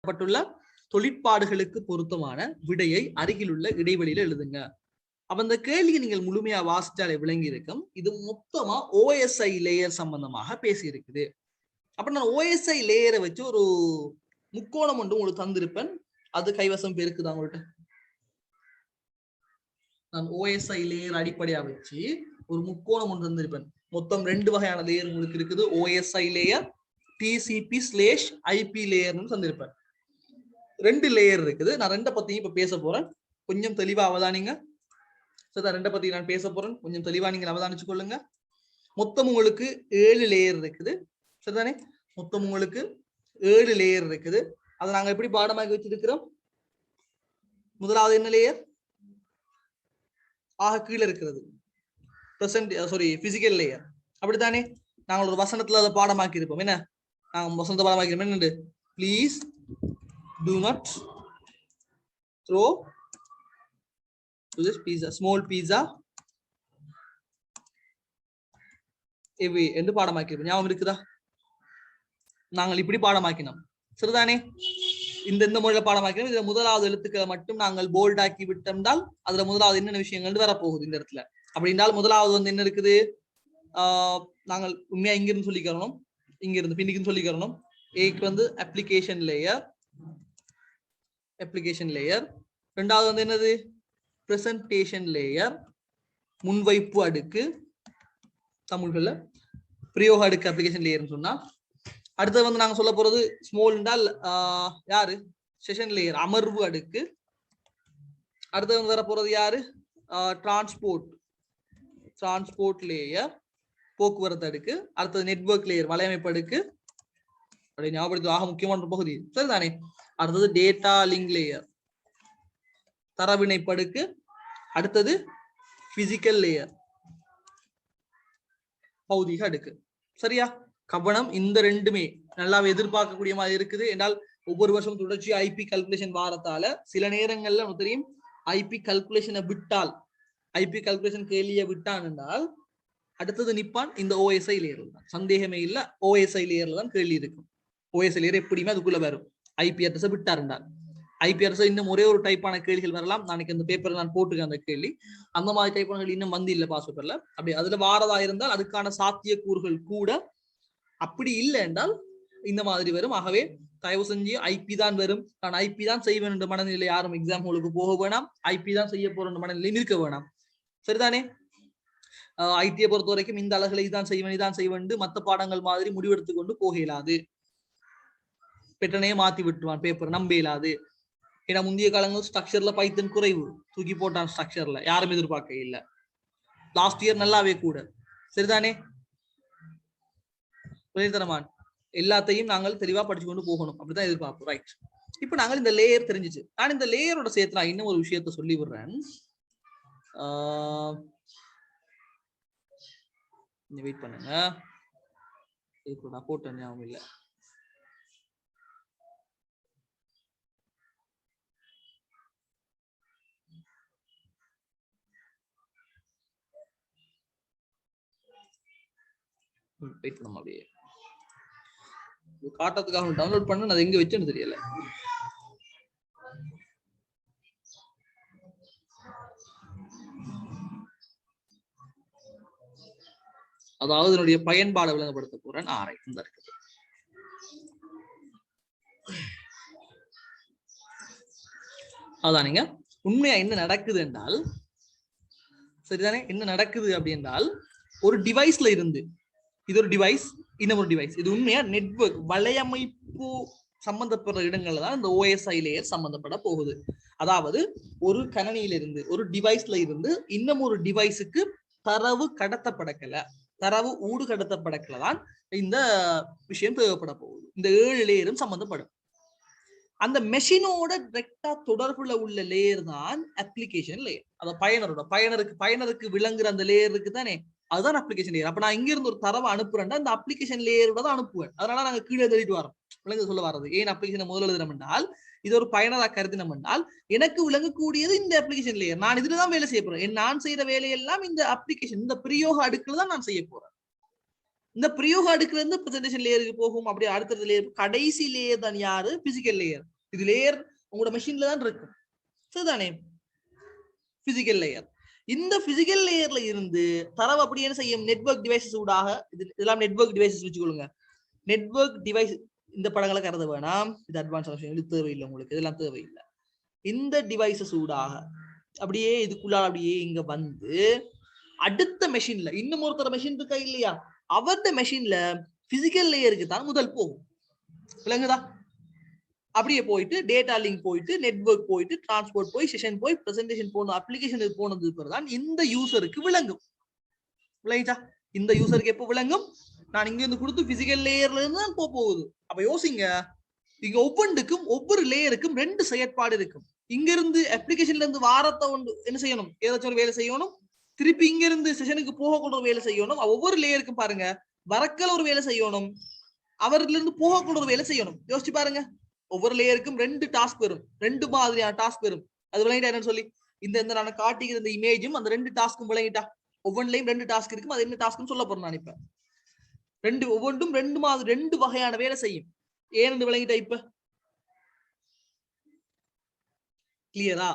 பட்டுள்ள தொழிற்பாடுகளுக்கு பொருத்தமான விடையை அருகிலுள்ள இடைவெளியில எழுதுங்க. அப்ப இந்த கேள்வியை நீங்கள் முழுமையா வாசிச்சாலே விளங்கி இருக்கும். இது மொத்தமா OSI லேயர் சம்பந்தமாக பேசி இருக்குது. அப்ப நான் OSI லேயரை வச்சு ஒரு முக்கோணம் ஒன்று உங்களுக்கு தந்திருப்பேன். அது கைவசம் இருக்குதா உங்கள்கிட்ட? நான் OSI லேயர் அடிப்படையா வச்சு ஒரு முக்கோணம் ஒன்று தந்திருப்பேன். மொத்தம் 2 வகையான லேயர் உங்களுக்கு இருக்குது. OSI layer, TCP/IP லேயர்னு தந்திருப்பேன். 2 லேயர் இருக்குது. நான் 2 பத்தியும் இப்ப பேச போறேன். கொஞ்சம் தெளிவா அவதானிங்க. சரிதான், 2 பத்தி நான் பேச போறேன். கொஞ்சம் தெளிவா நீங்க அவதானிச்சு கொள்ளுங்க. மொத்தம் உங்களுக்கு 7 லேயர் இருக்குது. சரிதானே? மொத்தம் உங்களுக்கு 7 லேயர் இருக்குது. அதை நாங்க எப்படி பாடமாக்கி வச்சிருக்கிறோம்? முதலாவது என்ன லேயர்? ஆக கீழே இருக்கிறது பிசிக்கல் லேயர். அப்படித்தானே? நாங்கள் ஒரு வசனத்துல அதை பாடமாக்கி இருப்போம். என்ன நாங்க வசனத்தை பாடமாக்கி இருப்போம்? என்னண்டு? Please do not throw to this pizza, small pizza away என்று பாடமாக்கிருப்போம். ஞாபகம் இருக்குதா? நாங்கள் இப்படி பாடமாக்கினோம். சரிதானே? இந்த முறையில பாடமாக்கினோம். இதுல முதலாவது எழுத்துக்களை மட்டும் நாங்கள் போல்ட் ஆக்கி விட்டோம்னால் அதுல முதலாவது என்னென்ன விஷயங்கள் வரப்போகுது இந்த இடத்துல. அப்படி என்றால் முதலாவது என்ன இருக்குது? நாங்கள் உண்மையா இங்கிருந்து சொல்லிக்கிறோம், இங்கிருந்து பின்னிக்கு சொல்லிக்கிறோம். ஏக்கு அப்ளிகேஷன் லேயர். ரெண்டாவது என்னது? பிரசன்டேஷன் லேயர், முன்வைப்பு அடுக்கு, தமிழ்ல பிரயோக அடுக்கு அப்ளிகேஷன் லேயர்னு சொன்னா. அடுத்தது நாங்க சொல்ல போறது ஸ்மால் என்றால் யாரு? செஷன் லேயர், அமர்வு அடுக்கு. அடுத்தது வர போறது யாரு? டிரான்ஸ்போர்ட் லேயர், போக்குவரத்து அடுக்கு. அடுத்தது நெட்வொர்க் லேயர், வலையமைப்பு அடுக்கு. அப்படி ஞாபகப்படுத்த ஆக முக்கியமான பகுதி. சரிதானே? அடுத்தது டேட்டா லிங்க் லேயர், தரவிணைப்பு அடுக்கு. அடுத்தது பிசிக்கல் லேயர், பௌதிக அடுக்கு. சரியா? கவனம், இந்த ரெண்டுமே நல்லாவே எதிர்பார்க்கக்கூடிய மாதிரி இருக்குது. என்றால் ஒவ்வொரு வருஷம் தொடர்ச்சி ஐபி கல்குலேஷன் வாரத்தால சில நேரங்கள்ல தெரியும் ஐபி கல்குலேஷனை விட்டால், ஐபி கல்குலேஷன் கேள்வியை விட்டான் என்றால் அடுத்தது நிப்பான் இந்த OSI லேயர்ல தான். சந்தேகமே இல்ல, OSI லேயர்ல தான் கேள்வி இருக்கும். OSI லேயர் எப்படியுமே அதுக்குள்ள வரும். ஐபி அட்ரஸை விட்டார் என்றால். ஐபி அட்ரஸ் இன்னும் ஒரே ஒரு டைப்பான கேள்விகள் வரலாம். நாளைக்கு அந்த பேப்பர் நான் போட்டுருக்கேன் அந்த கேள்வி. அந்த மாதிரி டைப்பான இன்னும் இல்ல பாஸ் பேப்பர்ல. அப்படி அதுல வாரதா இருந்தால் அதுக்கான சாத்தியக்கூறுகள் கூட. அப்படி இல்லை என்றால் இந்த மாதிரி வரும். ஆகவே தயவு செஞ்சு ஐபி தான் வரும், நான் ஐபி தான் செய்வேன் என்ற மனநிலை யாரும் எக்ஸாம் ஹாலுக்கு போக வேணாம். ஐபி தான் செய்ய போற மனநிலையும் இருக்க வேணாம். சரிதானே? ஐடியை பொறுத்த வரைக்கும் இந்த அழகுல இதான் செய்வேன் மற்ற பாடங்கள் மாதிரி முடிவெடுத்து கொண்டு போக இயலாது. பெட்டனையே மாத்தி விட்டுருவான் பேப்பர், நம்ப இயலாது. ஏன்னா முந்தைய காலங்கள் ஸ்ட்ரக்சர்ல பைத்தன் குறைவு, தூக்கி போட்டான் ஸ்ட்ரக்சர்ல, யாரும் எதிர்பார்க்க இல்லை. லாஸ்ட் இயர் நல்லாவே கூட. சரிதானே? புரிதரமான் எல்லாத்தையும் நாங்கள் தெளிவா படிச்சு கொண்டு போகணும், அப்படிதான் எதிர்பார்ப்போம். ரைட். இப்ப நாங்கள் இந்த லேயர் தெரிஞ்சிச்சு. நான் இந்த லேயரோட சேர்த்து நான் இன்னும் ஒரு விஷயத்த சொல்லி விடுறேன். வெயிட் பண்ணுங்க, நான் போட்டேன் ஞாபகம் இல்லை. வெயிட் பண்ண அப்படியே காட்டுறதுக்காக டவுன்லோட் பண்ண அது எங்க வச்சுன்னு தெரியல. அதாவது என்னுடைய பயன்பாடு விளங்கப்படுத்த போறேன். இருக்குது. அதான் நீங்க உண்மையா என்ன நடக்குது என்றால், சரிதானே? என்ன நடக்குது அப்படி என்றால், ஒரு டிவைஸ்ல இருந்து, இது ஒரு டிவைஸ், இன்னும் ஒரு டிவைஸ், இது உண்மையா நெட்வொர்க் வலையமைப்பு சம்பந்தப்படுற இடங்கள்ல தான் இந்த OSI லேயர் சம்பந்தப்பட போகுது. அதாவது ஒரு கணனியிலிருந்து, ஒரு டிவைஸ்ல இருந்து இன்னும் ஒரு டிவைஸுக்கு தரவு கடத்தப்படக்கல, தரவு ஊடு கடத்தப்படக்கல தான் இந்த விஷயம் தேவைப்பட போகுது. இந்த 7 லேயரும் சம்பந்தப்படும். அந்த மெஷினோட டைரக்டா தொடர்புல உள்ள லேயர் தான் அப்ளிகேஷன் லேயர். அத பயனருக்கு விளங்குற அந்த லேயர் இருக்கு தானே, அதுதான் அப்ளிகேஷன் லேயர். அப்ப நான் இங்க இருந்து ஒரு தரவை அனுப்புறேன்னா இந்த அப்ளிகேஷன் லேயரோட தான் அனுப்புவேன். அதனால நாங்க கீழே எழுதிட்டு வரோம். விளங்க சொல்ல வர்றது ஏன் அப்ளிகேஷனை முதல்ல எழுதுறோம் என்றால், இது ஒரு பயனராக கருதினம் என்றால் எனக்கு விளங்கக்கூடியது இந்த அப்ளிகேஷன் லேயர். நான் இதுலதான் வேலை செய்ய போறேன். நான் செய்யற வேலையெல்லாம் இந்த அப்ளிகேஷன், இந்த பிரயோக அடுக்குல தான் நான் செய்ய போறேன். இந்த பிரயோக அடுக்குல இருந்து பிரசன்டேஷன் லேயருக்கு போகும். அப்படி அடுத்த லேயர், கடைசி லேயர் தான் யாரு? Physical layer. இது லேயர் உங்களோட மெஷின்ல தான் இருக்கும், சரிதானே? Physical layer. இந்த பிசிக்கல் லேயர்ல இருந்து தரவு அப்படி என்ன செய்யும், நெட்வொர்க் டிவைசஸ் ஊடாக, இதெல்லாம் நெட்வொர்க் டிவைசஸ் வச்சுக்கொள்ளுங்க. நெட்வொர்க் டிவைஸ் இந்த படங்களை கருத வேணாம், இது அட்வான்ஸ் ஆப்ஷன், இது தேவையில்லை உங்களுக்கு, இதெல்லாம் தேவையில்லை. இந்த டிவைசஸ் ஊடாக அப்படியே இதுக்குள்ள அப்படியே இங்க வந்து அடுத்த மெஷின்ல இன்னும் ஒருத்தர மெஷின் இருக்கா இல்லையா, அவர்த மெஷின்ல பிசிக்கல் லேயருக்கு தான் முதல் போகும், விளங்குதா? அப்படியே போயிட்டு டேட்டா லிங்க் போயிட்டு நெட்வொர்க் போயிட்டு டிரான்ஸ்போர்ட் போய் செஷன் போய் பிரசன்டேஷன் போன அப்ளிகேஷனுக்கு போனது தான் இந்த யூசருக்கு விளங்கும். விளங்கிட்டா? இந்த யூசருக்கு எப்போ விளங்கும், நான் இங்க இருந்து கொடுத்து பிசிக்கல் லேயர்ல இருந்து தான் போகுது. அப்ப யோசிங்க, இங்க ஒவ்வொன்றுக்கும் ஒவ்வொரு லேயருக்கும் ரெண்டு செயற்பாடு இருக்கும். இங்க இருந்து அப்ளிகேஷன்ல இருந்து வாரத்தை ஒன்று என்ன செய்யணும், ஏதாச்சும் ஒரு வேலை செய்யணும், திருப்பி இங்க இருந்து செஷனுக்கு போகக்கூடிய ஒரு வேலை செய்யணும். ஒவ்வொரு லேயருக்கும் பாருங்க, வரக்கல ஒரு வேலை செய்யணும், அவர்ல இருந்து போகக்கூடிய ஒரு வேலை செய்யணும். யோசிச்சு பாருங்க, ஒவ்வொரு லேயருக்கும் ரெண்டு டாஸ்க் வரும், ரெண்டு மாதிரியான டாஸ்க் வரும். அது விளங்கிட்டா என்னன்னு சொல்லி, இந்த நான் காட்டிக்கிற இந்த இமேஜும் அந்த ரெண்டு டாஸ்க்கும் விளங்கிட்டா, ஒவ்வொன்றிலையும் ரெண்டு டாஸ்க் இருக்கும். அது என்ன டாஸ்க்னு சொல்ல போறேன் நான் இப்ப. ரெண்டு ஒவ்வொன்றும் ரெண்டு மாதிரி ரெண்டு வகையான வேலை செய்யும். ஏன்னு விளங்கிட்டா இப்ப கிளியரா?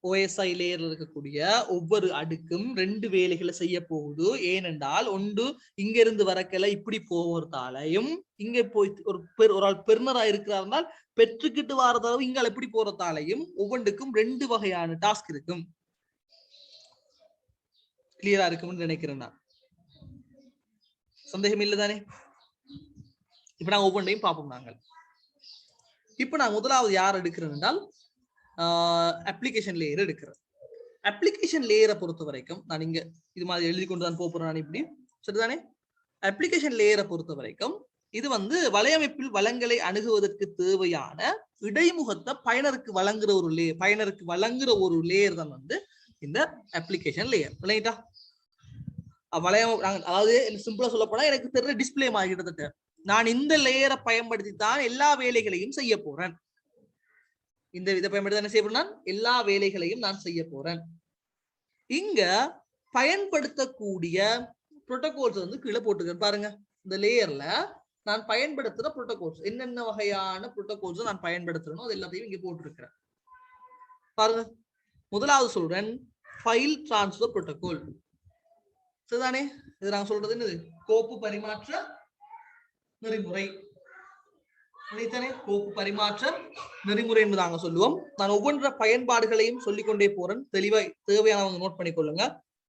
OSI லேயர்ல இருக்கக்கூடிய ஒவ்வொரு அடுக்கும் ரெண்டு வேலைகளை செய்ய போகுது. ஏனென்றால் ஒன்று இங்க இருந்து வரக்கல இப்படி போறதாலையும், இங்க போய் ஒரு ஆள் பெர்னரா இருக்கிறார் பெற்றுக்கிட்டு வரதாலும் இங்க எப்படி போறதாலையும் ஒவ்வொன்றுக்கும் ரெண்டு வகையான டாஸ்க் இருக்கும். கிளியரா இருக்கும்னு நினைக்கிறேன் நான். சந்தேகம் இல்லதானே? இப்ப நாங்க ஒவ்வொன்றையும் பார்ப்போம். நாங்கள் இப்ப நான் முதலாவது யார் எடுக்கிறேன் என்றால் அப்ளிகேஷன் லேயர் எடுக்கிறேன். அப்ளிகேஷன் லேயரை பொறுத்த வரைக்கும் நான் இங்க இது மாதிரி எழுதி கொண்டு தான் போறேன் நான் இப்படி, சரிதானே? அப்ளிகேஷன் லேயரை பொறுத்த வரைக்கும் இது வந்து வலையமைப்பில் வளங்களை அணுகுவதற்கு தேவையான இடைமுகத்தை பயனருக்கு வழங்குற ஒரு லேயர் தான் வந்து இந்த அப்ளிகேஷன் லேயர். விளங்கிட்டா? அதாவது சிம்பிளா சொல்ல போனா எனக்கு தெரிஞ்ச டிஸ்பிளே மாதிரி கிட்டத்தட்ட நான் இந்த லேயரை பயன்படுத்தி தான் எல்லா வேலைகளையும் செய்ய போறேன். இந்த இதை பயன்படுத்தி என்ன செய்ய போறேன், எல்லா வேலைகளையும் நான் செய்ய போறேன். இங்க பயன்படுத்தக்கூடிய புரோட்டோகால்ஸ் வந்து கீழே போட்டுக்கிறேன் பாருங்க. இந்த லேயர்ல நான் பயன்படுத்துற புரோட்டோகால்ஸ் என்னென்ன வகையான புரோட்டோகால்ஸ் நான் பயன்படுத்துறேனோ அது எல்லாத்தையும் இங்க போட்டிருக்கிறேன் பாருங்க. முதலாவது சொல்றேன் ஃபைல் டிரான்ஸ்ஃபர் புரோட்டோகால், சரிதானே? இது நாங்க சொல்றது என்னது, கோப்பு பரிமாற்ற நெறிமுறை. கோப்பு பரிமாற்ற நெறிமுறை என்று நாங்க சொல்லுவோம். நான் ஒவ்வொன்ற பயன்பாடுகளையும் சொல்லிக்கொண்டே போறேன், தெளிவா தேவையானவங்க நோட் பண்ணிக்கொள்ளுங்க.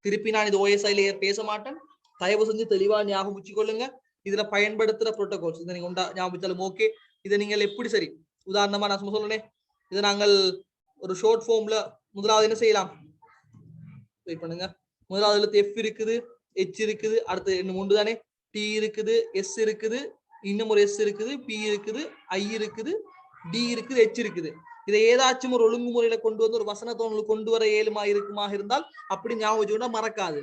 திருப்பி நான் இது OSI லேயர் பேச மாட்டேன், தயவு செஞ்சு தெளிவா ஞாபகம் வச்சுக்கொள்ளுங்க. இதுல பயன்படுத்துற புரோட்டோகால்ஸ் இதை நீங்க ஞாபகம் ஓகே. இதை நீங்கள் எப்படி சரி உதாரணமா நான் சும்மா சொல்லுனே, இதை நாங்கள் ஒரு ஷார்ட் ஃபார்ம்ல முதலாவது என்ன செய்யலாம், வெயிட் பண்ணுங்க. முதலாவது F இருக்குது, H இருக்குது, அடுத்து என்ன மூன்று தானே, T இருக்குது, S இருக்குது, இன்னும் ஒரு S இருக்குது, P இருக்குது, I இருக்குது, D இருக்குது, H இருக்குது. இதை ஏதாச்சும் ஒரு ஒழுங்குமுறையில கொண்டு வந்து ஒரு வசனத்தோடு கொண்டு வர இருக்குமா இருந்தால் அப்படி ஞாபகம் வச்சுக்கொண்டா மறக்காது.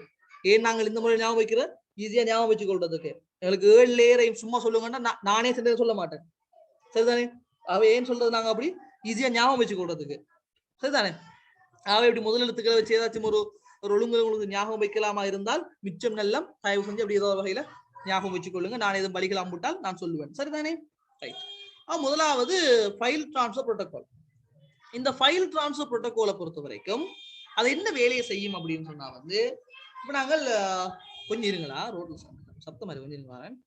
ஏன் நாங்கள் இந்த முறையில் ஞாபகம் வைக்கிற ஈஸியா ஞாபகம் வச்சு கொள்றதுக்கு. எங்களுக்கு 7 லேயரையும் சும்மா சொல்லுங்கன்னா நானே செஞ்சதை சொல்ல மாட்டேன், சரிதானே? அவ ஏன் சொல்றது நாங்க அப்படி ஈஸியா ஞாபகம் வச்சு கொள்றதுக்கு, சரிதானே? அவ இப்படி முதல் எழுத்துக்களை வச்சு ஏதாச்சும் ஒரு ஒழுங்கு உங்களுக்கு ஞாபகம் வைக்கலாமா இருந்தால் மிச்சம் நல்லம், தயவு செஞ்சு அப்படி ஏதோ வகையில ஞாபகம் வச்சுக்கொள்ளுங்க. நான் எதுவும் பலிக்கலாம் போட்டால் நான் சொல்லுவேன், சரிதானே? ரைட். முதலாவது ஃபைல் டிரான்ஸ்ஃபர் புரோட்டோகால். இந்த ஃபைல் டிரான்ஸ்ஃபர் புரோட்டோகாலை பொறுத்த வரைக்கும் அது என்ன வேலையை செய்யும் அப்படின்னு சொன்னா வந்து, இப்ப நாங்கள் கொஞ்சம் இருங்களா, ரோட்ல சத்தம் மாதிரி கொஞ்சம் வரேன்.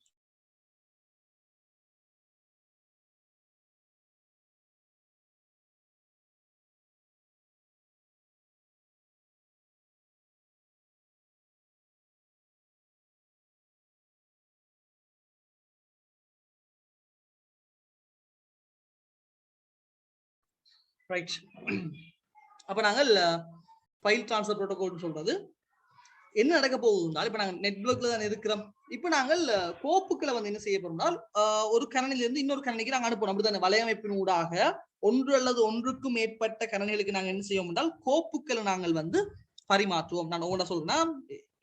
ரைட். அப்ப நாங்கள் ஃபைல் டிரான்ஸ்ஃபர் புரோட்டோகால் சொல்றது என்ன நடக்க போகுதுனால், இப்ப நாங்கள் நெட்வொர்க்ல தான் இருக்கிறோம். இப்ப நாங்கள் கோப்புக்களை வந்து என்ன செய்ய போறோம்னால் ஒரு கணனில இருந்து இன்னொரு கணனிக்கு நாங்கள் அனுப்பணும், அப்படிதான் வலையமைப்பின் ஊடாக ஒன்று அல்லது ஒன்றுக்கும் மேற்பட்ட கணனிகளுக்கு நாங்கள் என்ன செய்வோம் என்றால் கோப்புக்களை நாங்கள் வந்து பரிமாற்றுவோம். நான் ஒவ்வொன்றா சொல்றேன்னா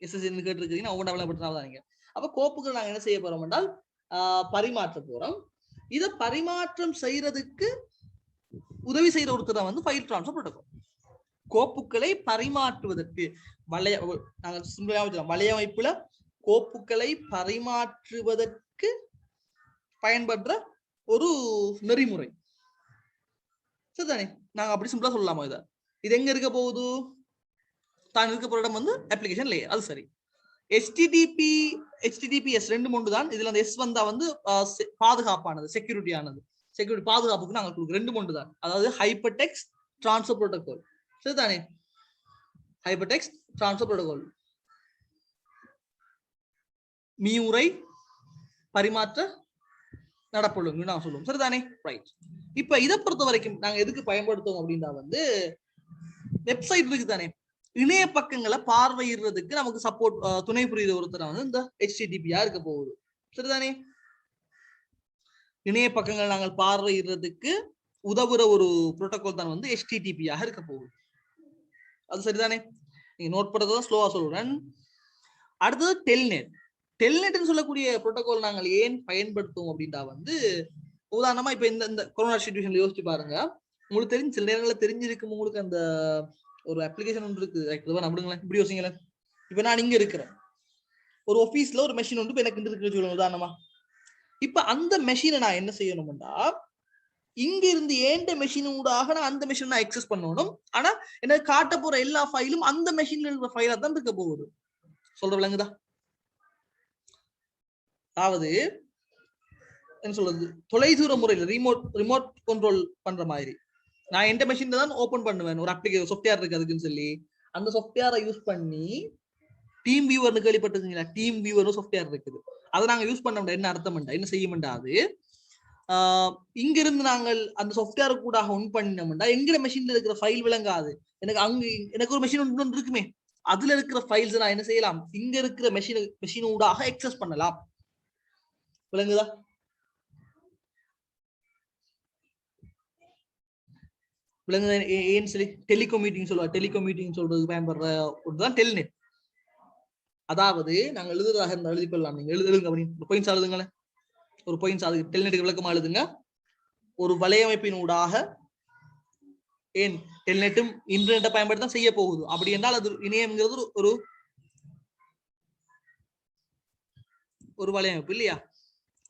எஸ்எஸ்என் கேட்டிருக்கீங்கன்னா ஒவ்வொன்றா விளம்பரப்படுத்தினா நீங்க. அப்ப கோப்புக்கள் நாங்கள் என்ன செய்ய போறோம் என்றால் பரிமாற்ற போறோம். இதை பரிமாற்றம் செய்யறதுக்கு உதவி செய்யற ஒருத்தர் வந்து ஃபைல் டிரான்ஸ்ஃபர் புரோட்டோகால். கோப்புக்களை பரிமாற்றுவதற்கு வலையமைப்புல கோப்புக்களை பரிமாற்றுவதற்கு பயன்படுற ஒரு நெறிமுறை. சரிதானே? நாங்க அப்படி சிம்பிளா சொல்லலாமா? இது எங்க இருக்க போகுது? தான் இருக்க போற இடம் வந்து அப்ளிகேஷன் லேயர். அது சரி. HTTPS ரெண்டு ஒன்று தான். இதுல அந்த எஸ் வந்தா வந்து பாதுகாப்பானது, செக்யூரிட்டியானது. செக்யூரிட்டி பாதுகாப்புக்கு நாங்கள் கொடுக்குறோம். ரெண்டு ஒன்று தான். அதாவது ஹைப்பர் டெக்ஸ்ட் டிரான்ஸ்ஃபர் புரோட்டோகால். சரிதானே? ஹைப்பர் டெக்ஸ்ட் டிரான்ஸ்ஃபர் புரோட்டோகால், மீயுரை பரிமாற்ற நடப்பொழுங்கு நான் சொல்லுவோம். சரிதானே? ரைட். இப்ப இதை பொறுத்த வரைக்கும் நாங்க எதுக்கு பயன்படுத்துவோம் அப்படின்னா வந்து வெப்சைட் இருக்கு தானே, இணைய பக்கங்களை பார்வையிடுறதுக்கு நமக்கு சப்போர்ட் துணை புரியுற ஒருத்தர் வந்து இந்த HTTP-யா இருக்க போகுது. சரிதானே? இணைய பக்கங்கள் நாங்கள் பார்வையிடுறதுக்கு உதவுற ஒரு புரோட்டோகால் தான் வந்து HTTP-யாக இருக்க போகுது. அது சரிதானே? நீங்க நோட் பண்றதுதான் ஸ்லோவா சொல்றேன். அடுத்தது டெல்நெட். டெல்நெட்னு சொல்லக்கூடிய புரோட்டோகால் நாங்கள் ஏன் பயன்படுத்துவோம் அப்படின்னா வந்து உதாரணமா இப்ப இந்த கொரோனா சிச்சுவேஷன்ல யோசிச்சு பாருங்க. உங்களுக்கு தெரிஞ்சு சில நேரங்களில் தெரிஞ்சிருக்கும் உங்களுக்கு அந்த ஒரு அப்ளிகேஷன் ஒன்று இருக்கு. நம்புங்களேன், இப்படி யோசிங்களேன். இப்ப நான் இங்க இருக்கிறேன், ஒரு ஆபீஸ்ல ஒரு மெஷின் ஒன்று எனக்கு இருக்கு சொல்லுங்க உதாரணமா. இப்ப அந்த மெஷினை நான் என்ன செய்யணும்னா இங்க இருந்து ஏண்ட மெஷின் ஊடாக நான் அந்த மெஷின் நான் எக்ஸஸ் பண்ணணும். ஆனா எனக்கு காட்ட போற எல்லா ஃபைலும் அந்த மெஷின்ல இருக்கிற ஃபைலா தான் இருக்க போகுது. சொல்ற விளங்குதா? அதாவது என்ன சொல்றது, தொலைதூர முறையில் ரிமோட் கண்ட்ரோல் பண்ற மாதிரி நான் எந்த மெஷின்ல தான் ஓபன் பண்ணுவேன். ஒரு அப்ளிகேஷன் சாஃப்ட்வேர் இருக்கு அதுக்குன்னு சொல்லி அந்த சாஃப்ட்வேரை யூஸ் பண்ணி டீம் வியூவர்னு கேள்விப்பட்டிருக்கீங்களா? டீம் வியூவர்னு சாஃப்ட்வேர் இருக்குது. அதை நாங்க யூஸ் பண்ண முடியாது. என்ன அர்த்தம் என்ன செய்ய முடியாது, இங்கிருந்து நாங்கள் அந்த சாஃப்ட்வேர் கூட ஒன் பண்ணினோம்னா எங்கிற மெஷின்ல இருக்கிற ஃபைல் விளங்காது. எனக்கு ஒரு மெஷின் ஒன்று இருக்குமே, அதுல இருக்கிற ஃபைல்ஸ் நான் என்ன செய்யலாம், இங்க இருக்கிற மெஷின் ஊடாக எக்ஸஸ் பண்ணலாம். விளங்குதா? விளங்குதா? ஏன்னு சொல்லி டெலிகம்யூட்டிங் சொல்லுவா. டெலிகம்யூட்டிங் சொல்றது பயன்படுற ஒன்றுதான் டெல்நெட். அதாவது நாங்கள் எழுதுறதாக இருந்தால் எழுதி கொள்ளலாம். நீங்க எழுதுங்க அப்படின்னு பாயிண்ட்ஸ் எழுதுங்களேன். ஒரு பாயிண்ட்ஸ் அதுக்கு டெல்நெட்டுக்கு விளக்கமா எழுதுங்க. ஒரு வலையமைப்பின் ஊடாக ஏன் டெல்நெட்டும் இன்டர்நெட்டை பயன்படுத்தி தான் செய்ய போகுது. அப்படி என்றால் அது இணையம்ங்கிறது ஒரு வலையமைப்பு இல்லையா?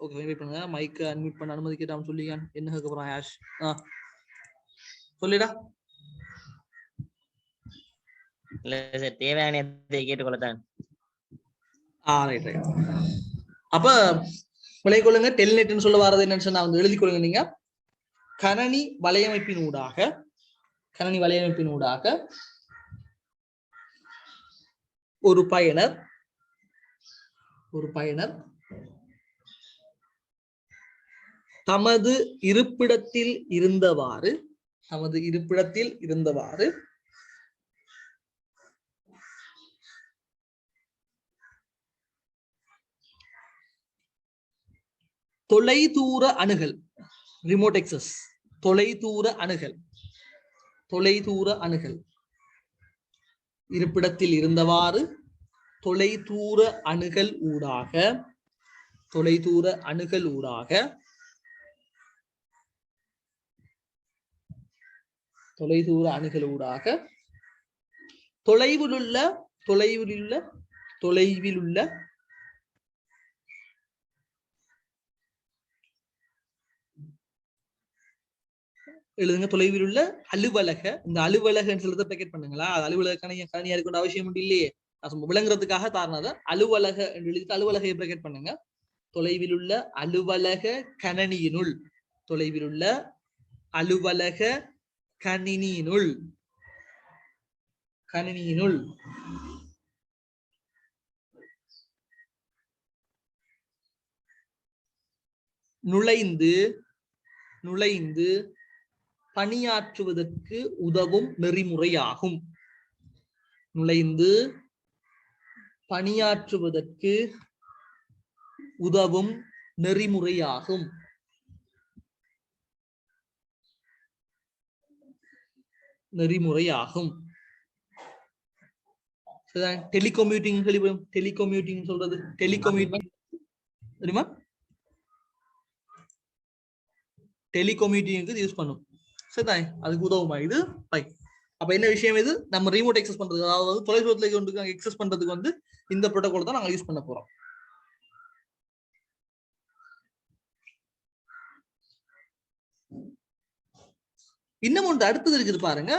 ஓகே, வெயிட் பண்ணுங்க. மைக் அன்மியூட் பண்ண அனுமதி கேட்டாம சொல்லிங்க. என்ன கேட்க போறான் ஆஷ்? சொல்லிடா. இல்ல சார், தேவையான கேட்டுக்கொள்ளத்தான். Right right. அப்ப விளை கொள்ளுங்க. டெல்நெட்னு சொல்ல வர்றது என்னன்னு சொன்னா வந்து எழுதி கொள்ளுங்க. நீங்க கணனி வலையமைப்பின் ஊடாக ஒரு பயனர் தமது இருப்பிடத்தில் இருந்தவாறு தொலைதூர அணுகல், ரிமோட் எக்சஸ், தொலைதூர அணுகல் இருப்பிடத்தில் இருந்தவாறு தொலைதூர அணுகல் ஊடாக தொலைவிலுள்ள எழுதுங்க. தொலைவிலுள்ள அலுவலக, இந்த அலுவலகன்னு சொல்றதை பேக்கெட் பண்ணுங்களா? அது அலுவலக கணியா இருக்க அவசியம் இல்லையே. விளங்குறதுக்காக தாரணாத அலுவலக என்று எழுதிட்டு அலுவலகை பிரேக்கெட் பண்ணுங்க. தொலைவிலுள்ள அலுவலக கணினியினுள் நுழைந்து பணியாற்றுவதற்கு உதவும் நெறிமுறையாகும். டெலிகம்யூட்டிங் சொல்றது தெரியுமா? டெலிகம்யூட்டிங்க்கு யூஸ் பண்ணும். சரிதான், அதுக்கு உதவுமா இது? ரைட். அப்ப என்ன விஷயம் இது? நம்ம ரிமோட் எக்ஸஸ் பண்றது, அதாவது தொலைதூரத்துல எக்ஸஸ் பண்றதுக்கு வந்து இந்த புரோட்டோகால் தான் நாங்க யூஸ் பண்ண போறோம். இன்னும் ஒன்று அடுத்தது இருக்குது பாருங்க,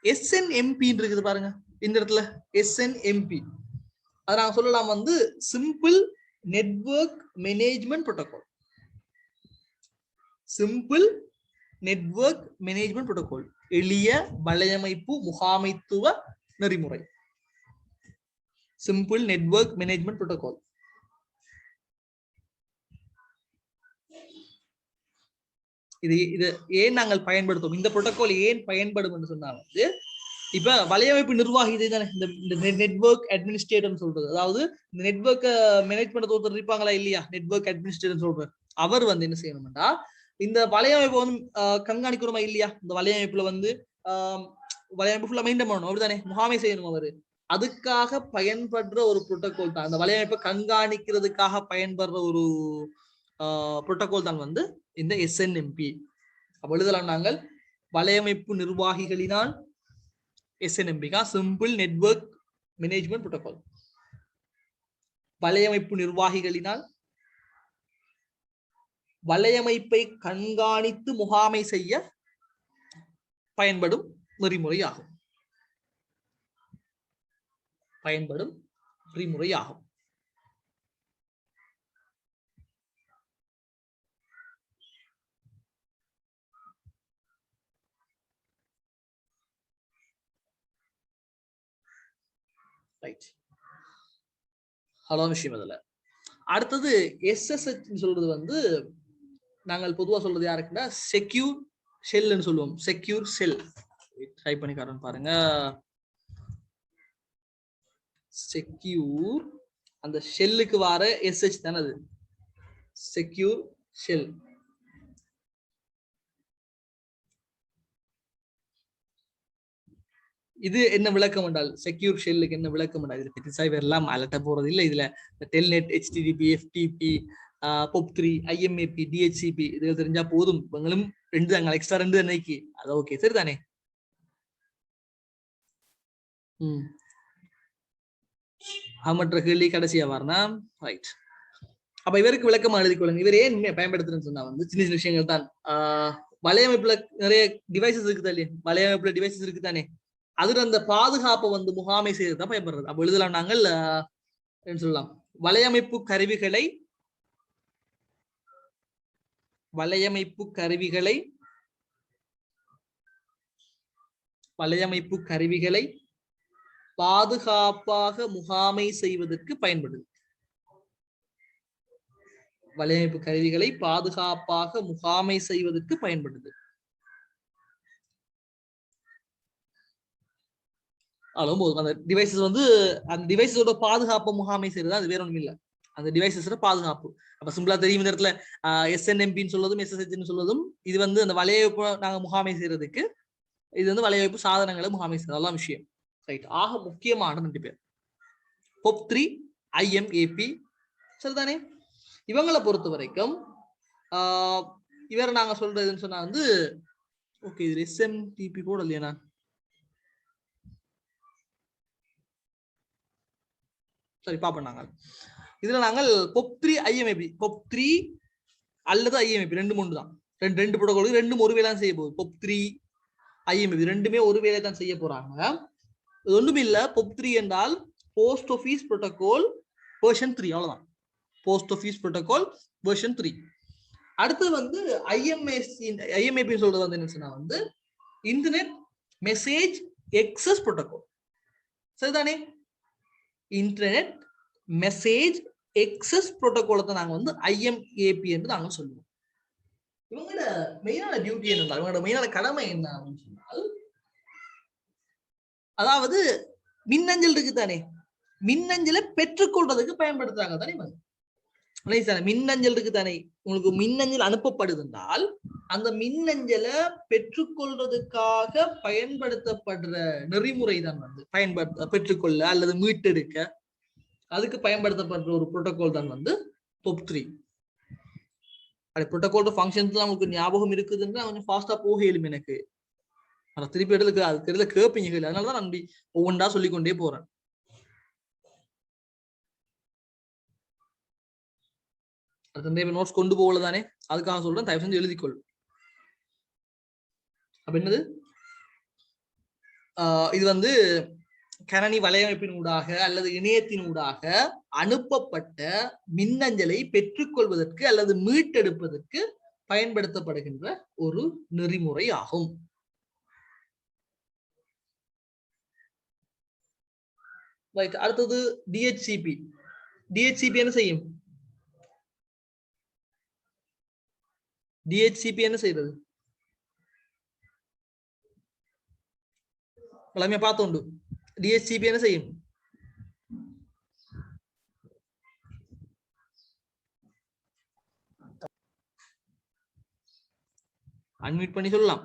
SNMP இருக்குது பாருங்க. இந்த இடத்துல SNMP அதை நாங்க சொல்லலாம் வந்து simple network management protocol. Simple network management protocol, எளிய வலையமைப்பு முகாமைத்துவ நெறிமுறை. Simple network management protocol. இது ஏன் நாங்கள் பயன்படுத்துவோம், இந்த புரோட்டோகால் ஏன் பயன்படும் என்று சொன்னா வந்து, இப்ப வலையமைப்பு நிர்வாகி தானே இந்த நெட்வொர்க் அட்மினிஸ்ட்ரேட்டர் சொல்றது. அதாவது இந்த நெட்வொர்க் மேனேஜ் பண்ண ஒருத்தர் இருப்பாங்களா இல்லையா, நெட்வொர்க் அட்மினிஸ்ட்ரேட்டர் சொல்றாரு. அவர் வந்து என்ன செய்யணும்னா, இந்த வலையமைப்பு வந்து கண்காணிக்கணுமா இல்லையா, இந்த வலையமைப்புல வந்து வலையமைப்பு ஃபுல்லா மெயின்டைன் பண்ணணும், அப்படித்தானே, முகாமை செய்யணும் அவரு. அதுக்காக பயன்படுற ஒரு புரோட்டோகால் தான், அந்த வலையமைப்பை கண்காணிக்கிறதுக்காக பயன்படுற ஒரு புரோட்டோகால் தான் வந்து இந்த SNMP. அப்ப எழுதலாம் நாங்கள், வலையமைப்பு நிர்வாகிகளினால் SNMP simple network management protocol. வலையமைப்பு நிர்வாகிகளினால் வலையமைப்பை கண்காணித்து முகாமை செய்ய பயன்படும் நெறிமுறையாகும். பயன்படும் நெறிமுறையாகும். ரைட், அவ்வளவு விஷயம். அதுல அடுத்தது SSH சொல்றது வந்து நாங்கள் பொதுவா சொல்றது யாருக்குன்னா செக்யூர் ஷெல்னு சொல்லுவோம். செக்யூர் ஷெல் ட்ரை பண்ணி காரணம் பாருங்க. செக்யூர், அந்த ஷெல்லுக்கு வர SH தானே அது, செக்யூர் ஷெல். இது என்ன விளக்கம் என்றால், செக்யூர் ஷெல்லுக்கு என்ன விளக்கம் என்றால், இது பெருசா எல்லாம் அலட்ட போறது இல்லை. இதுல Telnet, HTTP, FTP, POP3, IMAP, DHCP இது தெரிஞ்சா போதும். இவங்களும் ரெண்டு தாங்க, எக்ஸ்ட்ரா ரெண்டு அன்னைக்கு அது ஓகே, சரிதானே. மற்ற கேள்வி கடைசியா வரணும். ரைட், அப்ப இவருக்கு விளக்கமா எழுதி கொள்ளுங்க. இவர் ஏன் பயன்படுத்துறேன்னு சொன்னா வந்து சின்ன சின்ன விஷயங்கள் தான். வலையமைப்புல நிறைய டிவைசஸ் இருக்குதா இல்லையா, வலையமைப்புல டிவைசஸ் இருக்குதானே, அதுல அந்த பாதுகாப்பை வந்து முகாமை செய்யறதா பயன்படுறது. அப்ப எழுதலாம் நாங்கள் என்ன சொல்லலாம், வலையமைப்பு கருவிகளை பாதுகாப்பாக முகாமை செய்வதற்கு பயன்படுது. வலையமைப்பு கருவிகளை பாதுகாப்பாக முகாமை செய்வதற்கு பயன்படுது. அந்த டிவைசஸ் வந்து அந்த டிவைஸோட பாதுகாப்பு முகாமை செய்யறது, அது வேற ஒன்றும் இல்லை, அந்த டிவைசஸோட பாதுகாப்பு. அப்ப சிம்பிளா தெரியும், இந்த இடத்துல SNMPன்னு சொல்லதும் SSHன்னு சொல்லதும் இது வந்து அந்த வலையமைப்பு நாங்க முகாமை செய்யறதுக்கு, இது வந்து வலையமைப்பு சாதனங்களை முகாமை செய்யறது, அதெல்லாம் விஷயம். ரைட், ஆக முக்கியமான 2 பேர் POP3, IMAP, சரிதானே. இவங்களை பொறுத்த வரைக்கும் இவரை நாங்க சொல்றதுன்னு சொன்னா வந்து, ஓகே இது SMTP போட இல்லையா, நான் சரி பாப்போம். நாங்கள் இதுல நாங்கள் POP3, IMAP, POP3 அல்லது IMAP 2-3 தான், ரெண்டு புரோட்டோகால், ரெண்டும் ஒரு வேலை தான் செய்ய போகுது. POP3, IMAP ரெண்டுமே ஒரு வேலை தான் செய்ய போறாங்க. இது ஒண்ணுமே இல்ல. POP3 என்றால் போஸ்ட் ஆபீஸ் புரோட்டோகால் வெர்ஷன் 3, அவ்வளவுதான். Post office protocol version 3. அடுத்து வந்து IMAP சொல்றது வந்து என்ன சொன்னா வந்து இன்டர்நெட் மெசேஜ் எக்ஸஸ் புரோட்டோகால், சரிதானே. இன்டர்நெட் மெசேஜ் எக்ஸஸ் புரோட்டோகாலை தான் நாங்க வந்து IMAP என்று நாங்க சொல்லுவோம். இவங்களோட மெயினான டியூட்டி என்ன, இவங்களோட மெயினான கடமை என்ன அப்படின்னு சொன்னால், அதாவது மின்னஞ்சல் இருக்கு தானே, மின்னஞ்சலை பெற்றுக்கொள்றதுக்கு பயன்படுத்துறாங்க தானே. மின்னஞ்சல் இருக்கு தானே, உங்களுக்கு மின்னஞ்சல் அனுப்பப்படுது என்றால் அந்த மின்னஞ்சலை பெற்றுக்கொள்றதுக்காக பயன்படுத்தப்படுற நெறிமுறை தான் வந்து பெற்றுக்கொள்ள அல்லது மீட்டெடுக்க அதுக்கு பயன்படுத்தப்படுற ஒரு புரோட்டோகால் தான் வந்து POP3. அது புரோட்டோகால் ஃபங்க்ஷன்ஸ் உங்களுக்கு ஞாபகம் இருக்குதுன்னா கொஞ்சம் ஃபாஸ்டா போக இயலும் எனக்கு. திருப்பி இடத்துல அது தெரியல கேட்பீங்க, அதனாலதான் நான் ஒவ்வொன்றா சொல்லிக்கொண்டே போறேன். நோட்ஸ் கொண்டு போகல தானே, அதுக்காக சொல்றேன், தயவு செஞ்சு எழுதிக்கொள். அப்ப என்னது இது வந்து கணனி வலையமைப்பினூடாக அல்லது இணையத்தினூடாக அனுப்பப்பட்ட மின்னஞ்சலை பெற்றுக்கொள்வதற்கு அல்லது மீட்டெடுப்பதற்கு பயன்படுத்தப்படுகின்ற ஒரு நெறிமுறை ஆகும். அடுத்தது டிஹெச்சிபி. டிஹெச்சிபி என்ன செய்யும்? டிஹெச்சிபி என்ன செய்யறது? வளமையா பார்த்தோண்டு டிஹெச்சிபி என்ன செய்யும்? அன்மியூட் பண்ணி சொல்லலாம்.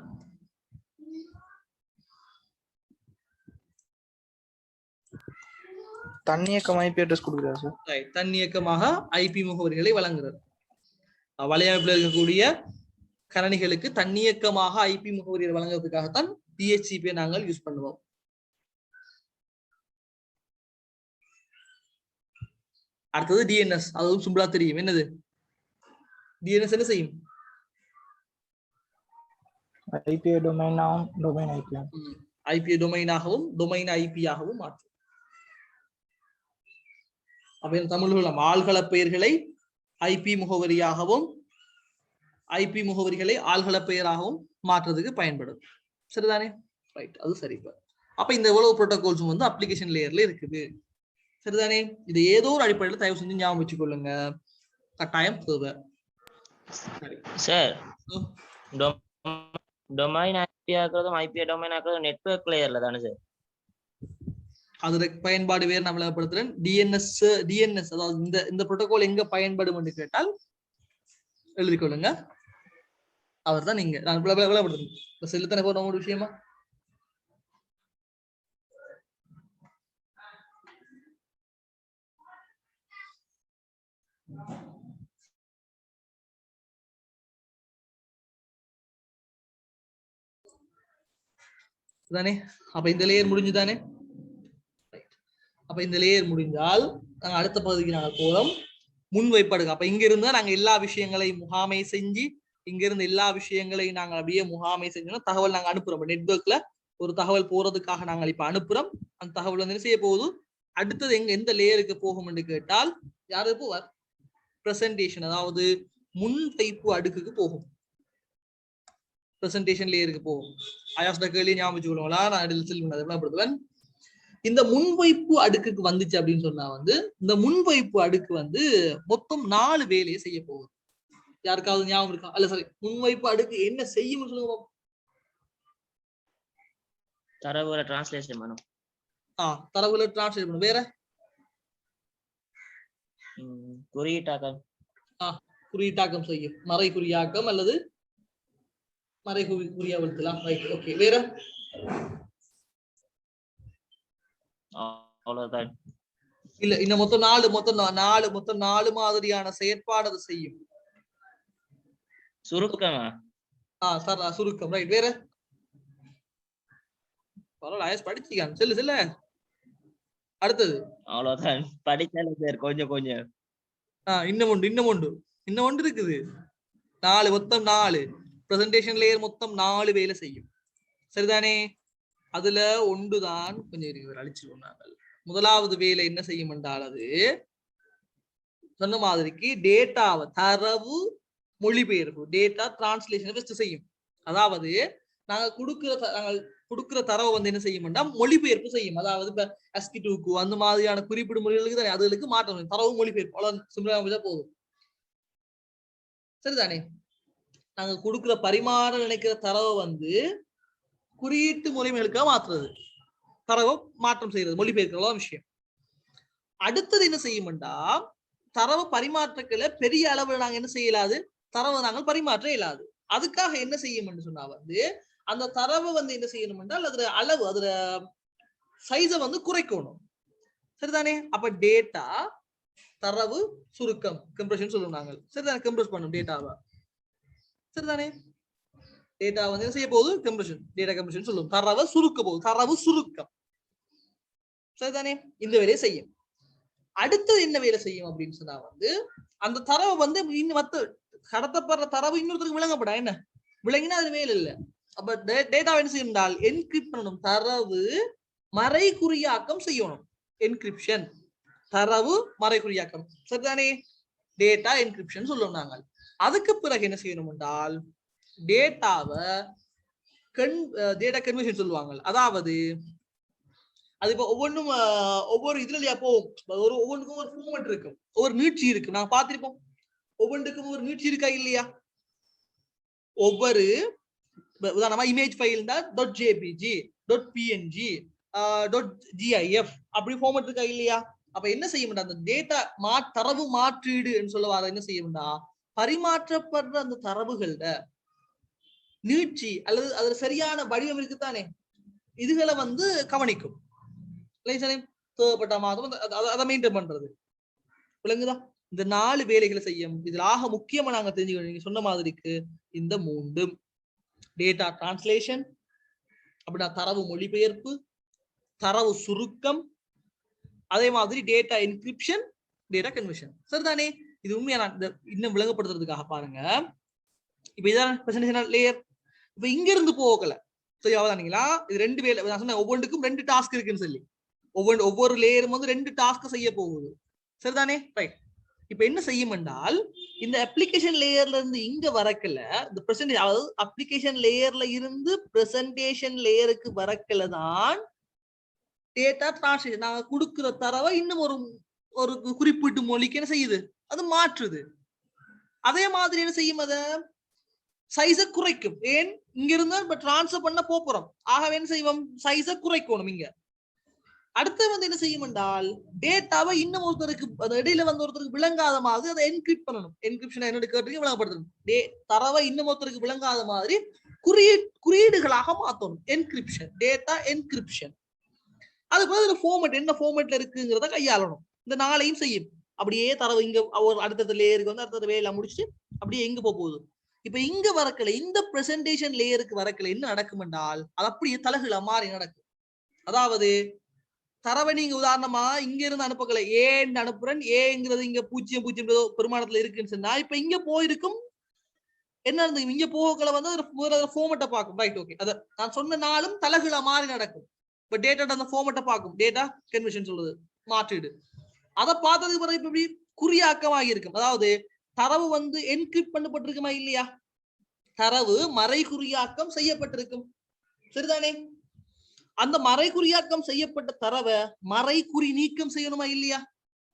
தன்னியக்கம் ஐபி அட்ரஸ் கொடுக்குறாரு சார். தன்னியக்கமாக ஐபி முகவரிகளை வழங்குறது. வலையமைப்பில் இருக்கக்கூடிய கணனிகளுக்கு தன்னியக்கமாக ஐபி முகவரியை வழங்குறதுக்காகத்தான் டிஹெச்சிபியை நாங்கள் யூஸ் பண்ணுவோம். அடுத்தது டிஎன்எஸ். அதுவும் சிம்பிளா தெரியும். என்னது டிஎன்எஸ்? என்ன செய்யும்? ஐபி டொமைன் ஆகும், டொமைன் ஐபி ஆகும். ஐபி டொமைனாகவும் டொமைன் ஐபி ஆகவும் மாற்றும். அப்ப தமிழ்ல ஆள்கள பெயர்களை ஐபி முகவரியாகவும் ஐபி முகவரிகளை ஆள்கள பெயராகவும் மாற்றுறதுக்கு பயன்படும். சரிதானே? ரைட், அது சரி. அப்ப இந்த எவ்வளவு புரோட்டோகால்ஸும் வந்து அப்ளிகேஷன் லேயர்ல இருக்குது. சரிதானே? இது ஏதோ ஒரு அடிப்படையில் தயவு செஞ்சு ஞாபகம் வச்சுக்கொள்ளுங்க. கட்டாயம் தேவை. சார், டொமைன் ஐபி ஆக்குறதும் ஐபி டொமைன் ஆக்குறதும் நெட்வொர்க் லேயர்ல தானே சார்? அதோட பயன்பாடு வேறு நான் விளக்கப்படுத்துறேன். டிஎன்எஸ் அதாவது இந்த புரோட்டோகால் எங்க பயன்படும் என்று கேட்டால் எழுதிக்கொள்ளுங்க. அவர் தான் நீங்க நான் விளக்கப்படுத்துறேன். செல்லுத்தானே போற ஒரு விஷயமா தானே? அப்ப இந்த லேயர் முடிஞ்சுதானே? அப்ப இந்த லேயர் முடிஞ்சால் நாங்க அடுத்த பகுதிக்கு நாங்க போறோம். முன்வைப்படுங்க. அப்ப இங்க இருந்தா நாங்க எல்லா விஷயங்களையும் முகாமை செஞ்சு இங்க இருந்து எல்லா விஷயங்களையும் நாங்க அப்படியே முகாமை செஞ்சோம்னா தகவல் நாங்க அனுப்புறோம். நெட்வொர்க்ல ஒரு தகவல் போறதுக்காக நாங்கள் இப்ப அனுப்புறோம். அந்த தகவல் வந்து என்ன செய்ய போகுது? அடுத்தது எந்த லேயருக்கு போகும் என்று கேட்டால் யாரு போவார்? பிரசன்டேஷன், அதாவது முன்வைப்பு அடுக்குக்கு போகும். பிரசன்டேஷன் லேயருக்கு போகும். ஆயாஸ்ட கேள்வி ஞாபகம் வச்சுக்கொள்ளுங்களா? நான் செல்வேன். இந்த முன்வைப்பு அடுக்குக்கு வந்துச்சு அப்படின்னு சொன்னா வந்து இந்த முன்வைப்பு அடுக்கு வந்து மொத்தம் 4 வேலையை செய்ய போகுது. யாருக்காவது ஞாபகம் இருக்கா? அல்ல சரி, முன்வைப்பு அடுக்கு என்ன செய்யும் சொல்லுங்க. தரவுகளை டிரான்ஸ்லேஷன் பண்ணும். தரவுகளை டிரான்ஸ்லேட் பண்ணும். வேற குறியீட்டாக்கம். குறியீட்டாக்கம் செய்யும். மறை குறியாக்கம் அல்லது மறை குறியாவல்தலாம். Right, okay. வேற அவ்வளவுதான். இல்ல, இன்னும் மொத்தம் 4 மாதிரியான செயற்பாடு அது செய்யும். சுருக்கமா? சுருக்கம். ரைட். வேற பரவாயில்ல, படிச்சிக்கான். செல்ல அடுத்தது அவ்வளவுதான். படிச்சாலும் சார் கொஞ்சம் கொஞ்சம். இன்னும் ஒன்று இருக்குது. 4 மொத்தம் 4 பிரசன்டேஷன் லேயர் மொத்தம் 4 வேலை செய்யும். சரிதானே? அதுல ஒன்றுதான் கொஞ்சம் அழிச்சிருவோம் நாங்கள். முதலாவது வேலை என்ன செய்யும் என்றால் அது சொன்ன மாதிரிக்கு டேட்டாவை தரவு மொழிபெயர்ப்பு, டேட்டா டிரான்ஸ்லேஷன் செய்யும். அதாவது நாங்கள் கொடுக்கிற தரவை வந்து என்ன செய்யும்னா மொழிபெயர்ப்பு செய்யும். அதாவது இப்ப ASCII2 அந்த மாதிரியான குறிப்பிடும் மொழிகளுக்கு தானே அதுகளுக்கு மாற்றம் தரவு மொழிபெயர்ப்பு. அவ்வளவு சிம்பிளா போதும். சரிதானே? நாங்க கொடுக்கிற பரிமாற நினைக்கிற தரவை வந்து குறியீட்டு மொழிகளுக்காக மாற்றுறது, தரவை மாற்றம் செய்யறது, மொழிபெயர்க்கிற விஷயம். அடுத்தது என்ன செய்யும்டா, தரவு பரிமாற்றங்களை பெரிய அளவில் நாங்க என்ன செய்யலாது, தரவை நாங்கள் பரிமாற்ற இயலாது. அதுக்காக என்ன செய்யும் என்று சொன்னா வந்து அந்த தரவை வந்து என்ன செய்யணும் என்றால் அதுல அளவு, அதுல சைஸை வந்து குறைக்கணும். சரிதானே? அப்ப டேட்டா தரவு சுருக்கம், கம்ப்ரஷன் சொல்லுவோம் நாங்கள். சரிதானே? கம்ப்ரஸ் பண்ணும் டேட்டாவை. சரிதானே? டேட்டா வந்து என்ன செய்ய போகுது? கம்ப்ரஷன், டேட்டா கம்ப்ரஷன் சொல்லுவோம். தரவை சுருக்க போகுது, தரவு சுருக்கம். சரிதானே? இந்த வேலையை செய்யும். அடுத்தது என்ன வேலை செய்யும் அப்படின்னு சொன்னா வந்து அந்த தரவை வந்து கடத்தப்படுற தரவு இன்னொருத்தருக்கு விளங்கப்படா, என்ன விளங்கினா அது வேலை இல்லை. அப்ப டேட்டா என்ன செய்யணும், என்கிரிப்ட் பண்ணணும், தரவு மறைகுறியாக்கம் செய்யணும். என்கிரிப்ஷன், தரவு மறைகுறியாக்கம், சரிதானே? டேட்டா என்கிரிப்ஷன் சொல்லுவோம் நாங்கள். அதுக்கு பிறகு என்ன செய்யணும் என்றால் டேட்டாவை டேட்டா கன்வர்ஷன் சொல்லுவாங்க. அதாவது அது இப்போ ஒவ்வொன்றும் ஒவ்வொரு இதுலயா போகும், ஒவ்வொன்றுக்கும் ஒரு ஃபார்மட் இருக்கும், ஒவ்வொரு நீட்சி இருக்கு. நாங்க பார்த்திருப்போம், ஒவ்வொன்றுக்கும் ஒரு நீட்சி இருக்கா இல்லையா? ஒவ்வொரு உதாரணமா இமேஜ் ஃபைல் தான் .jpg, .png, .gif அப்படி ஃபார்மட் இருக்கா இல்லையா? அப்ப என்ன செய்ய அந்த டேட்டா தரவு மாற்றீடு சொல்ல வர என்ன செய்ய, பரிமாற்றப்படுற அந்த தரவுகள நீட்சி அல்லது அதுல சரியான வடிவம் இருக்குத்தானே, இதுகளை வந்து கவனிக்கும். தேவைப்பட்ட மாதம் அதை மெயின்டைன் பண்றது, விளங்குதா? இந்த 4 வேலைகளை செய்யும். இதுல ஆக முக்கியமா நாங்க தெரிஞ்சுக்கணும், நீங்க சொன்ன மாதிரிக்கு இந்த 3 டேட்டா டிரான்ஸ்லேஷன் அப்படின்னா தரவு மொழிபெயர்ப்பு, தரவு சுருக்கம், அதே மாதிரி டேட்டா என்கிரிப்ஷன், டேட்டா கன்வர்ஷன், சரிதானே? இது உண்மையா நான் இன்னும் விளங்கப்படுத்துறதுக்காக பாருங்க. இப்ப இதான் பிரசன்டேஷன் லேயர். இப்ப இங்க இருந்து போகல, சரியாவதானீங்களா? இது 2 வேலை. நான் சொன்ன ஒவ்வொன்றுக்கும் 2 டாஸ்க் இருக்குன்னு சொல்லி, ஒவ்வொரு லேயரும் வந்து 2 டாஸ்க் செய்ய போகுது, சரிதானே? ரைட். இப்ப என்ன செய்யும் என்றால் இந்த அப்ளிகேஷன் லேயர்ல இருந்து இங்க வரக்கல, இந்த பிரசன்டேஷன், அதாவது அப்ளிகேஷன் லேயர்ல இருந்து பிரசன்டேஷன் லேயருக்கு வரக்கல தான் டேட்டா டிரான்ஸ்லேஷன். நாங்க கொடுக்கிற தரவை இன்னும் ஒரு குறிப்பிட்ட மொழிக்கு என்ன செய்யுது, அது மாற்றுது. அதே மாதிரி என்ன செய்யும், அத சைஸை குறைக்கும். ஏன், இங்க இருந்தா இப்ப டிரான்ஸ்ஃபர் பண்ண போறோம், ஆகவே என்ன செய்வோம், சைஸை குறைக்கணும். இங்க அடுத்து வந்து என்ன செய்யும் என்றால் டேட்டாவை இன்னும் ஒருத்தருக்கு, அந்த இடையில வந்து ஒருத்தருக்கு விளங்காத மாதிரி அதை என்கிரிப்ட் பண்ணணும். என்கிரிப்ஷன் என்னன்னு கேட்டு விளங்கப்படுத்தணும். தரவை இன்னும் ஒருத்தருக்கு விளங்காத மாதிரி குறியீடுகளாக மாத்தணும். Encryption, data encryption. அதுக்கு பதில் ஃபார்மட், என்ன ஃபார்மட்ல இருக்குங்கிறத கையாளணும். இந்த 4ஐயும் செய்யும். அப்படியே தரவு இங்க அடுத்த லேயருக்கு வந்து அடுத்த வேலையெல்லாம் முடிச்சுட்டு அப்படியே எங்க போகுது. இப்ப இங்க வரக்கல, இந்த பிரசன்டேஷன் லேயருக்கு வரக்கல என்ன நடக்கும் என்றால் அது அப்படியே தலகுல மாறி நடக்கும். அதாவது தரவை நீங்க உதாரணமா இங்க இருந்து அனுப்பக்கல, ஏன்னு அனுப்புறேன், ஏங்கிறது இங்க 0.0 பெருமானத்துல இருக்குன்னு சொன்னா, இப்ப இங்க போயிருக்கும் என்ன இருந்து இங்க போகல வந்து ஃபார்மட்டை பார்க்கும். Right, okay. அத நான் சொன்ன நாளும் தலகுல மாறி நடக்கும். இப்ப டேட்டா அந்த ஃபார்மட்டை பார்க்கும், டேட்டா கன்வர்ஷன் சொல்றது மாற்றிடு. அதை பார்த்ததுக்கு பிறகு இப்ப எப்படி குறியாக்கமாகி இருக்கும். அதாவது தரவு வந்து என்கிரிப்ட் பண்ணப்பட்டிருக்குமா இல்லையா, தரவு மறைகுறியாக்கம் செய்யப்பட்டிருக்கும், சரிதானே? அந்த மறைகுறியாக்கம் செய்யப்பட்ட தரவை மறைகுறி நீக்கம் செய்யணுமா இல்லையா,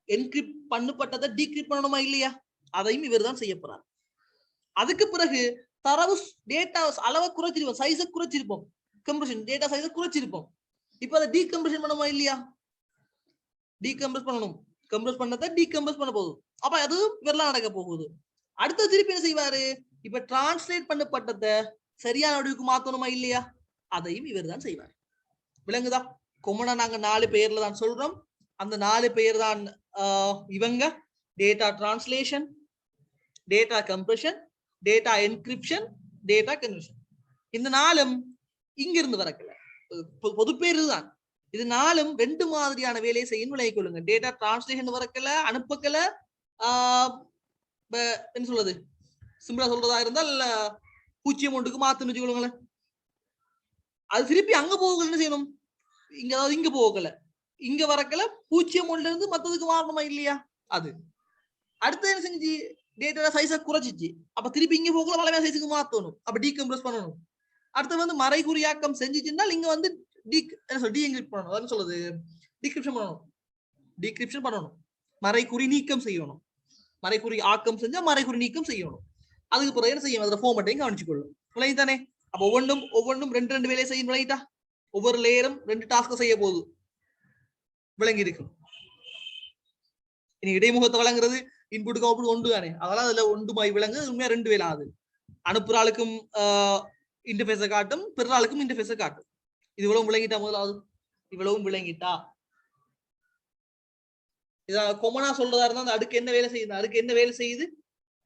என்கிரிப்ட் பண்ணப்பட்டதை டீக்ரிப்ட் பண்ணணுமா இல்லையா, அதையும் இவர் தான் செய்ய போறார். அதுக்கு பிறகு தரவு டேட்டா அளவை குறைச்சிருப்போம், சைஸை குறைச்சிருப்போம், கம்ப்ரஷன் டேட்டா சைஸை குறைச்சிருப்போம். இப்ப அதை டீகம்ப்ரஷன் பண்ணுமா இல்லையா, டீகம்ப்ரஸ் பண்ணணும், கம்ப்ரஸ் பண்ணதை டீகம்ப்ரஸ் பண்ண போகுது. அப்ப அது இவரெல்லாம் நடக்க போகுது. அடுத்த திருப்பி என்ன செய்வாரு, இப்ப டிரான்ஸ்லேட் பண்ணப்பட்டதை சரியான வடிவுக்கு மாத்தணுமா இல்லையா, அதையும் இவர் தான் செய்வார். விளங்குதா? கொமனா நாங்க 4 பெயர்ல தான் சொல்றோம். அந்த 4 பெயர் தான் இவங்க: data translation, data compression, data encryption, data conversion. இந்த 4ம் இங்க இருந்து வரக்கல, பொது பேரு தான். இது 4ம் 2 மாதிரியான வேலையை செய்யும். விளங்கிக் கொள்ளுங்க. டேட்டா டிரான்ஸ்லேஷன் வரக்கல, அனுப்பக்கல, என்ன சொல்றது, சிம்பிளா சொல்றதா இருந்தால் 0.1க்கு மாத்துன்னு வச்சுக்கொள்ளுங்களேன். அது திருப்பி அங்க போகல, என்ன செய்யணும், இங்க, அதாவது இங்க போகல, இங்க வரக்கல 0.1ல இருந்து மத்ததுக்கு மாறணுமா இல்லையா. அது அடுத்து என்ன செஞ்சு, டேட்டா சைஸை குறைச்சிச்சு, அப்ப திருப்பி இங்க போகல வளமையான சைஸுக்கு மாத்தணும், அப்ப டீகம்ப்ரஸ் பண்ணணும். அடுத்து வந்து மறைகுறியாக்கம் செஞ்சுச்சுன்னா இங்க வந்து டீஎன்கிரிப்ட் பண்ணணும், அதான் சொல்றது, டிகிரிப்ஷன் பண்ணணும், டிகிரிப்ஷன் பண்ணணும், மறைகுறி நீக்கம் செய்யணும். மறைகுறி ஆக்கம் செஞ்சா மறைகுறி நீக்கம் செய்யணும். அதுக்கு பிறகு என்ன செய்யும், அதுல ஃபார்மட்டையும் கவனிச்சுக்கொள்ளும். விளங்கி தானே? அப்ப ஒவ்வொன்றும் 2 வேலையை செய்யும். விளங்கிட்டா? ஒவ்வொரு லேயரும் 2 டாஸ்க் செய்ய போகுது. விளங்கி இருக்கும். இனி இடைமுகத்தை வழங்குறது இன்புட்டுக்கு அவுட்புட் ஒன்று தானே, அதெல்லாம் அதுல ஒன்றுமாய் விளங்கு. உண்மையா 2 வேலை ஆகுது. அனுப்புற ஆளுக்கும் இன்டர்ஃபேஸை காட்டும், பிற ஆளுக்கும் இன்டர்ஃபேஸை காட்டும். இது இவ்வளவு விளங்கிட்டா? முதலாவது இவ்வளவும் விளங்கிட்டா? இத கொமனா சொல்றதா இருந்தா அந்த அடுக்கு என்ன வேலை செய்யுது, அடுக்கு என்ன வேலை செய்யுது,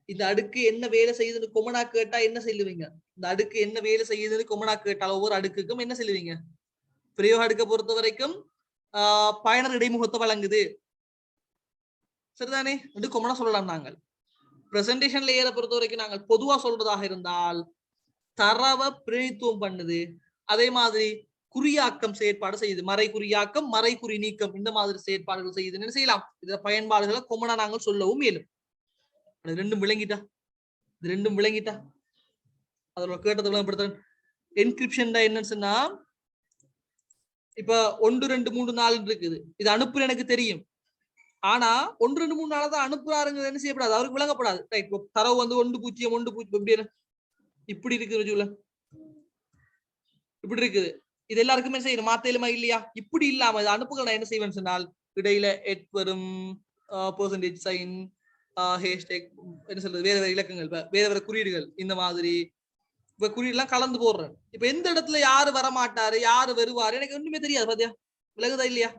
இந்த அடுக்கு என்ன வேலை செய்யுதுன்னு கொமனா கேட்டா என்ன சொல்லுவீங்க? இந்த அடுக்கு என்ன வேலை செய்யுதுன்னு கொமனா கேட்டால் ஒவ்வொரு அடுக்குக்கும் என்ன சொல்லுவீங்க? பிரயோக அடுக்க பொறுத்த வரைக்கும் பயனர் இடைமுகத்தை வழங்குது, சரிதானே என்று கொமனா சொல்லலாம். நாங்கள் பிரசன்டேஷன் லேயரை பொறுத்த வரைக்கும் நாங்கள் பொதுவா சொல்றதாக இருந்தால் தரவை பிரதித்துவம் பண்ணுது. அதே மாதிரி குறியாக்கம் செயற்பாடு செய்யுது. மறை குறியாக்கம், மறை குறி நீக்கம், இந்த மாதிரி செயற்பாடுகள் செய்யுதுன்னு என்ன செய்யலாம். இதுல பயன்பாடுகளை கொமனா நாங்கள் சொல்லவும் இயலும். அது ரெண்டும் விளங்கிட்டா, இது ரெண்டும் விளங்கிட்டா அதோட கேட்டதை விளங்கப்படுத்த. என்கிரிப்ஷன் என்னன்னு சொன்னா, இப்ப 1 2 3 4 இருக்குது. இது அனுப்புற எனக்கு தெரியும். ஆனா 1 2 3 4 தான் அனுப்புறாருங்கிறது என்ன செய்யப்படாது, அவருக்கு விளங்கப்படாது. ரைட். தரவு வந்து 1 0 1 0 இப்படி இருக்குது, இப்படி இருக்குது. இது எல்லாருக்குமே செய்யணும், மாத்தேலுமா இல்லையா? இப்படி இல்லாம இது அனுப்புகள் நான் என்ன செய்வேன்னு சொன்னால், இடையில எட் வரும், பெர்சன்டேஜ் சைன், ஹேஷ்டேக், என்ன சொல்றது, வேற வேற இலக்கங்கள், வேற வேற குறியீடுகள், இந்த மாதிரி இப்ப குறியீடுலாம் கலந்து போடுறேன். இப்ப எந்த இடத்துல யாரு வரமாட்டாரு, யாரு வருவாரு, எனக்கு ஒண்ணுமே தெரியாது. பாத்தியா, விலகுதா இல்லையா?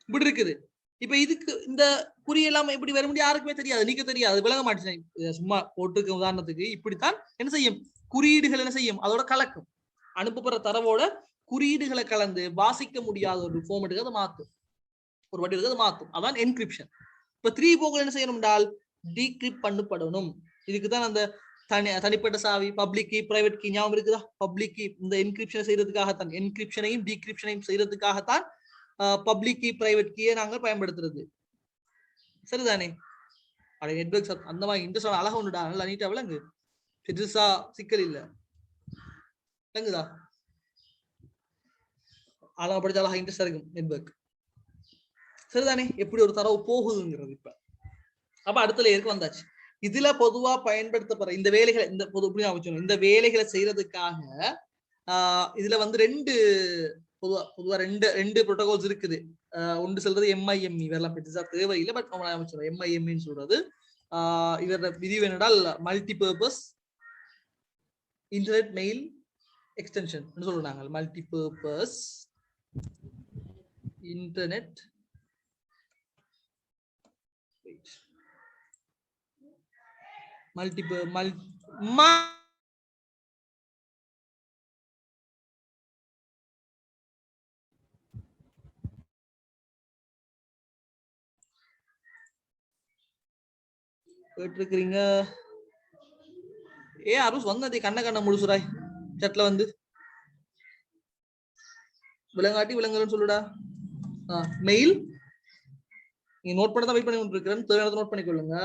இப்படி இருக்குது. இப்ப இதுக்கு இந்த குறியெல்லாம் எப்படி வர முடியும், யாருக்குமே தெரியாது, நீக்க தெரியாது, விளங்க மாட்டேன். சும்மா போட்டுக்க உதாரணத்துக்கு இப்படித்தான் என்ன செய்யும், குறியீடுகள் என்ன செய்யும், அதோட கலக்கும். அனுப்பப்படுற தரவோட குறியீடுகளை கலந்து வாசிக்க முடியாத ஒரு ஃபார்மேட்டுக்கு அதை மாற்றும், ஒரு வடிவத்துக்கு அதை மாற்றும். அதான் என்கிரிப்ஷன். இப்ப 3 போக்கள் என்ன செய்யணும் என்றால் டீக்ரிப்ட் பண்ணப்படணும். இதுக்குதான் அந்த தனிப்பட்ட சாவி, பப்ளிக் கீ, பிரைவேட் கீ ஞாபகம் இருக்குதா? பப்ளிக் கீ இந்த என்கிரிப்ஷனை செய்யறதுக்காகத்தான், என்கிரிப்ஷனையும் டீக்ரிப்ஷனையும் செய்யறதுக்காகத்தான் பப்ளிக் கீ, பிரைவேட் கீயை நாங்கள் பயன்படுத்துறது. சரிதானே? அட நெட்வொர்க் அந்த மாதிரி இன்ட்ரெஸ்ட் அழகா ஒண்ணுடா, நல்லா நீட்டா விளங்கு, பெருசா சிக்கல் இல்ல, விளங்குதா? அழகா படிச்சா அழகா இன்ட்ரெஸ்டா இருக்கும் நெட்வொர்க். சரிதானே? எப்படி ஒரு தரவு போகுதுங்கிறது. இப்ப அப்ப அடுத்த லேயருக்கு வந்தாச்சு. இதுல பொதுவா பயன்படுத்தப்படுற இந்த வேலைகளை, இந்த இந்த வேலைகளை செய்யறதுக்காக இதுல வந்து பொதுவா ரெண்டு புரோட்டோகால்ஸ் இருக்குது. ஒன்று சொல்றது MIME, இதெல்லாம் பெருசா தேவையில்லை, பட் MIME சொல்றது இவர விதி என்னடால் மல்டிபர்பஸ் இன்டர்நெட் மெயில் எக்ஸ்டென்ஷன் சொல்றாங்க. மல்டிபர்பஸ் இன்டர்நெட் கேட்டிருக்கிறீங்க. அருஸ் வந்தது கண்ண முழுசுராய் சட்ல வந்து விலங்காட்டி விலங்குன்னு சொல்லுடா. மெயில் நீங்க நோட் பண்ண தான் வெயிட் பண்ணி இருக்கிறேன், தேவையானதை நோட் பண்ணிக்கொள்ளுங்க.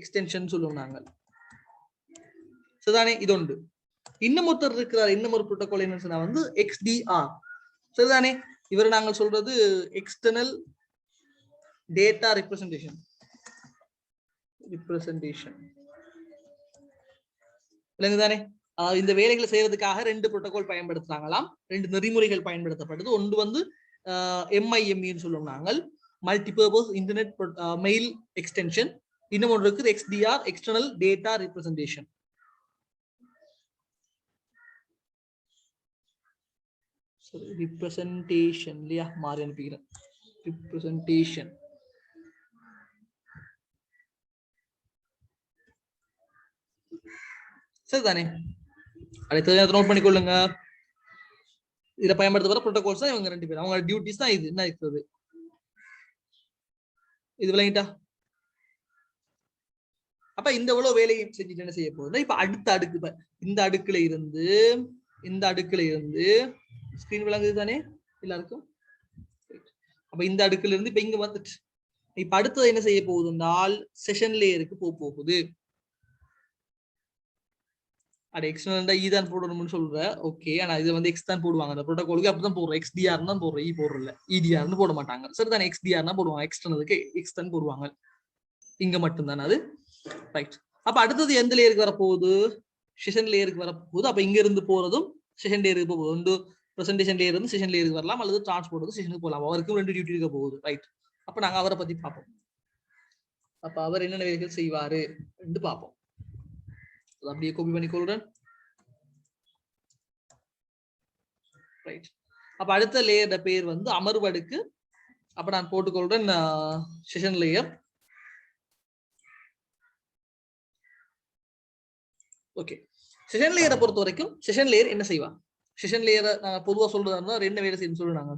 எக்ஸ்டென்ஷன் சொல்லுவோம் நாங்கள். சரிதானே? இது ஒன்று. இன்னும் ஒருத்தர் இருக்கிறார், இன்னும் ஒரு புரோட்டோகால் என்ன சொன்னா வந்து XDR. சரிதானே? இவர் நாங்கள் சொல்றது எக்ஸ்டர்னல் டேட்டா ரெப்ரசன்டேஷன். விளங்குதானே? இந்த வேலைகளை செய்யறதுக்காக 2 புரோட்டோகால் பயன்படுத்துறாங்களாம், 2 நெறிமுறைகள் பயன்படுத்தப்படுது. ஒன்று வந்து MIME சொல்லுவோம் நாங்கள், மல்டிபர்பஸ் இன்டர்நெட் மெயில் எக்ஸ்டென்ஷன். இன்னும் ஒன்று இருக்குது XDR, external data representation. Representation இல்லையா, மாறி அனுப்பிக்கிறேன். ரிப்ரசன்டேஷன். சரிதானே? அடுத்தது நோட் பண்ணிக்கொள்ளுங்க. இதுல பயன்படுத்தப்படுற புரோட்டோகால்ஸ் தான் இவங்க 2 பேர், அவங்க டியூட்டிஸ் தான் இது. என்ன இருக்குது இது, விளங்கிட்டா? அப்ப இந்த எவ்வளவு வேலையை செஞ்சுட்டு என்ன செய்ய போகுது, இப்ப அடுத்த அடுக்கு, இந்த அடுக்குல இருந்து ஸ்கிரீன் விளங்குது தானே எல்லாருக்கும்? அப்ப இந்த அடுக்குல இருந்து இப்ப இங்க வந்துட்டு இப்ப அடுத்தது என்ன செய்ய போகுதுன்றால் செஷன் லேயருக்கு போகுது. அது எக்ஸ்டர்னல் தான் போடணும்னு சொல்ற. ஓகே, ஆனா இது வந்து எக்ஸ் தான் போடுவாங்க அந்த புரோட்டோகாலுக்கு. அப்படிதான் போடுறோம், XDR தான் போடுறோம், போடுறல EDR போட மாட்டாங்க. சரிதானே? XDR தான் போடுவாங்க, எக்ஸ்டர்னலுக்கு எக்ஸ் தான் போடுவாங்க. இங்க மட்டும்தானே அது. ரைட். அப்ப அடுத்தது எந்த லேயருக்கு வரப்போகுது, செஷன் லேயருக்கு வரப்போகுது. அப்ப இங்க இருந்து போறதும் செஷன் லேயருக்கு போகுது. ஒன்று பிரசன்டேஷன் லேயர் இருந்து செஷன் லேயருக்கு வரலாம், அல்லது டிரான்ஸ்போர்ட் செஷனுக்கு போகலாம். அவருக்கும் 2 டியூட்டி இருக்க போகுது. ரைட். அப்ப நாங்க அவரை பத்தி பார்ப்போம். அப்ப அவர் என்னென்ன வேலைகள் செய்வாரு என்று பார்ப்போம். அப்படியே காப்பி பண்ணிக்கொள்றேன். ரைட். அப்ப அடுத்த லேயர் பேர் வந்து அமர்வு அடுக்கு. அப்ப நான் போட்டுக்கொள்றேன் செஷன் லேயர். ஓகே. செஷன் லேயரை பொறுத்த வரைக்கும் செஷன் லேயர் என்ன செய்வா, செஷன் லேயரை நாங்க பொதுவா சொல்றதா இருந்தா என்ன வேலை செய்யணும்னு சொல்லுவாங்க.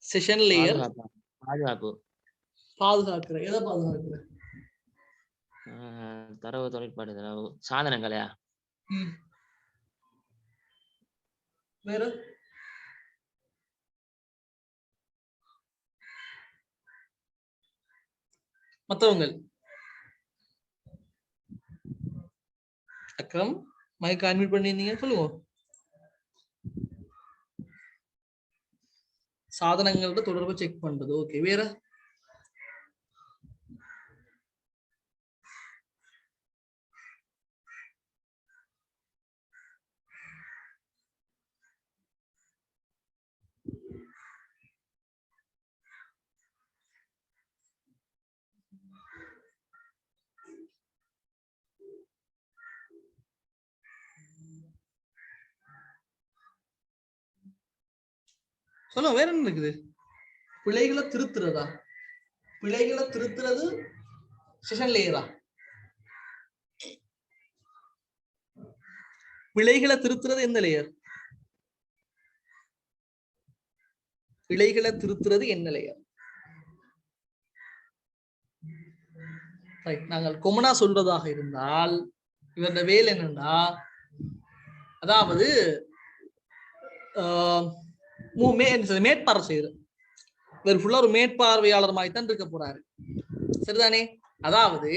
செஷன் லேயர் பாதுகாப்பு பாதுகாக்கிற எதை பாதுகாக்கிற தரவு தொழிற்பாடு சாதனங்களையா வேற மத்தவங்க அக்ரம் மைக் அன்மியூட் பண்ணிருந்தீங்க சொல்லுங்க சாதனங்களோட தொடர்பு செக் பண்றது ஓகே வேற சொல்லுங்க வேற என்ன இருக்குது பிழைகளை திருத்துறதா பிழைகளை திருத்துறது செஷன் லேயரா பிழைகளை திருத்துறது எந்த லேயர் பிழைகளை திருத்துறது என்ன லேயர் நாங்கள் கொமனா சொல்றதாக இருந்தால் இவருடைய வேலை என்னன்னா அதாவது மேற்பார்வை செய்யுது இவர் ஃபுல்லா ஒரு மேற்பார்வையாளர் மாதிரி தான் இருக்க போறாரு சரிதானே அதாவது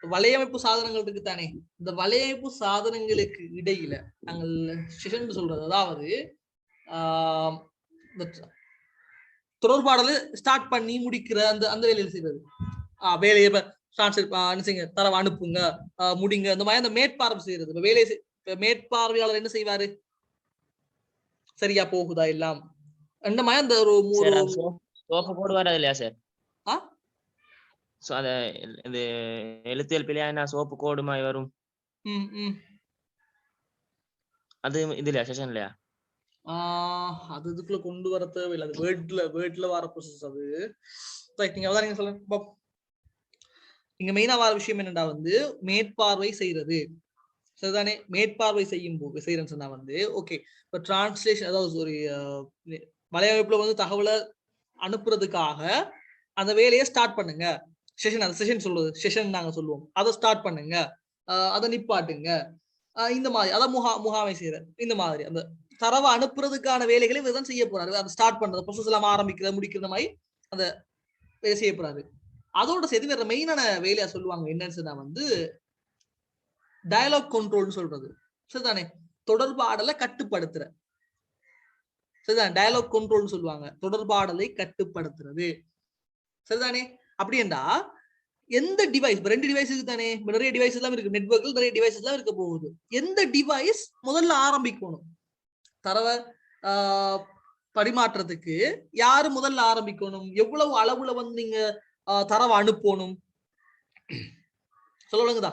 வலையமைப்பு சாதனங்கள் இருக்குத்தானே இந்த வலையமைப்பு சாதனங்களுக்கு இடையில நாங்கள் செஷன் சொல்றது அதாவது தொடர்பாடல ஸ்டார்ட் பண்ணி முடிக்கிற அந்த அந்த வேலையில செய்வது வேலையை தரவை அனுப்புங்க முடிங்க இந்த மாதிரி அந்த மேற்பார்வை செய்யறது இப்ப வேலையை மேற்பார்வையாளர் என்ன செய்வாரு சரியா போகுதா எல்லாம் அந்த மாதிரி அந்த ஒரு சோப்பு போடுவாரு இல்லையா சார் அத இது எழுத்தியல் பிழையா என்ன சோப்பு கோடு மாதிரி வரும் அது இதுலயா செஷன் இல்லையா அது இதுக்குள்ள கொண்டு வர தேவையில்லை அது வேர்ட்ல வர ப்ரோசஸ் அது நீங்க அதான் நீங்க சொல்லுங்க இங்க மெயினா வர விஷயம் என்னடா வந்து மேற்பார்வை செய்யறது சரிதானே மேற்பார்வை செய்யறேன்னு சொன்னா வந்து ஓகே இப்ப டிரான்ஸ்லேஷன் அதாவது ஒரு வலையமைப்புல வந்து தகவலை அனுப்புறதுக்காக அந்த வேலையை ஸ்டார்ட் பண்ணுங்க செஷன் அந்த செஷன் சொல்றது செஷன் நாங்க சொல்லுவோம் அதை ஸ்டார்ட் பண்ணுங்க அதை நிப்பாட்டுங்க இந்த மாதிரி அதை முகாமை செய்யற இந்த மாதிரி அந்த தரவை அனுப்புறதுக்கான வேலைகளை இவர் தான் செய்ய போறாரு அதை ஸ்டார்ட் பண்றது ப்ரோசஸ் எல்லாம் ஆரம்பிக்கிற முடிக்கிற மாதிரி அந்த வேலை செய்ய போறாரு அதோட சேர்த்து வேற மெயினான வேலையா சொல்லுவாங்க என்னன்னு சொன்னா வந்து டயலாக் கண்ட்ரோல்னு சொல்றது சரிதானே தொடர்பாடலை கட்டுப்படுத்துற சரிதான் டயலாக் கண்ட்ரோல்னு சொல்லுவாங்க தொடர்பாடலை கட்டுப்படுத்துறது சரிதானே அப்படின்னா எந்த டிவைஸ் ரெண்டு டிவைஸ் இருக்கு தானே நிறைய டிவைஸ் எல்லாம் இருக்கு நெட்வொர்க்ல நிறைய டிவைஸ் எல்லாம் இருக்க போகுது எந்த டிவைஸ் முதல்ல ஆரம்பிக்கணும் தரவை பரிமாற்றத்துக்கு யாரு முதல்ல ஆரம்பிக்கணும் எவ்வளவு அளவுல வந்து நீங்க தரவை அனுப்பணும் சொல்லுங்கதா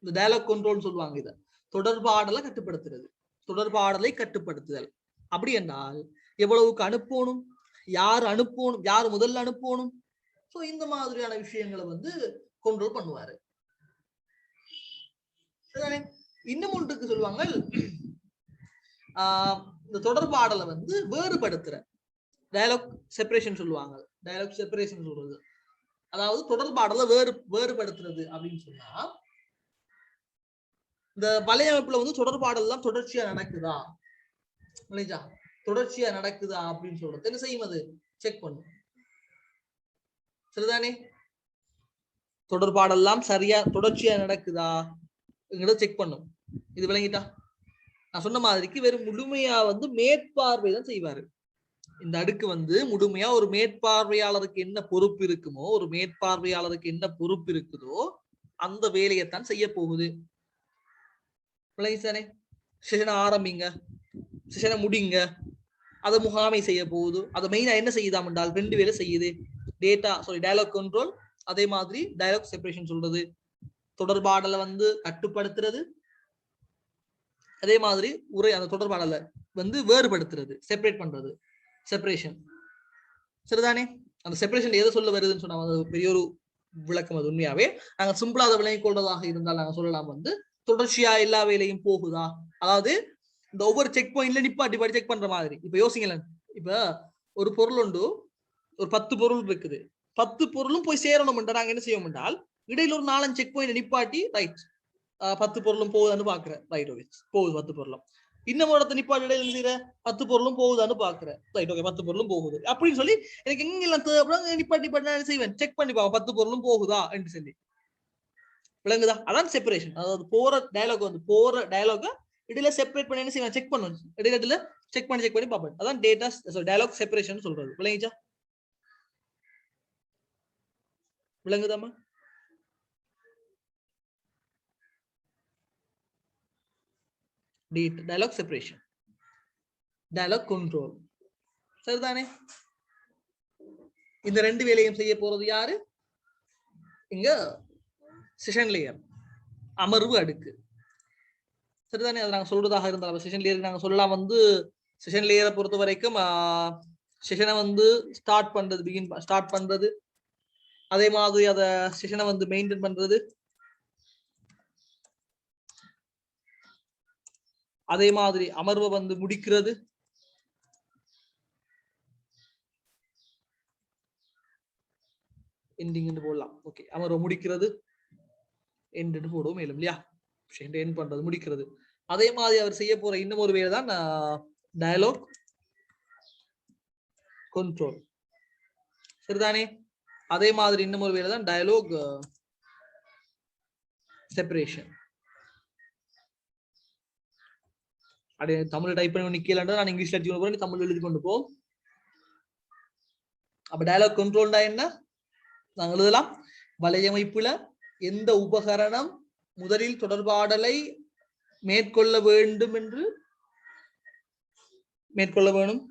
இந்த டயலாக் கண்ட்ரோல் சொல்லுவாங்க இத தொடர்பாடலை கட்டுப்படுத்துறது தொடர்பாடலை கட்டுப்படுத்துதல் அப்படி என்றால் எவ்வளவுக்கு அனுப்பணும் யாரு முதல்ல அனுப்பணும் சோ இந்த மாதிரியான விஷயங்களை வந்து கண்ட்ரோல் பண்ணுவாரு இன்னும் ஒன்றுக்கு சொல்லுவாங்க இந்த தொடர்பாடலை வந்து வேறுபடுத்துற டயலாக் செப்பரேஷன் சொல்லுவாங்க டயலாக் செப்பரேஷன் சொல்றது அதாவது தொடர்பாடலை வேறுபடுத்துறது அப்படின்னு சொன்னா இந்த வலையமைப்புல வந்து தொடர்பாடல் எல்லாம் தொடர்ச்சியா நடக்குதா தொடர்ச்சியா நடக்குதா அப்படின்னு சொல்றது என்ன செய்யும் அது செக் பண்ணும் சரிதானே தொடர்பாடெல்லாம் சரியா தொடர்ச்சியா நடக்குதா செக் பண்ணும் இது விளங்கிட்டா நான் சொன்ன மாதிரிக்கு வெறும் முழுமையா வந்து மேற்பார்வை தான் செய்வாரு இந்த அடுக்கு வந்து முழுமையா ஒரு மேற்பார்வையாளருக்கு என்ன பொறுப்பு இருக்குமோ ஒரு மேற்பார்வையாளருக்கு என்ன பொறுப்பு இருக்குதோ அந்த வேலையைத்தான் செய்ய போகுது விளங்கிச்சானே செஷனை ஆரம்பிங்க செஷனை முடிங்க அதை முகாமை செய்ய போகுது அதை மெயினா என்ன செய்யுதாம் என்றால் ரெண்டு வேலை செய்யுது டயலாக் கண்ட்ரோல் அதே மாதிரி டயலாக் செப்பரேஷன் சொல்றது தொடர்பாடலை வந்து கட்டுப்படுத்துறது அதே மாதிரி அந்த தொடர்பாடலை வந்து வேறுபடுத்துறது செப்பரேட் பண்றது செப்பரேஷன் சரிதானே அந்த செப்பரேஷன் எதை சொல்ல வருதுன்னு சொன்னா பெரிய ஒரு விளக்கம் அது உண்மையாவே நாங்க சிம்பிளா அதை விளங்கிக் கொள்றதாக இருந்தால் நாங்க சொல்லலாம் வந்து தொடர்ச்சியா எல்லா வேலையும் போகுதா அதாவது இந்த ஒவ்வொரு செக் பாயிண்ட்ல நிப்பாட்டி செக் பண்ற மாதிரி இப்ப யோசிங்களேன் இப்ப ஒரு பொருள் உண்டு ஒரு 10 பொருள் இருக்குது, 10 பொருளும் போய் சேரணும் நாங்க என்ன செய்வோம் என்றால் இடையில ஒரு 4 செக் பாயிண்ட் நிப்பாட்டி ரைட் 10 பொருளும் போகுதான்னு பாக்குறேன், ரைட் ஓகே போகுது 10 பொருளும். இன்னும் இடத்த நிப்பாட்டி இடையில செய்யற 10 பொருளும் போகுதான்னு பாக்குறேன், ரைட் ஓகே 10 பொருளும் போகுது அப்படின்னு சொல்லி எனக்கு எங்கெல்லாம் தேவைப்படும் நிப்பாட்டி செய்வேன், செக் பண்ணி பார்ப்போம் 10 பொருளும் போகுதா என்று சொல்லி. விளங்குதா? அதான் செப்பரேஷன். அதாவது போற டயலாக் இடையில செப்பரேட் பண்ணி என்ன செய்வேன், செக் பண்ணுவேன், இடையில செக் பண்ணி பார்ப்பேன். அதான் டேட்டா டயலாக் செப்பரேஷன் சொல்றது. விளங்கிச்சா? விளங்குதாமா? Dialogue separation, dialogue control. சரிதானே? இந்த ரெண்டு வேலையும் செய்ய போறது யாரு? இங்க செஷன் லேயர், அமர்வு அடுக்கு. சரிதானே? அது நாங்க சொல்றதாக இருந்தாலும் செஷன் லேயர் நாங்க சொல்லலாம் வந்து செஷன் லேயரை பொறுத்த வரைக்கும் செஷனை வந்து ஸ்டார்ட் பண்றது, அதே மாதிரி அத செஷனை வந்து மெயின்டைன் பண்றது, அதே மாதிரி அமர்வை வந்து முடிக்கிறது, எண்டிங் போடலாம். ஓகே, அமர்வை முடிக்கிறது எண்டு போடுவோம் மேலும் இல்லையா, எண்ட் பண்றது முடிக்கிறது. அதே மாதிரி அவர் செய்ய போற இன்னும் ஒரு வேலை தான் டயலாக் கண்ட்ரோல். சரிதானே? அதே மாதிரி இன்னும் ஒரு வேலை தான் டயலாக் செப்பரேஷன். அப்படியே தமிழ் டைப் பண்ணி நிக்கலன்றா நான் இங்கிலீஷ்ல டைப் பண்ணி தமிழ் எழுதி கொண்டு போவோம். அப்ப டயலாக் கண்ட்ரோல்னா என்ன? நாங்கள் எழுதலாம், வலையமைப்புல எந்த உபகரணம் முதலில் தொடர்பாடலை மேற்கொள்ள வேண்டும் என்று மேற்கொள்ள வேணும்.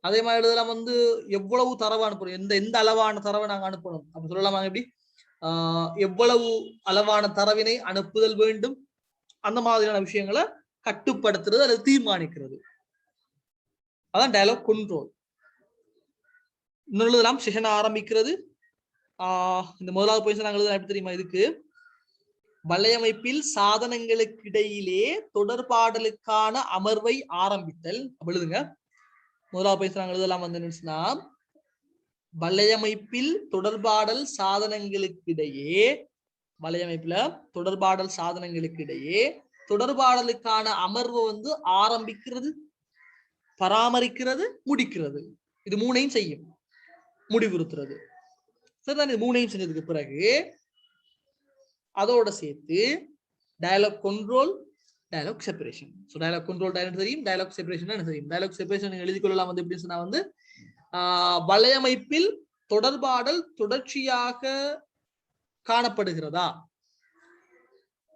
அதே மாதிரி எழுதலாம் வந்து எவ்வளவு தரவு அனுப்பணும், எந்த அளவான தரவை நாங்க அனுப்பணும் அப்ப சொல்லலாமா? எப்படி எவ்வளவு அளவான தரவினை அனுப்புதல் வேண்டும், அந்த மாதிரியான விஷயங்களை கட்டுப்படுத்துறது அல்லது தீர்மானிக்கிறது. அதான் டயலாக் கண்ட்ரோல். இன்னொரு எழுதலாம் செஷன் ஆரம்பிக்கிறது. இந்த முதலாவது பொசிஷன் நாங்கள் எழுதலாம் எப்படி தெரியுமா? இதுக்கு வலையமைப்பில் சாதனங்களுக்கு இடையிலே தொடர்பாடலுக்கான அமர்வை ஆரம்பித்தல். எழுதுங்க, முதலாவது பொசிஷன் நாங்கள் எழுதலாம் வந்து என்னன்னா, வலையமைப்பில் தொடர்பாடல் சாதனங்களுக்கிடையே, வலையமைப்புல தொடர்பாடல் சாதனங்களுக்கிடையே தொடர்பாடலுக்கான அமர்வு வந்து ஆரம்பிக்கிறது, பராமரிக்கிறது, முடிக்கிறது. இது மூணையும் செய்யும், முடிவுறுத்துறது. சரிதான்? இது மூணையும் செஞ்சதுக்கு பிறகு அதோட சேர்த்து dialogue control, dialogue separation. So dialogue control தெரியும், டயலாக் செப்பரேஷன் தெரியும். டயலாக் செப்பரேஷன் எழுதி கொள்ளலாம் வந்து எப்படி சொன்னா வந்து வலையமைப்பில் தொடர்பாடல் தொடர்ச்சியாக காணப்படுகிறதா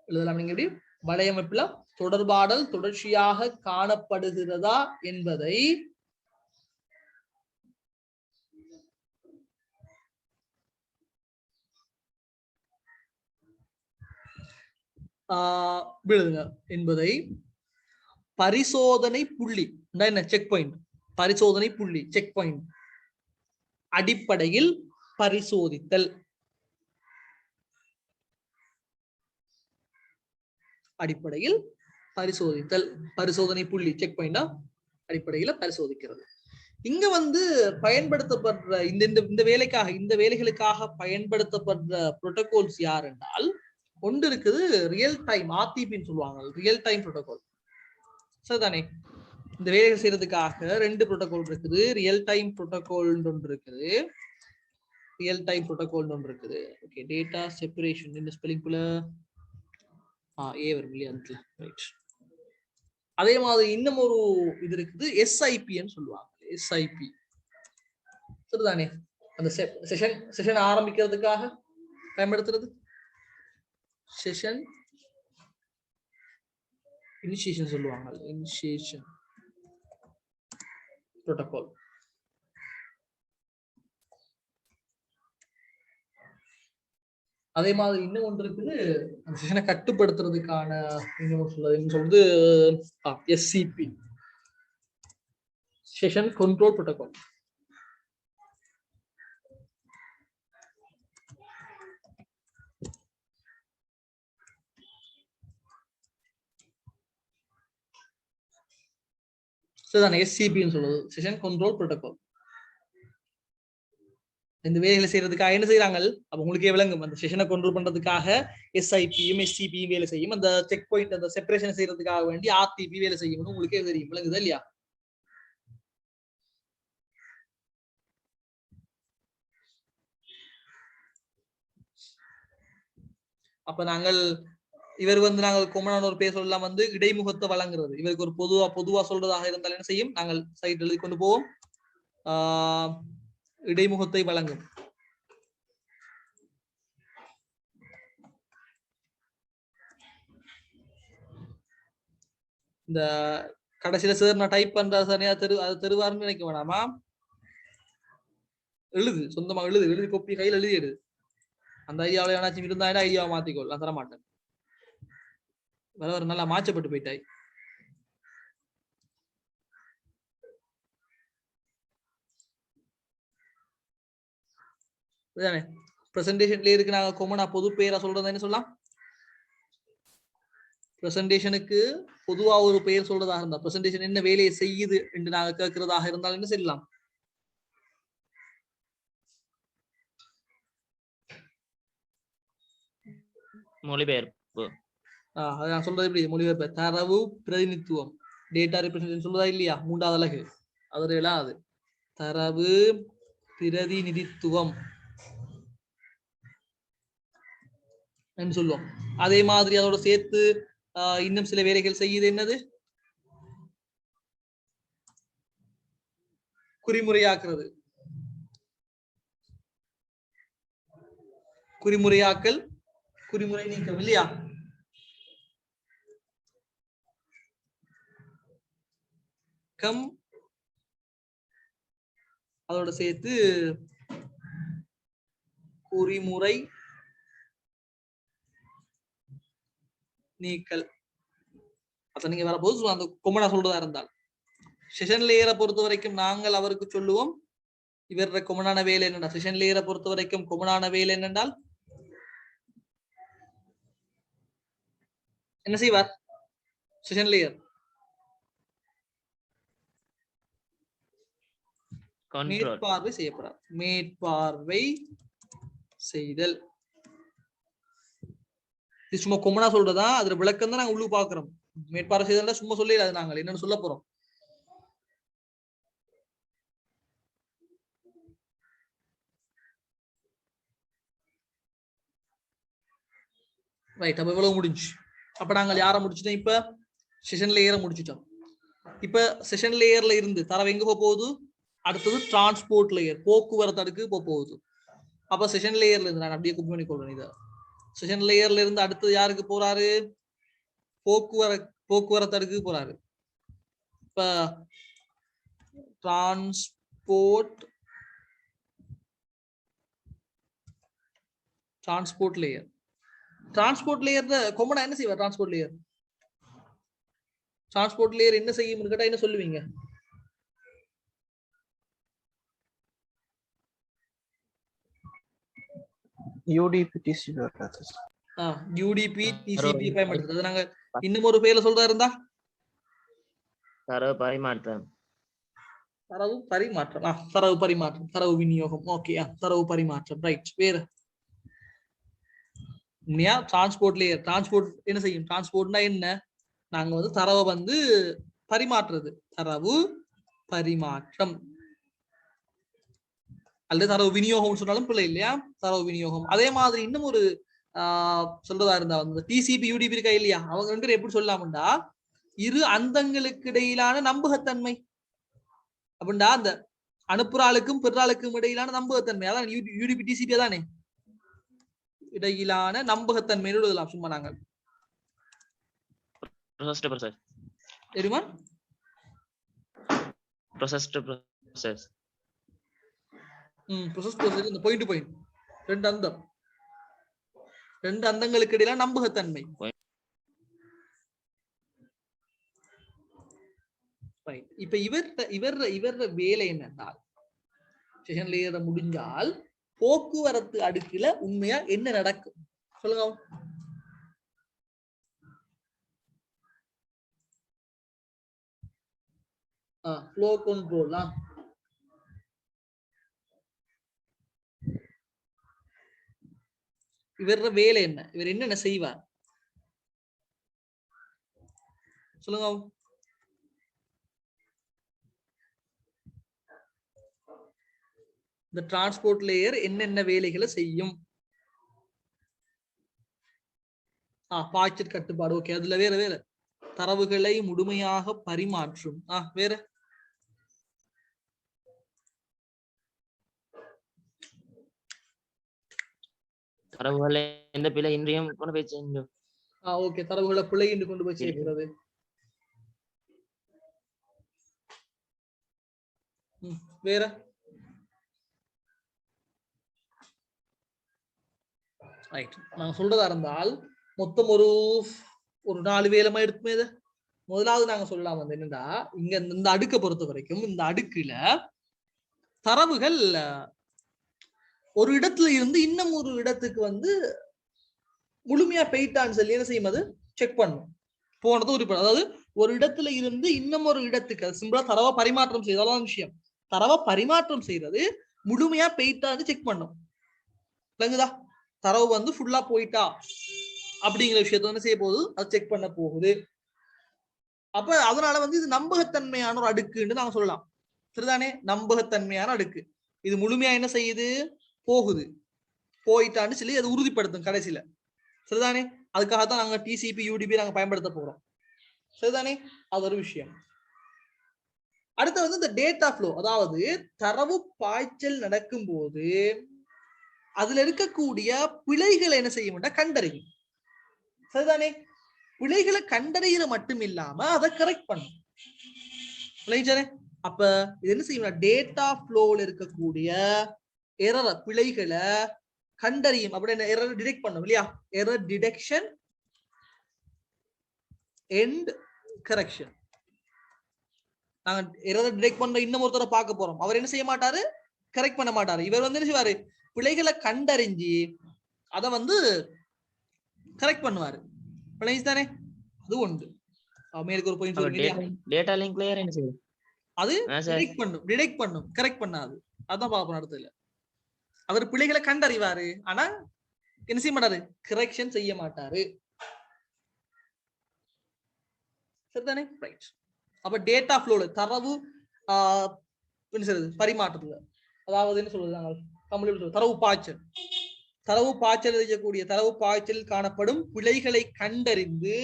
எழுதலாம். நீங்க எப்படி வலையமைப்புல தொடர்பாடல் தொடர்ச்சியாக காணப்படுகிறதா என்பதை விழுதுங்க என்பதை பரிசோதனை புள்ளி, என்ன செக் பாயிண்ட், பரிசோதனை புள்ளி செக் பாயிண்ட் அடிப்படையில் பரிசோதித்தல், அடிப்படையில் பரிசோதித்தல், பரிசோதனை புள்ளி செக் பாயிண்டா அடிப்படையில பரிசோதிக்கிறது. இங்க வந்து பயன்படுத்தப்படுற இந்த வேலைக்காக, இந்த வேலைகளுக்காக பயன்படுத்தப்படுற புரோட்டோகால்ஸ் யார் என்றால், ஒன்று இருக்குது ரியல் டைம் ஆர்டிபின்னு சொல்லுவாங்க, ரியல் டைம் புரோட்டோகால். சரிதானே? இந்த வேலைகள் செய்யறதுக்காக ரெண்டு புரோட்டோகால் இருக்குது. ரியல் டைம் புரோட்டோகால் ஒன்று இருக்குது, ரியல் டைம் புரோட்டோகால் ஒன்று இருக்குது. ஓகே, டேட்டா செப்பரேஷன் இந்த ஸ்பெல்லிங்குள்ள வரும் இல்லையா? ரைட். அதே மாதிரி இன்னும் ஒரு இது இருக்குது, எஸ்ஐபின்னு சொல்லுவாங்க. எஸ்ஐபி சரிதானே? அந்த செஷன் ஆரம்பிக்கிறதுக்காக பயன்படுத்துறது செஷன் இனிஷியேஷன் சொல்லுவாங்க, இனிஷியேஷன் புரோட்டோகால். அதே மாதிரி இன்னும் ஒன்று இருக்குது, அந்த செஷனை கட்டுப்படுத்துறதுக்கான சொல்றது எஸ்சிபி, செஷன் கண்ட்ரோல் புரோட்டோகால். சரிதானே? எஸ்சிபின்னு சொல்றது செஷன் கண்ட்ரோல் புரோட்டோகால். இந்த வேலைகளை செய்யறதுக்காக என்ன செய்யறாங்க அப்ப உங்களுக்கே விளங்கும் அந்த செஷனை கண்ட்ரோல் பண்றதுக்காக எஸ்ஐபியும் எஸ்சிபியும் வேலை செய்யும் அந்த செக் பாயிண்ட் அந்த செப்பரேஷன் செய்யறதுக்காக வேண்டி ஆர்டிபி வேலை செய்யும் உங்களுக்கே தெரியும் விளங்குது இல்லையா அப்ப நாங்கள் இவர் வந்து நாங்கள் கொமனான ஒரு பேர் சொல்லலாம் வந்து இடைமுகத்தை வழங்குறது இவருக்கு ஒரு பொதுவா சொல்றதாக இருந்தால் என்ன செய்யும் நாங்கள் சைட் எழுதி கொண்டு போவோம் இடைமுகத்தை வழங்கும் இந்த கடைசியில சார் நான் டைப் பண்ற சரியா அது தெருவாருன்னு நினைக்க வேணாமா எழுது சொந்தமா எழுதி கொப்பி கையில் எழுதி எடு அந்த ஐடியாவில் ஏனாச்சும் இருந்தா ஐடியாவை மாத்திக்கொள் நான் தரமாட்டேன் வர நல்லா மாற்றப்பட்டு போயிட்டாய் பிரசன்டேஷன்ல இருக்கு நாங்க கொமனா பொது பெயரா சொல்றது என்ன சொல்லலாம் பிரசன்டேஷனுக்கு பொதுவா ஒரு பெயர் சொல்றதாக இருந்தா பிரசன்டேஷன் என்ன வேலையை செய்யுது என்று நாங்க கேட்கிறதாக இருந்தால் என்ன செய்யலாம் மொழிபெயர்ப்பு நான் சொல்றது எப்படி மொழிபெயர்ப்பு தரவு பிரதிநிதித்துவம் டேட்டா ரெப்ரசன்டேஷன் சொல்றதா இல்லையா மூன்றாவது அலகு அது தரவு பிரதிநிதித்துவம் என்று சொல்லுவோம் அதே மாதிரி அதோட சேர்த்து இன்னும் சில வேலைகள் செய்யுது என்னது குறிமுறையாக்குறது குறிமுறையாக்கல் குறிமுறை நீக்கம் இல்லையா அதோட சேர்த்து குறிமுறை நீக்கல் அத நீங்க வரப்போது அந்த கொமனா சொல்றதா இருந்தால் செஷன் லேயரை பொறுத்த வரைக்கும் நாங்கள் அவருக்கு சொல்லுவோம் இவர கொமனான வேலை என்னென்றால் செஷன் லேயரை பொறுத்த வரைக்கும் கொமனான வேலை என்னென்றால் என்ன செய்வார் செஷன் லேயர் மேற்பார்வை செய்யப்படார் மேற்பார்வை செய்தல் இது சும்மா கொமனா சொல்றதா அதுல விளக்கம் தான் நாங்க உள்ளு பாக்குறோம் மேற்பார்வை செய்தல் சும்மா சொல்லிடாது நாங்கள் என்னன்னு சொல்ல போறோம் ரைட் அப்ப இவ்வளவு முடிஞ்சு அப்ப நாங்கள் யாரை முடிச்சுட்டோம் இப்ப செஷன் லேயரை முடிச்சுட்டோம் இப்ப செஷன் லேயர்ல இருந்து தரவு எங்க போகுது அடுத்தது டிரான்ஸ்போர்ட் லேயர் போக்குவரத்து அடுக்கு போகுது அப்ப செஷன் லேயர்ல இருந்து நான் அப்படியே குப்பி பண்ணி கொள்றேன் இதை செஷன் லேயர்ல இருந்து அடுத்தது யாருக்கு போறாரு போக்குவரத்து அடுக்கு போறாரு இப்ப டிரான்ஸ்போர்ட் லேயர் கொமனா என்ன செய்வார் டிரான்ஸ்போர்ட் லேயர் என்ன செய்யும் கேட்டா என்ன சொல்லுவீங்க UDP TCP UDP TCP பயன்படுத்துறது நாங்க இன்னும் ஒரு பேர்ல சொல்றா இருந்தா தரவு பரிமாற்றம் தரவு விநியோகம் ஓகே தரவு பரிமாற்றம் ரைட் வேற டிரான்ஸ்போர்ட் லேயர் டிரான்ஸ்போர்ட் என்ன செய்யும் டிரான்ஸ்போர்ட்னா என்ன நாங்க வந்து தரவை வந்து பரிமாற்றுறது தரவு பரிமாற்றம் அல்லது தரவு விநியோகம் சொன்னாலும் பிள்ளை இல்லையா தரவு விநியோகம் அதே மாதிரி இன்னும் ஒரு சொல்றதா இருந்தா வந்து TCP UDP இருக்கா இல்லையா அவங்க ரெண்டு எப்படி சொல்லலாம்டா இரு அந்தங்களுக்கு இடையிலான நம்பகத்தன்மை அப்படின்டா அந்த அனுப்புற ஆளுக்கும் பெற ஆளுக்கும் இடையிலான நம்பகத்தன்மை அதான் UDP TCP தானே இடையிலான நம்பகத்தன்மை எழுதலாம் சும்மா நாங்கள் தெரியுமா இந்த பாயிண்ட் ரெண்டு அந்தங்களுக்கு இடையில நம்பகத்தன்மை இப்ப இவர வேலை என்னென்றால் செஷன் லேயர் முடிஞ்சால் போக்குவரத்து அடுக்குல உண்மையா என்ன நடக்கும் சொல்லுங்க ஃப்ளோ கண்ட்ரோல் இவர வேலை என்ன, இவர் என்னென்ன செய்வார் சொல்லுங்க. இந்த டிரான்ஸ்போர்ட் லேயர் என்னென்ன வேலைகளை செய்யும்? பாய்ச்சல் கட்டுப்பாடு. ஓகே, அதுல வேற வேற தரவுகளை முழுமையாக பரிமாற்றும். வேற தரவுகளை எந்த பிழை இன்றியும் கொண்டு போய் சேர்ந்து. ஓகே, தரவுகளை பிழை என்று கொண்டு போய் சேர்க்கிறது. வேற ரைட். நாங்க சொல்றதா இருந்தால் மொத்தம் ஒரு 4 வேலைமா எடுத்துமே. முதலாவது நாங்க சொல்லலாம் வந்து என்னன்னா, இங்க இந்த அடுக்கை பொறுத்த வரைக்கும் இந்த அடுக்குல தரவுகள் ஒரு இடத்துல இருந்து இன்னும் ஒரு இடத்துக்கு வந்து முழுமையா போயிட்டான்னு சொல்லி என்ன செய்யும், அது செக் பண்ணும். போனது ஒரு, அதாவது ஒரு இடத்துல இருந்து இன்னும் ஒரு இடத்துக்கு சிம்பிளா தரவை பரிமாற்றம் செய்யறதான் விஷயம். தரவை பரிமாற்றம் செய்யறது முழுமையா போயிட்டான்னு செக் பண்ணும். விளங்குதா? தரவு வந்து ஃபுல்லா போயிட்டா அப்படிங்கிற விஷயத்த வந்து செய்ய போகுது, அது செக் பண்ண போகுது. அப்ப அதனால வந்து இது நம்பகத்தன்மையான ஒரு அடுக்குன்னு நாங்க சொல்லலாம். சரிதானே? நம்பகத்தன்மையான அடுக்கு. இது முழுமையா என்ன செய்யுது, போகுது, போயிட்டான்னு சொல்லி அது உறுதிப்படுத்தும் கடைசியில. சரிதானே? அதுக்காகத்தான் நாங்க டிசிபி யூடிபி நாங்க பயன்படுத்த போறோம். சரிதானே? அது ஒரு விஷயம். அடுத்து வந்து இந்த டேட்டா ஃப்ளோ, அதாவது தரவு பாய்ச்சல் நடக்கும் போது அதுல இருக்கக்கூடிய பிழைகளை என்ன செய்யும், கண்டறியும். சரிதானே? பிழைகளை கண்டறிகிற மட்டும் இல்லாம அதை கரெக்ட் பண்ணும். அப்ப இது என்ன செய்யும், டேட்டா ஃப்ளோல இருக்கக்கூடிய எரர், பிழைகளை கண்டறியும். அப்படி எரர் டிடெக்ட் பண்ணும் இல்லையா? Error detection and correction. நாங்க எரர் டிடெக்ட் பண்ற இன்னும் ஒருத்தரை பார்க்க போறோம். அவர் என்ன செய்ய மாட்டாரு, கரெக்ட் பண்ண மாட்டாரு. இவர் வந்து என்ன செய்வாரு, பிழைகளை கண்டறிஞ்சு அதை வந்து கரெக்ட் பண்ணுவாரு. தானே? அது ஒன்று. மேலுக்கு ஒரு பாயிண்ட் சொல்லுங்க. டேட்டா லிங்க் லேயர் என்ன செய்யும், அது டிடெக்ட் பண்ணும், கரெக்ட் பண்ணாது. அதான் பாப்போம் அடுத்ததுல. அவர் பிழைகளை கண்டறிவாரு, ஆனா என்ன செய்ய மாட்டாரு, கரெக்ஷன் செய்ய மாட்டாரு. சரிதானே? ரைட். அப்ப டேட்டா ஃப்ளோல தரவு என்ன சொல்றது, பரிமாற்றத்துல, அதாவது என்ன சொல்றது, தமிழில் தரவு பாய்ச்சல். தரவு பாய்ச்சல் செய்யக்கூடிய தரவு பாய்ச்சலில் காணப்படும் பிழைகளை கண்டறிந்து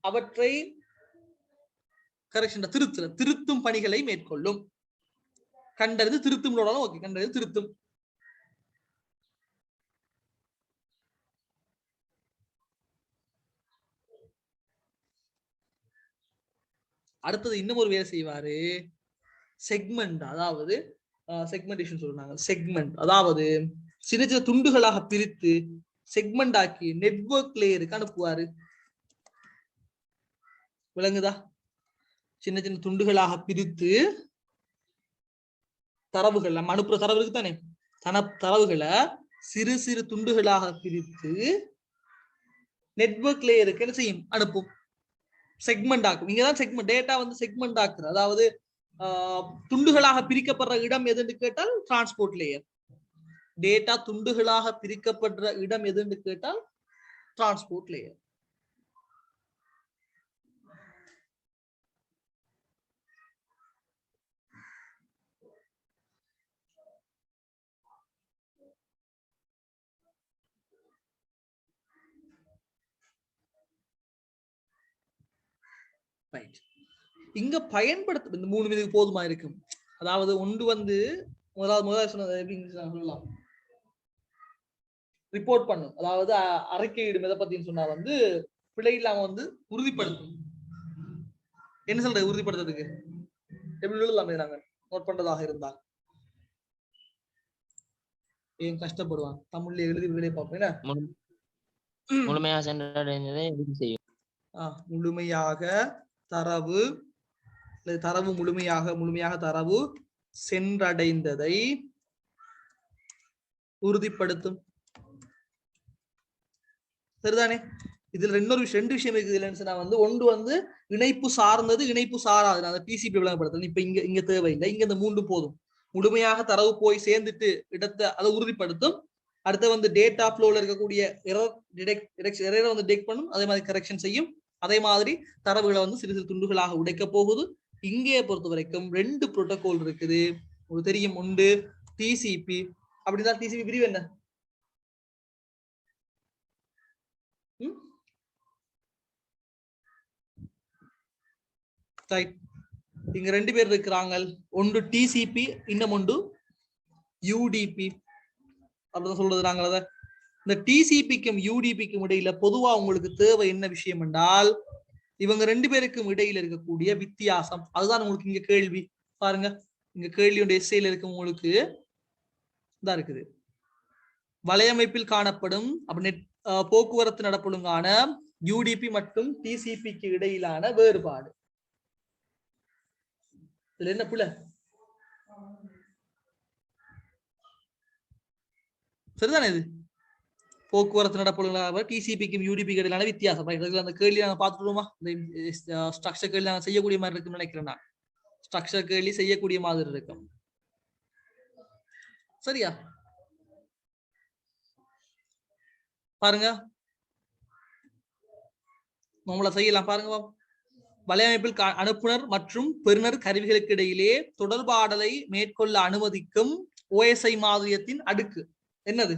அவற்றை கரெக்ஷன் திருத்தும் பணிகளை மேற்கொள்ளும். கண்டறிந்து திருத்தும், ஓகே, கண்டறிந்து திருத்தும். அடுத்தது இன்னும் ஒரு வேலை செய்வாரு, செக்மெண்ட். அதாவது செக்மெண்டேஷன் சொல்றாங்க. செக்மெண்ட் அதாவது சின்ன சின்ன துண்டுகளாக பிரித்து செக்மெண்ட் ஆக்கி நெட்வொர்க் லேயருக்கு அனுப்புவாரு. விளங்குதா? சின்ன சின்ன துண்டுகளாக பிரித்து தரவுகள், நம்ம அனுப்புற தரவு இருக்கு தானே, தரவுகளை சிறு சிறு துண்டுகளாக பிரித்து நெட்வொர்க் லேயருக்கு என்ன செய்யும், அனுப்பும். செக்மெண்ட் ஆக்கும். இங்கதான் செக்மெண்ட் டேட்டா வந்து செக்மெண்ட் ஆக்குறது. அதாவது துண்டுகளாக பிரிக்கப்படுற இடம் எதுன்னு கேட்டால் டிரான்ஸ்போர்ட் லேயர். டேட்டா துண்டுகளாக பிரிக்கப்படுற இடம் எதுன்னு கேட்டால் டிரான்ஸ்போர்ட் லேயர். இங்க பயன்படுத்த இந்த 3 இதுக்கு போதுமா இருக்கும். அதாவது ஒன்று வந்து முதலாவது சொன்னது எப்படின்னு சொல்லலாம், ரிப்போர்ட் பண்ணும். அதாவது அறிக்கையிடும். எதை பத்தின்னு சொன்னா வந்து பிழை இல்லாம வந்து உறுதிப்படுத்தும். என்ன சொல்றது, உறுதிப்படுத்துறதுக்கு எப்படி எழுதலாம், நாங்க நோட் பண்றதாக இருந்தா ஏன் கஷ்டப்படுவான், தமிழ்ல எழுதி வேலையை பார்ப்பேன். முழுமையாக சென்றடைந்ததை செய்யும். முழுமையாக தரவு முழுமையாக தரவு சென்றடைந்ததை உறுதிப்படுத்தும். சரிதானே? இதுல ரெண்டு விஷயம் இருக்குது. இல்லைன்னு வந்து ஒன்று வந்து இணைப்பு சார்ந்தது, இணைப்பு சாராது. அந்த டிசிபி விளங்கப்படுத்தல் இப்ப இங்க தேவையில்லை. இங்க இந்த 3 போதும். முழுமையாக தரவு போய் சேர்ந்துட்டு இடத்தை அதை உறுதிப்படுத்தும், அடுத்து வந்து டேட்டா ஃப்ளோல இருக்கக்கூடிய எரரை வந்து டிடெக்ட் பண்ணும், அதே மாதிரி கரெக்ஷன் செய்யும். அதே மாதிரி தரவுகளை வந்து சிறு சிறு துண்டுகளாக உடைக்க போகுது. இங்கே பொறுத்த வரைக்கும் 2 புரோட்டோகால் இருக்குது. உங்களுக்கு தெரியும், உண்டு டிசிபி. அப்படிதான் டிசிபி பிரிவு என்ன? இங்க 2 பேர் இருக்கிறாங்க. ஒன்று டிசிபி, இன்னும் ஒன்று யூடிபி. அப்படிதான் சொல்றது நாங்கள். அத இந்த டிசிபிக்கும் யூடிபிக்கும் இடையில பொதுவா உங்களுக்கு தேவை என்ன விஷயம் என்றால், இவங்க 2 பேருக்கும் இடையில இருக்கக்கூடிய வித்தியாசம். அதுதான் உங்களுக்கு இங்க கேள்வி. பாருங்க, இங்க கேள்வியோட எஸ்ஐல இருக்கு. உங்களுக்கு தான் இருக்குது, வலையமைப்பில் காணப்படும் போக்குவரத்து நடப்பொழுங்கான யூடிபி மற்றும் டிசிபிக்கு இடையிலான வேறுபாடு. இதுல என்ன புள்ள? சரிதானே? இது போக்குவரத்து நடப்பொழுங்கான டிசிபிக்கும் யூடிபிக்கு இடையிலான வித்தியாசம். அந்த கேள்வி நாங்க பார்த்துருவோமா? இந்த ஸ்ட்ரக்சர் கேள்வி நாங்க செய்யக்கூடிய மாதிரி இருக்குன்னு நினைக்கிறேன். நான் ஸ்ட்ரக்சர் கேள்வி செய்யக்கூடிய மாதிரி இருக்கும். சரியா? பாருங்க, நம்மள செய்யலாம். பாருங்க, வலையமைப்பில் அனுப்புனர் மற்றும் பெறுநர் கருவிகளுக்கு இடையிலே தொடர்பாடலை மேற்கொள்ள அனுமதிக்கும் OSI மாதிரியத்தின் அடுக்கு என்னது?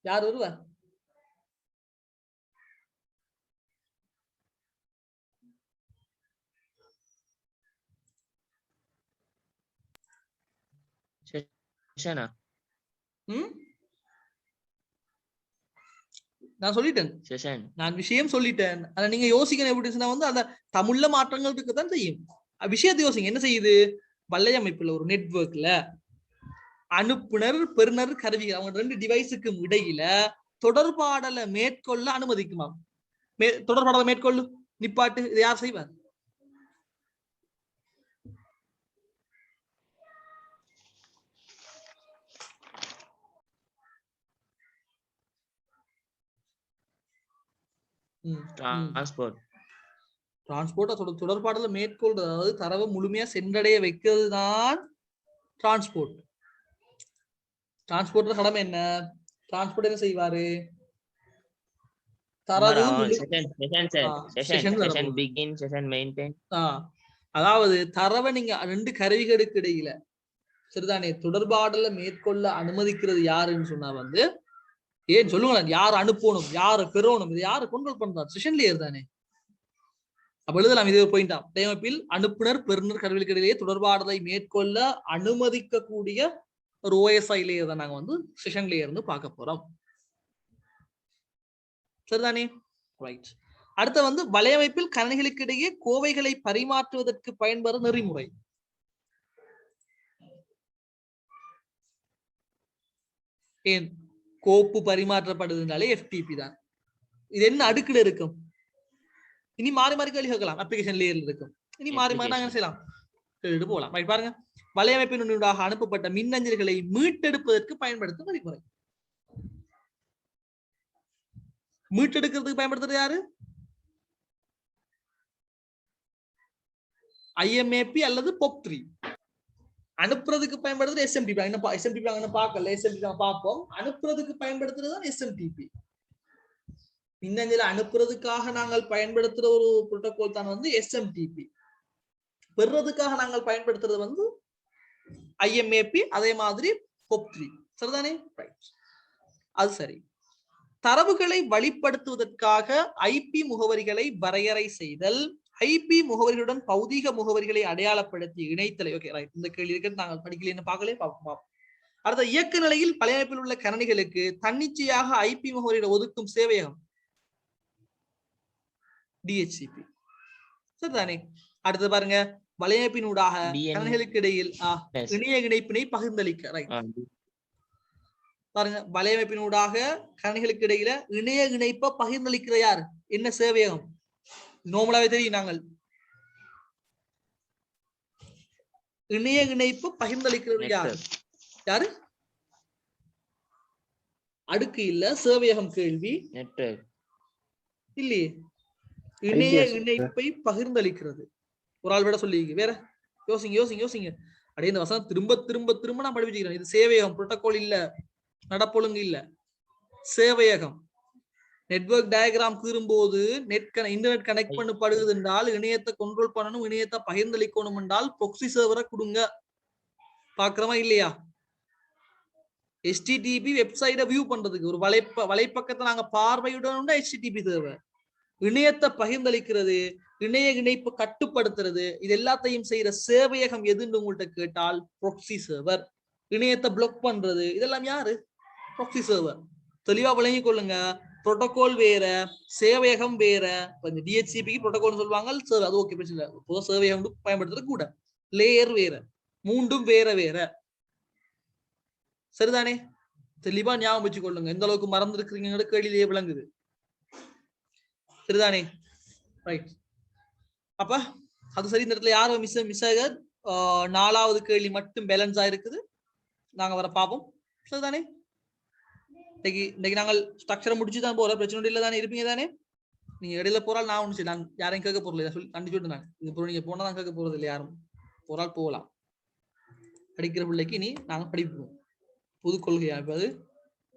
யார் வருவா? நான் சொல்லிட்டேன், நான் விஷயம் சொல்லிட்டேன். ஆனா நீங்க யோசிக்கணும் எப்படி வந்து அந்த தமிழ்ல மாற்றங்கள் இருக்குதான் செய்யும். விஷயத்தை யோசிங்க. என்ன செய்யுது? வலையமைப்புல ஒரு நெட்வொர்க்ல அனுப்புனர் பெறுநர் கருவிகள் அவங்க 2 டிவைஸுக்கும் இடையில தொடர்பாடலை மேற்கொள்ள அனுமதிக்குமா? தொடர்பாடலை மேற்கொள்ளும் நிப்பாட்டு. இது யார் செய்வார்? தொடர்பாடல மேற்கொள்றது, அதாவது தரவை முழுமையா சென்றடைய வைக்கிறது தான் டிரான்ஸ்போர்ட். டிரான்ஸ்போர்ட்ல கடமை என்ன? டிரான்ஸ்போர்ட் என்ன செய்வாரு? அதாவது தரவை நீங்க 2 கருவிகளுக்கு இடையில சரிதானே தொடர்பாடல மேற்கொள்ள அனுமதிக்கிறது யாருன்னு சொன்னா வந்து, ஏன் சொல்லுங்களேன், யார் அனுப்பணும், யாரு பெறணும், இது யாரு கண்ட்ரோல் பண்றாரு? செஷன் லேயர் தானே. அப்ப எழுதலாம், இது ஒரு பாயிண்டா. வலையமைப்பில் அனுப்புனர் பெறுநர் கருவிகளுக்கு இடையே தொடர்பாடலை மேற்கொள்ள அனுமதிக்கக்கூடிய ஒரு OSI லேயர் தான் நாங்க வந்து செஷன் லேயர் இருந்து பார்க்க போறோம். சரிதானே? ரைட். அடுத்து வந்து வலையமைப்பில் கணினிகளுக்கு இடையே கோவைகளை பரிமாற்றுவதற்கு பயன்பெறும் நெறிமுறை. ஏன் கோப்பு பரிமாற்றப்படுதுனாலே FTP தான். இது என்ன அடுக்குல இருக்கும்? இனி மாறி மாறி கேள்வி கேட்கலாம். அப்ளிகேஷன் லேயர்ல இருக்கும். இனி மாறி மாறி நாங்க செய்யலாம், கேட்டு போகலாம். ரைட். பாருங்க, வலையமைப்பினூடாக அனுப்பப்பட்ட மின்னஞ்சல்களை மீட்டெடுப்பதற்கு பயன்படுத்தும் நெறிமுறை. மீட்டெடுக்கிறதுக்கு பயன்படுத்துறது யாரு? IMAP அல்லது POP3. அனுப்புறதுக்கு பயன்படுத்துறது SMTP. SMTP பார்க்கல, SMTP பார்ப்போம். அனுப்புறதுக்கு பயன்படுத்துறது தான் SMTP. மின்னஞ்சலை அனுப்புறதுக்காக நாங்கள் பயன்படுத்துற ஒரு புரோட்டோகால் தான் வந்து SMTP. பெறுறதுக்காக நாங்கள் பயன்படுத்துறது வந்து IMAP, அதே மாதிரி POP3. சரிதானே? அது சரி. தரவுகளை வழிப்படுத்துவதற்காக IP முகவரிகளை வரையறை செய்தல், IP முகவரிகளுடன் பௌதீக முகவரிகளை அடையாளப்படுத்தி இணைத்தலை. Okay, right. இந்த கேள்வி இருக்கிறது, நாங்கள் படிக்கல பார்க்கலே பார்ப்போம். அடுத்த இயக்க நிலையில் வலையமைப்பில் உள்ள கணினிகளுக்கு தன்னிச்சையாக IP முகவரிகளை ஒதுக்கும் சேவையகம் DHCP. சரிதானே? அடுத்து பாருங்க, வலையமைப்பினூடாக கணினிகளுக்கு இடையில் இணைய இணைப்பினை பகிர்ந்தளிக்க. ரைட். பாருங்க, வலையமைப்பினூடாக கணினிகளுக்கு இடையில இணைய இணைப்பை பகிர்ந்தளிக்கிற யார்? என்ன சேவையகம்? நோமலாவே தெரியும், நாங்கள் இணைய இணைப்பு பகிர்ந்தளிக்கிறது யாரு? யாரு? அடுக்கு இல்ல, சேவையகம் கேள்வி நெட்வொர்க் இல்லையே. இணைய IPS. இணைப்பை பகிர்ந்தளிக்கிறது. ஒரு ஆள் விட சொல்லி வேற யோசிங்க யோசிங்க யோசிங்க. அப்படியே இந்த வசனம் திரும்ப திரும்ப திரும்ப நான் படிச்சுக்கிறேன். இது சேவையகம், புரோட்டோகால் இல்ல, நடப்பொழுங்கு இல்ல, சேவையகம். நெட்வொர்க் டயக்ராம் கூறும்போது இன்டர்நெட் கனெக்ட் பண்ணப்படுகிறது என்றால் இணையத்தை கண்ட்ரோல் பண்ணணும், இணையத்தை பகிர்ந்தளிக்கணும் என்றால் ப்ராக்ஸி சர்வரை கொடுங்க. பாக்குறோமா இல்லையா? HTTP வெப்சைட்டை வியூ பண்றதுக்கு ஒரு வலைப்பக்கத்தை நாங்க பார்வையிடணும்னா HTTP தேவை. இணையத்தை பகிர்ந்தளிக்கிறது, இணைய இணைப்பு கட்டுப்படுத்துறது, இது எல்லாத்தையும் செய்யற சேவையகம் எதுன்னு உங்கள்கிட்ட கேட்டால் ப்ராக்ஸி சர்வர். இணையத்தை பிளாக் பண்றது இதெல்லாம் யாரு? Proxy server. தெளிவா விளங்கி கொள்ளுங்க. புரோட்டோகால் வேற, சேவையகம் வேற. இந்த DHCPக்கு புரோட்டோகால் சொல்லுவாங்க, சர்வர் அது ஓகே, பிரச்சனை இல்லை. இப்போ சேவையகம் பயன்படுத்துறது கூட லேயர் வேற, மூண்டும் வேற வேற. சரிதானே? தெளிவா ஞாபகம் வச்சு கொள்ளுங்க. எந்த அளவுக்கு மறந்துருக்கிறீங்க கேள்வியிலேயே விளங்குது. சரிதானே? ரைட். அப்ப அது சரி. இந்த இடத்துல யாரும் மிஸ் ஆக 4வது கேள்வி மட்டும் பேலன்ஸா இருக்குது. நாங்க வர பார்ப்போம். சரிதானே? இன்னைக்கு நாங்கள் ஸ்ட்ரக்சரை முடிச்சுதான் போறோம். பிரச்சனை இல்லை தானே? இருப்பீங்க தானே? நீங்க இடையில போறால் நான் ஒண்ணு நான் யாரையும் கேட்க போறதில்லை சொல்லி கண்டிச்சு விட்டு நான் இது நீங்க போனா தான் கேட்க போறது இல்லை. யாரும் போறால் போகலாம். படிக்கிற பிள்ளைக்கு இனி நாங்க படிப்போம். புது கொள்கையா இப்ப அது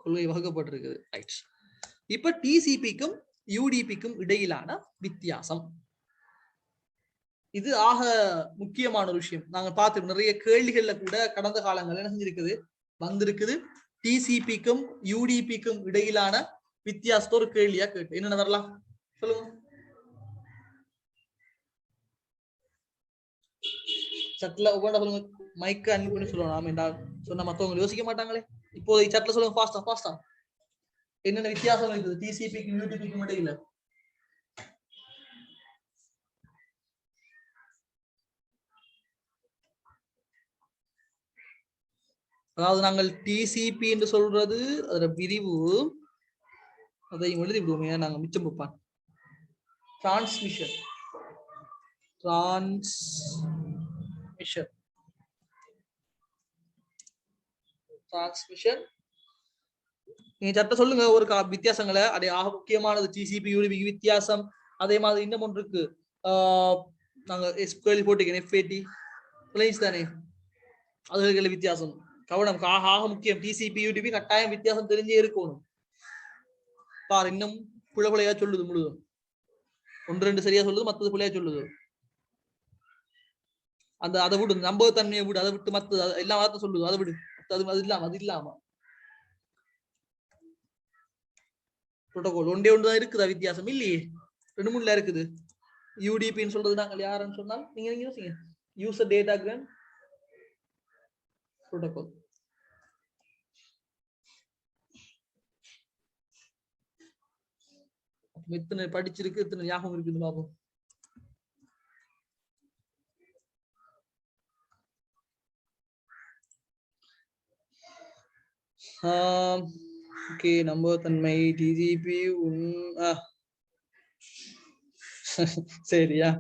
கொள்கை வகுக்கப்பட்டிருக்குது. ரைட். இப்ப TCPக்கும் UDPக்கும் இடையிலான வித்தியாசம், இது ஆக முக்கியமான ஒரு விஷயம். நாங்க பார்த்து நிறைய கேள்விகள்ல கூட கடந்த காலங்கள்ல என்ன செஞ்சிருக்குது, வந்திருக்குது. TCPக்கும் UDPக்கும் இடையிலான வித்தியாசத்தை ஒரு கேள்வியா கேட்டு என்னென்ன வரலாம் சொல்லுங்க. சட்ல ஒவ்வொன்றா சொல்லுங்க. மைக்கு அன்மியூட் பண்ணி சொல்லணும். நாம என்றால் சொன்ன மத்தவங்க யோசிக்க மாட்டாங்களே. இப்போ சட்ல சொல்லுங்க, ஃபாஸ்டா. என்னென்ன வித்தியாசம் இருக்குது TCPக்கும் UDPக்கும் இடையில? அதாவது நாங்கள் TCP என்று சொல்றது அதோட விரிவு, அதை எழுதி விடுவோம். ஏன் நாங்க மிச்சம் வைப்பான். டிரான்ஸ்மிஷன் நீங்க சட்ட சொல்லுங்க ஒரு வித்தியாசங்களை. அதே ஆக முக்கியமானது TCP UDP வித்தியாசம். அதே மாதிரி இன்னும் ஒன்று இருக்கு. நாங்க கேள்வி போட்டிருக்கேன் FAT தானே, அதுல வித்தியாசம். கவனம் ஆக முக்கியம். TCP UDP கட்டாயம் வித்தியாசம் தெரிஞ்சே இருக்கணும். பாரு இன்னும் புலபுலையா சொல்லுது முழுதும். 1-2 சரியா சொல்லுது, மத்தது புள்ளையா சொல்லுது. அதை விடு, நம்பகத்தன்மையை விடு, அதை விட்டு மத்த எல்லா வார்த்தை சொல்லுது, அதை விடு. அது இல்லாம புரோட்டோகால் ஒன்றுதான் இருக்குதா வித்தியாசம்? இல்லையே, 2-3 இருக்குது. UDPன்னு சொல்றது நாங்கள் யாருன்னு சொன்னால் நீங்க யோசிங்க. User datagram protocol. எத்தனை படிச்சிருக்கு, எத்தனை ஞாபகம் இருக்குது பாப்போம். ஓகே, நம்பகத்தன்மை TCP சரியா?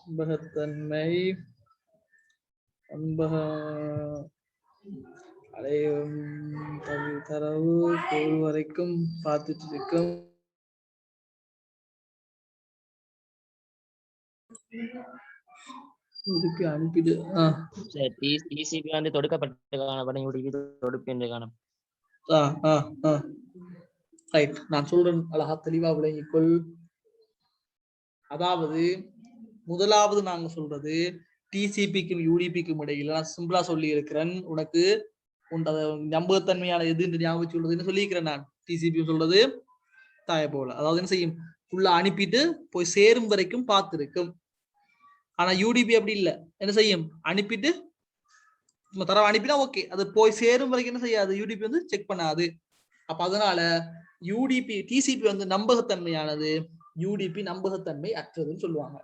நம்பகத்தன்மை தரவு பொருள் வரைக்கும் பார்த்துட்டு இருக்கும். இதுக்கு அனுப்பிடு. TCP வந்து தொடுக்கப்பட்ட காணப்படும், UDP தொடுப்பு என்று காணப்படும். ரைட். நான் சொல்றேன், அழகா தெளிவா விளங்கிக்கொள். அதாவது முதலாவது நாங்க சொல்றது TCPக்கும் UDPக்கும் இடையில நான் சிம்பிளா சொல்லி இருக்கிறேன். உனக்கு நம்பகத்தன்மையான எது என்று ஞாபகம் சொல்றதுன்னு சொல்லியிருக்கிறேன் நான். TCP சொல்றது தாய போல, அதாவது என்ன செய்யும், உள்ள அனுப்பிட்டு போய் சேரும் வரைக்கும் பார்த்திருக்கும். ஆனா UDP அப்படி இல்லை. என்ன செய்யும், அனுப்பிட்டு தரவை அனுப்பினா ஓகே, அது போய் சேரும் வரைக்கும் என்ன செய்யாது, UDP வந்து செக் பண்ணாது. அப்ப அதனால TCP வந்து நம்பகத்தன்மையானது, UDP நம்பகத்தன்மை அற்றதுன்னு சொல்லுவாங்க.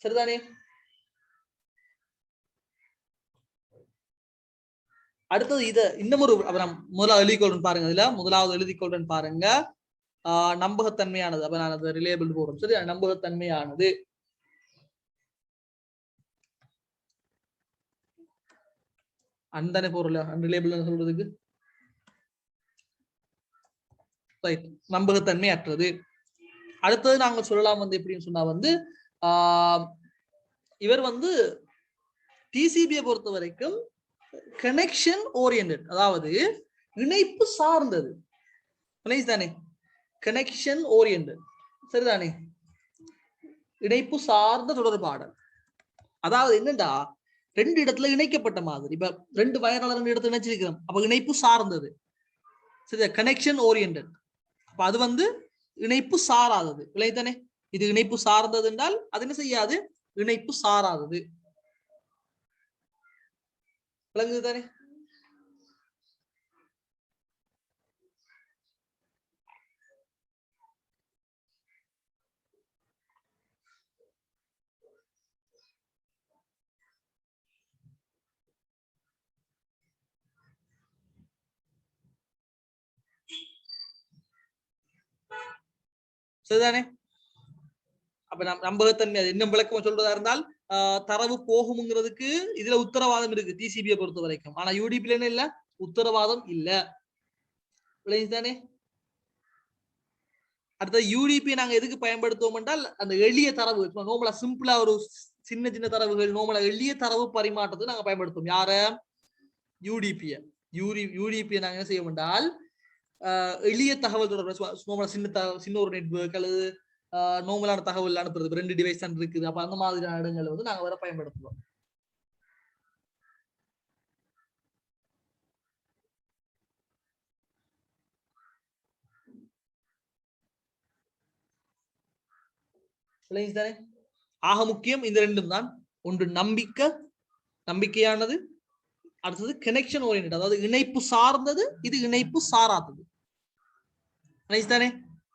சரிதானே? அடுத்தது இத இன்னும் ஒரு முதலாவது எழுதிக்கொள்றேன் பாருங்க. இதுல முதலாவது எழுதிக்கொள்றேன் பாருங்க. நம்பகத்தன்மையானது. அப்ப நான் அதை ரிலேபிள் போடுறேன். சரி, நம்பகத்தன்மையானது அந்தனை பொருள் அன்ரிலேபிள் சொல்றதுக்கு ரைட், நம்பகத்தன்மை அற்றது. அடுத்தது நாங்க சொல்லலாம் வந்து எப்படின்னு சொன்னா வந்து இவர் வந்து டிசிபியை பொறுத்த வரைக்கும் கனெக்ஷன் ஓரியன்ட், அதாவது இணைப்பு சார்ந்தது தானே, கனெக்ஷன் ஓரியன்ட் சரிதானே, இணைப்பு சார்ந்த தொடர்பாடல். அதாவது என்னடா ரெண்டு இடத்துல இணைக்கப்பட்ட மாதிரி, இப்ப ரெண்டு வயராளர் ரெண்டு இடத்துல இணைச்சிருக்கிறோம், அப்ப இணைப்பு சார்ந்தது சரியா, கனெக்ஷன் ஓரியன்ட். அப்ப அது வந்து இணைப்பு சாராதது தானே, இது இணைப்பு சார்ந்தது என்றால் அது என்ன செய்யாது, இணைப்பு சாராதது. விளங்குது தானே? சரிதானே? அப்ப நம்பகத்தன்மை அது இன்னும் விளக்கம் சொல்றதா இருந்தால் தரவு போகும்ங்கிறதுக்கு இதுல உத்தரவாதம் இருக்கு டிசிபியை பொறுத்த வரைக்கும். ஆனா யூடிபில என்ன இல்ல, உத்தரவாதம் இல்ல. விளையுதானே? அடுத்த யூடிபி நாங்க எதுக்கு பயன்படுத்துவோம் என்றால் அந்த எளிய தரவு நோமலா சிம்பிளா ஒரு சின்ன சின்ன தரவுகள் நோமலா எளிய தரவு பரிமாற்றத்தை நாங்க பயன்படுத்துவோம். யார? யூடிபிய. யூடிபியை நாங்க என்ன செய்வோம் என்றால் எளிய தகவல் தொடர்பு சின்ன ஒரு நெட்வொர்க் அல்லது நோமலான தகவல் அனுப்புறது, ரெண்டு டிவைஸ் தான் இருக்குது. அப்ப அந்த மாதிரியான இடங்களை வந்து நாங்க வேற பயன்படுத்துவோம். ஆக முக்கியம் இந்த ரெண்டும் தான். ஒன்று நம்பிக்கையானது, அடுத்தது கனெக்ஷன் ஓரியன்ட், அதாவது இணைப்பு சார்ந்தது, இது இணைப்பு சாராதது. தானே?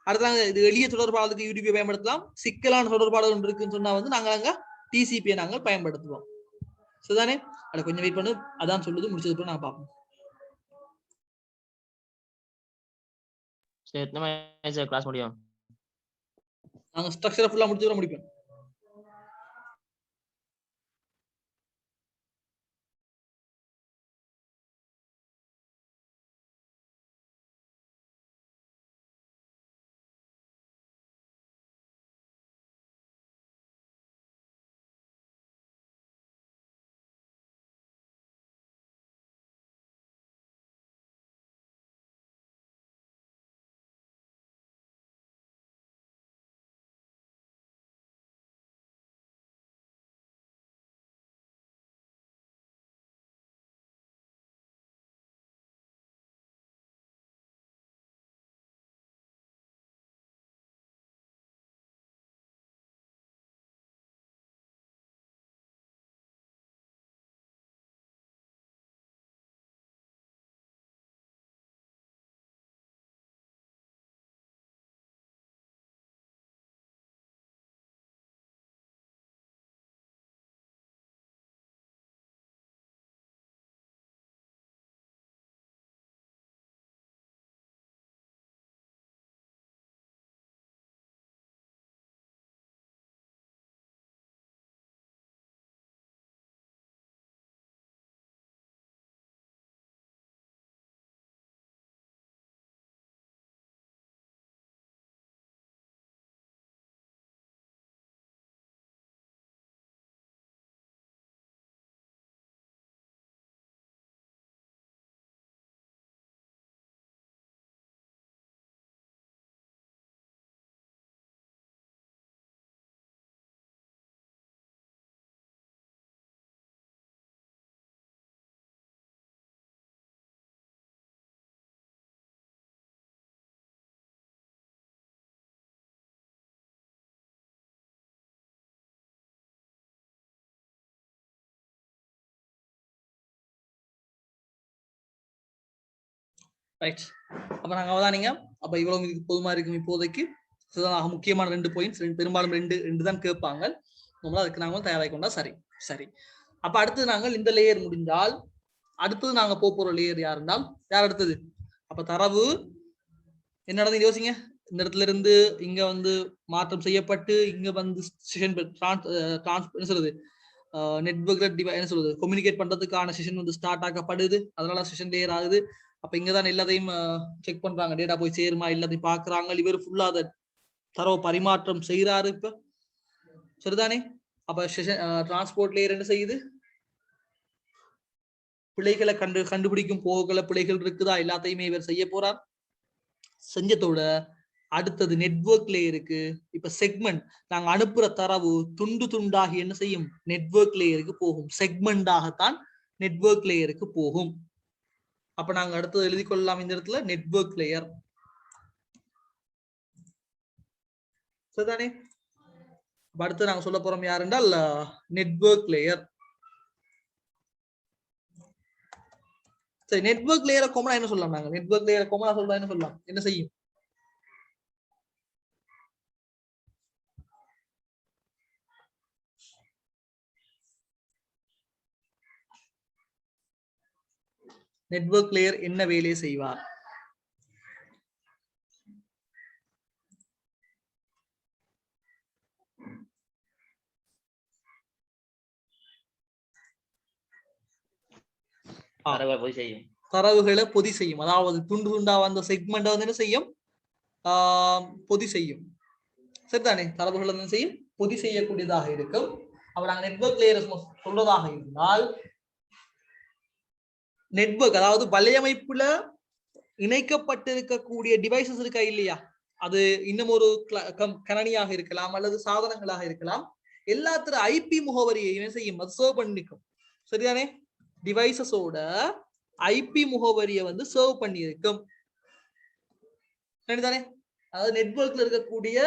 அடுத்தது இது எளிய தொடர்பாளருக்கு யூடிபி பயன்படுத்தலாம், சிக்கலான தொடர்பாளர் ஒன்று இருக்குன்னு சொன்னா வந்து நாங்க அங்க டிசிபியை நாங்கள் பயன்படுத்துவோம். சரிதானே? அதை கொஞ்சம் வெயிட் பண்ணு, அதான் சொல்லுது, முடிச்சது நாங்க பார்ப்போம். கிளாஸ் முடியும், நாங்க ஸ்ட்ரக்சரை ஃபுல்லா முடிச்சு முடிப்போம். ரைட், அப்ப நாங்க அவதானிங்க. அப்ப இவ்வளவு இதுக்கு போதுமா இருக்கும் இப்போதைக்கு. முக்கியமான 2 பாயிண்ட்ஸ், பெரும்பாலும் ரெண்டு தான் கேட்பாங்க. அதுக்கு நாங்க தயாராகி கொண்டா சரி. சரி, அப்ப அடுத்து நாங்கள் இந்த லேயர் முடிந்தால் அடுத்தது நாங்க போற லேயர் யாருந்தால் யார் அடுத்தது? அப்ப தரவு என்ன நடந்து யோசிங்க. இந்த இடத்துல இருந்து இங்க வந்து மாற்றம் செய்யப்பட்டு இங்க வந்து செஷன் என்ன சொல்றது, நெட்வொர்க்ல என்ன சொல்றது, கம்யூனிகேட் பண்றதுக்கான செஷன் வந்து ஸ்டார்ட் ஆக்கப்படுது. அதனால செஷன் லேயர் ஆகுது. அப்ப இங்கதான் எல்லாத்தையும் செக் பண்றாங்க, டேட்டா போய் சேருமா எல்லாத்தையும் பாக்குறாங்க. இவர் ஃபுல்லா அதை தரவு பரிமாற்றம் செய்யறாரு இப்ப, சரிதானே? அப்ப டிரான்ஸ்போர்ட் லேயர் என்ன செய்யுது, பிழைகளை கண்டுபிடிக்கும் போகல பிழைகள் இருக்குதா எல்லாத்தையுமே இவர் செய்ய போறார். செஞ்சதோட அடுத்தது நெட்வொர்க் லேயருக்கு இப்ப செக்மெண்ட், நாங்க அனுப்புற தரவு துண்டு துண்டாகி என்ன செய்யும், நெட்வொர்க் லேயருக்கு போகும். செக்மெண்டாகத்தான் நெட்வொர்க் லேயருக்கு போகும். அப்ப நாங்க அடுத்தது எழுதி கொள்ளலாம் இந்த இடத்துல நெட்வொர்க் லேயர், சரிதானே? அடுத்து நாங்க சொல்ல போறோம் யார் என்றால் நெட்வொர்க் லேயர். சரி, நெட்வொர்க் லேயரை காமனா என்ன சொல்லலாம், நாங்க நெட்வொர்க் லேயரை காமனா சொல்றா என்ன சொல்லலாம், என்ன செய்யும்? நெட்வொர்க் லேயர் என்ன வேலையை செய்வார்? தரவுகளை பொதி செய்யும். அதாவது துண்டு துண்டா வந்த செக்மெண்ட் வந்து என்ன செய்யும், பொதி செய்யும், சரிதானே? தரவுகள் என்ன செய்யும், பொதி செய்யக்கூடியதாக இருக்கும். அப்ப நாங்க நெட்வொர்க் லேயர் சொல்றதாக இருந்தால், நெட்வொர்க் அதாவது வலையமைப்புல இணைக்கப்பட்டிருக்கக்கூடிய டிவைசஸ் இருக்கா இல்லையா, அது இன்னும் ஒரு கணனியாக இருக்கலாம் அல்லது சாதனங்களாக இருக்கலாம், எல்லாத்திர ஐபி முகவரியை என்ன செய்யும், அது சர்வ் பண்ணிக்கும், சரிதானே? டிவைசஸோட ஐபி முகவரியை வந்து சர்வ் பண்ணி இருக்கும், சரிதானே? அதாவது நெட்வொர்க்ல இருக்கக்கூடிய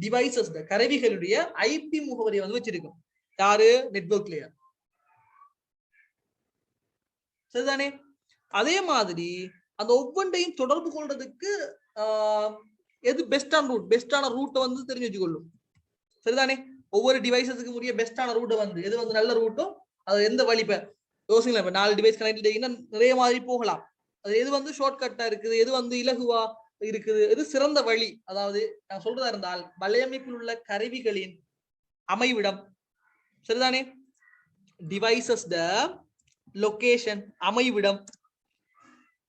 டிவைசஸ் கருவிகளுடைய ஐபி முகவரியை வந்து வச்சிருக்கும் யாரு, நெட்வொர்க் லேயர், சரிதானே? அதே மாதிரி அந்த ஒவ்வொன்றையும் தொடர்பு கொள்றதுக்கு எது பெஸ்டான ரூட்டை வந்து தெரிஞ்சு வச்சுக்கொள்ளும், சரிதானே? ஒவ்வொரு டிவைசஸுக்கு உரிய பெஸ்டான ரூட்டை வந்து எது வந்து நல்ல ரூட்டோ அது எந்த வழி. இப்ப யோசிக்கலாம், இப்ப 4 டிவைஸ் கனெக்ட் நிறைய மாதிரி போகலாம், அது எது வந்து ஷார்ட் கட்டா இருக்குது, எது வந்து இலகுவா இருக்குது, எது சிறந்த வழி. அதாவது நான் சொல்றதா இருந்தால் வலையமைப்பில் உள்ள கருவிகளின் அமைவிடம், சரிதானே? டிவைசஸ் லொகேஷன் அமைவிடம்,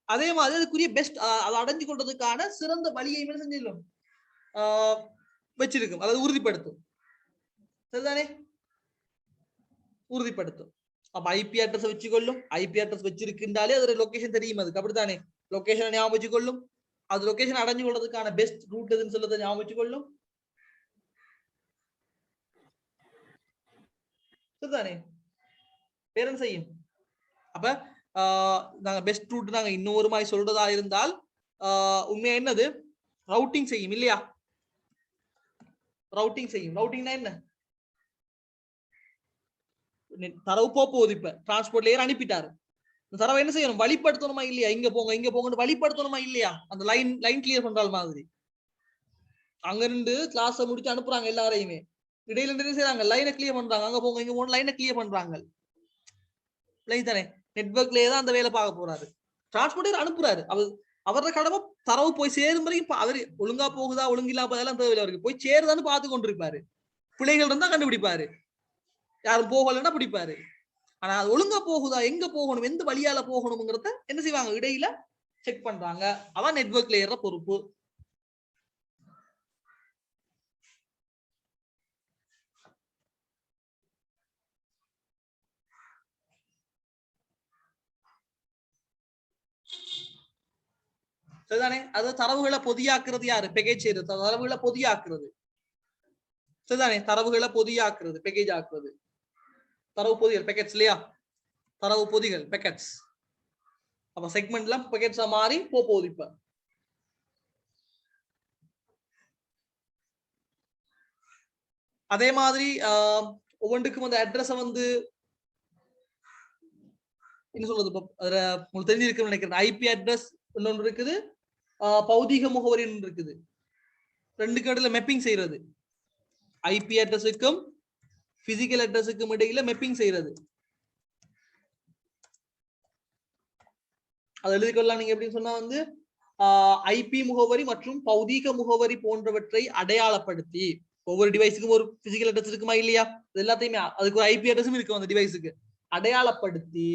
அதே மாதிரி அதுக்குரிய பெஸ்ட் அதை அடைஞ்சு கொள்றதுக்கான சிறந்த வழியை செஞ்சிடும் வச்சிருக்கும், அதாவது உறுதிப்படுத்தும், சரிதானே? உறுதிப்படுத்தும். அப்ப ஐபி அட்ரஸ் வச்சுக்கொள்ளும், ஐபி அட்ரஸ் வச்சிருக்கின்றாலே அதோட லொகேஷன் தெரியும், அதுக்கு அப்படித்தானே? லொகேஷன் ஞாபகம் வச்சுக்கொள்ளும், அது லொகேஷன் அடைஞ்சு கொள்றதுக்கான பெஸ்ட் ரூட் எதுன்னு சொல்றதை ஞாபகம் வச்சுக்கொள்ளும், சரிதானே? வேற செய்யும். அப்ப நாங்க பெஸ்ட் ரூட் நாங்க இன்னொரு மாதிரி சொல்றதா இருந்தால் உண்மையா என்னது, ரவுட்டிங் செய்யும் இல்லையா? ரவுட்டிங் செய்யும். ரவுட்டிங்னா என்ன, தரவு போகுது, இப்ப டிரான்ஸ்போர்ட் லேயர் அனுப்பிட்டாரு, தரவை என்ன செய்யணும், வழிப்படுத்தணுமா இல்லையா, இங்க போங்க வழிப்படுத்தணுமா இல்லையா, அந்த லைன் கிளியர் பண்றால் மாதிரி. அங்க இருந்து கிளாஸ் முடிச்சு அனுப்புறாங்க எல்லாரையுமே, இடையில இருந்து செய்யறாங்க, லைனை கிளியர் பண்றாங்க, அங்க போங்க இங்க போங்க லைனை கிளியர் பண்றாங்க, தானே? நெட்வொர்க்லயே தான் அந்த வேலை பார்க்க போறாரு, டிரான்ஸ்போர்ட் அனுப்புறாரு, அவரோட கடமை தரவு போய் சேரும் வரைக்கும் அவரு ஒழுங்கா போகுதா ஒழுங்கில்லா போதெல்லாம் தேவையில்லை, அவருக்கு போய் சேருதான்னு பார்த்து கொண்டிருப்பாரு, பிள்ளைகள் இருந்தா கண்டுபிடிப்பாரு, யாரும் போகலன்னா பிடிப்பாரு. ஆனா அது ஒழுங்கா போகுதா, எங்க போகணும், எந்த வழியால போகணும்ங்கிறத என்ன செய்வாங்க, இடையில செக் பண்றாங்க. அதான் நெட்வொர்க் லேயர்ல பொறுப்பு. சரிதானே? அது தரவுகளை பொதியாக்குறது யாரு, பேக்கேஜ் செய்யறது, தரவுகளை பொதியாக்குறது, சரிதானே? தரவுகளை பொதியாக்குறது, பேக்கேஜ் ஆக்குறது, தரவு பொதிகள் பேக்கெட்ஸ் இல்லையா, தரவு பொதிகள் பேக்கெட்ஸ். அப்ப செக்மெண்ட்ல பேக்கெட்ஸா மாறி போகுது. இப்ப அதே மாதிரி ஒவ்வொன்றுக்கும் அந்த அட்ரஸ வந்து என்ன சொல்றது, அதுல உங்களுக்கு தெரிஞ்சிருக்குன்னு நினைக்கிறேன். ஐபி அட்ரஸ் ஒன்று இருக்குது, பௌதிக முகவரி ஒன்று இருக்குது, ரெண்டுக்கு இடையில மெப்பிங் செய்யறது, ஐபி அட்ரஸுக்கும் பிசிக்கல் அட்ரஸுக்கும் இடையில மெப்பிங் செய்யறது. அதை எழுதி கொள்ளலாம் நீங்க எப்படின்னு சொன்னா வந்து ஐபி முகவரி மற்றும் பௌதீக முகவரி போன்றவற்றை அடையாளப்படுத்தி, ஒவ்வொரு டிவைஸுக்கும் ஒரு பிசிக்கல் அட்ரஸ் இருக்குமா இல்லையா, இது எல்லாத்தையுமே அதுக்கு ஒரு ஐபி அட்ரஸும் இருக்கும், அந்த டிவைஸுக்கு அடையாளப்படுத்தி,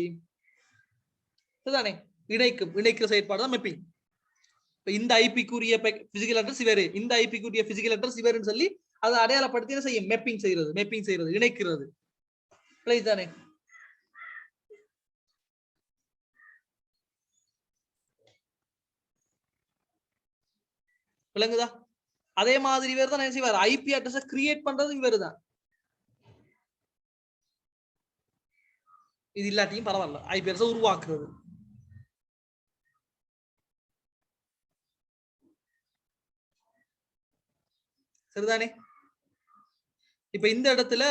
சரிதானே? இணைக்கிற செயற்பாடு தான் மெப்பிங். இந்த ஐபிக்குரிய பிசிக்கல் அட்ரஸ் இவரு, இந்த ஐபிக்குரிய பிசிக்கல் அட்ரஸ் இவருன்னு சொல்லி அதை அடையாளப்படுத்தி என்ன செய்யும்? மேப்பிங் செய்யறது, இணைக்கிறது. தானே? விளங்குதா? அதே மாதிரி இவர் தான் என்ன செய்வார்? ஐபி அட்ரஸ் கிரியேட் பண்றது இவர் தான். இது இல்லாட்டியும் பரவாயில்ல, ஐபி அட்ரஸ் உருவாக்குறது. சரிதானே? இப்ப இந்த இடத்துல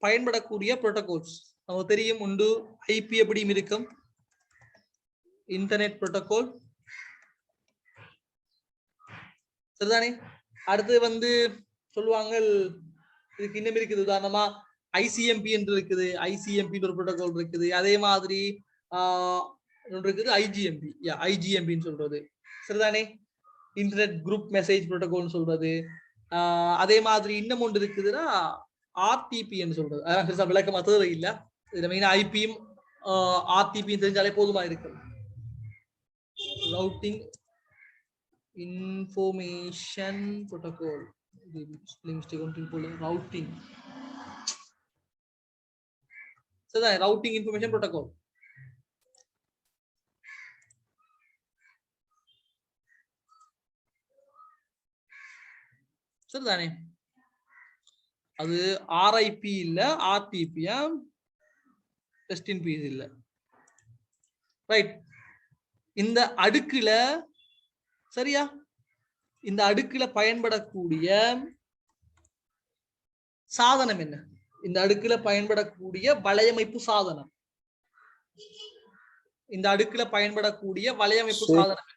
பயன்படக்கூடிய புரோட்டோகால்ஸ் நமக்கு தெரியும் உண்டு. ஐபி எப்படியும் இருக்கும், இன்டர்நெட் புரோட்டோகால். சரிதானே? அடுத்து வந்து சொல்லுவாங்க இதுக்கு இன்னும் இருக்குது. உதாரணமா ஐசிஎம்பி என்று இருக்குது, ஐசிஎம்பி ஒரு புரோட்டோகால் இருக்குது. அதே மாதிரி இருக்குது ஐஜிஎம்பின்னு சொல்றது. சரிதானே? இன்டர்நெட் குரூப் மெசேஜ் புரோட்டோகால்னு சொல்றது. அதே மாதிரி இன்னும் ஒன்று இருக்குதுன்னா ஆர்டிபின்னு சொல்றது. அதான் விளக்கமா தேவை இல்லை. இதுல மெயினா ஐபியும் ஆர்டிபியும் தெரிஞ்சாலே போதுமா இருக்கு. Routing information protocol, routing. சரிதான், ரவுட்டிங் இன்ஃபர்மேஷன் புரோட்டோகால். சரிதானே? அது ஆர்ஐபி இல்ல, ஆர்டிபியா, ரெஸ்ட் இன் பீஸ் இல்ல. ரைட். இந்த அடுக்குல சரியா, இந்த அடுக்குல பயன்படக்கூடிய சாதனம் என்ன? இந்த அடுக்குல பயன்படக்கூடிய வலையமைப்பு சாதனம், இந்த அடுக்குல பயன்படக்கூடிய வலையமைப்பு சாதனம்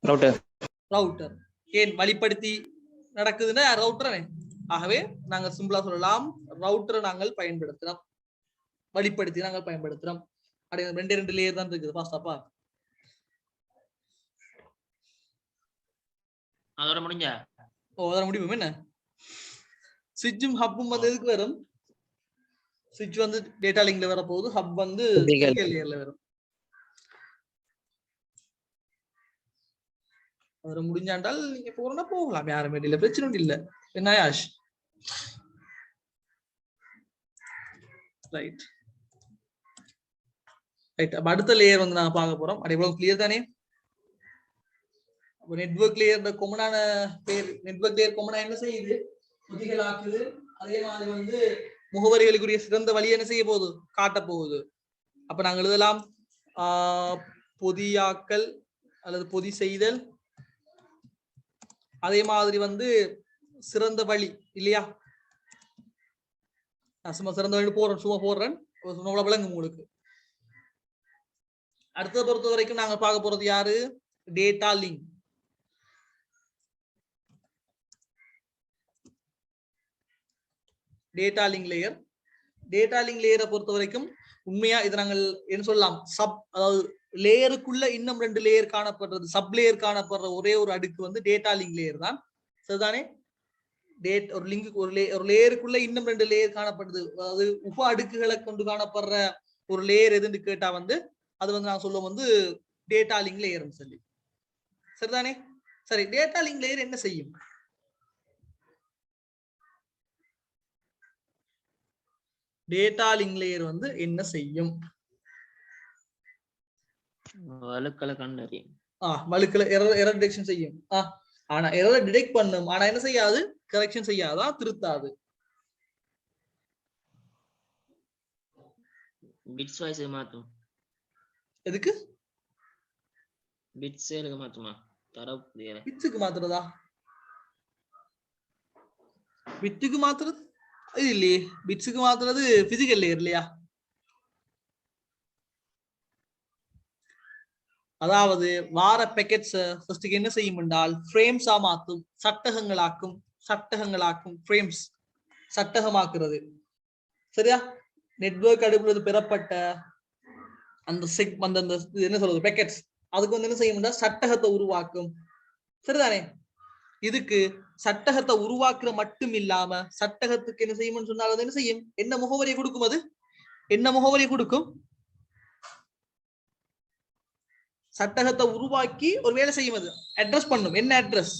ரவுட்டர். ஏன் வழிப்படுத்தி நடக்குதுன்னா ரவுட்டர். ஆகவே நாங்க சிம்பிளா சொல்லலாம், ரவுட்டரை நாங்கள் பயன்படுத்துறோம், வழிப்படுத்தி நாங்கள் பயன்படுத்துறோம். ரெண்டு லேயர் தான் இருக்குது. பாஸ்டாப்பா அதோட முடிஞ்சா? அதோட முடியும். என்ன ஸ்விட்சும் ஹப்பும் வந்து எதுக்கு வரும்? ஸ்விட்ச் வந்து டேட்டா லிங்க்ல வர போகுது, ஹப் வந்து லேயர்ல வரும். அதோட முடிஞ்சாண்டால் நீங்க போறோம்னா போகலாம், யாரும் இல்ல, பிரச்சனை இல்ல. என்ன யாஷ்? Right right. அப்ப அடுத்த லேயர் வந்து நாங்க பார்க்க போறோம். அது எவ்வளவு கிளியர் தானே? நெட்வொர்க் லேயர் காமனான பேர். நெட்வொர்க் லேயர் காமனா என்ன செய்யுது? பொதிகள் ஆக்குது. அதே மாதிரி வந்து முகவரிகளுக்குரிய சிறந்த வழி என்ன செய்ய போகுது? காட்ட போகுது. அப்ப நாங்க எழுதலாம் பொதியாக்கல் அல்லது பொதி செய்தல். அதே மாதிரி வந்து சிறந்த வழி இல்லையா? சும்மா சிறந்த வழி போடுறேன், சும்மா போடுறேன், விளங்கும் உங்களுக்கு. அடுத்த பொறுத்த வரைக்கும் நாங்க பார்க்க போறது யாரு? Data link. Data link layer. Data link லேயரை பொறுத்த வரைக்கும் உண்மையா இது நாங்கள் என்ன சொல்லலாம், சப், அதாவது லேயருக்குள்ள இன்னும் 2 லேயர் காணப்படுறது, சப் லேயர் காணப்படுற ஒரே ஒரு அடுக்கு வந்து டேட்டா லிங்க் லேயர் தான். சரிதானே? ஒரு லிங்க் ஒரு லேயருக்குள்ள இன்னும் 2 லேயர் காணப்படுது, அதாவது உப அடுக்குகளை கொண்டு காணப்படுற ஒரு லேயர் எதுன்னு கேட்டா வந்து அது வந்து நான் சொல்லுவோம் வந்து டேட்டா லிங்க் லேயர்னு சொல்லி. சரிதானே? சரி, டேட்டா லிங்க் லேயர் என்ன செய்யும்? டேட்டா லிங்க் லேயர் வந்து என்ன செய்யும்? வழுக்களை கண்டறியும். வழுக்களை எரர் டிடெக்ஷன் செய்யும். ஆனா எரர் டிடெக்ட் பண்ணும், ஆனா என்ன செய்யாது? கரெக்ஷன் செய்யாதா, திருத்தாது. பிட்ஸ் வைஸ் மாத்தும். எதுக்கு? பிட்ஸ் மாத்துமா? தரவு பிட்ஸுக்கு மாத்துறதா? பிட்டுக்கு மாத்துறது இது இல்லையே. பிட்ஸுக்கு மாத்துறது பிசிக்கல் லேயர் இல்லையா? அதாவது வார பேக்கெட்ஸ் ஃபர்ஸ்ட்க்கு என்ன செய்யும் என்றால் ஃப்ரேம்ஸா மாத்தும், சட்டகங்களாக்கும் ஃப்ரேம்ஸ் சட்டகமாக்குறது. சரியா? நெட்வொர்க் அடுப்புல பெறப்பட்ட அந்த என்ன சொல்றது பேக்கெட்ஸ், அதுக்கு வந்து என்ன செய்யும், சட்டகத்தை உருவாக்கும். சரிதானே? இதுக்கு சட்டகத்தை உருவாக்குற மட்டும் இல்லாம சட்டகத்துக்கு என்ன செய்யும்னு சொன்னால் என்ன செய்யும்? என்ன முகவரியை கொடுக்கும்? அது என்ன முகவரி கொடுக்கும்? சட்டகத்தை உருவாக்கி ஒரு வேலை செய்யும், அது அட்ரஸ் பண்ணும். என்ன அட்ரஸ்?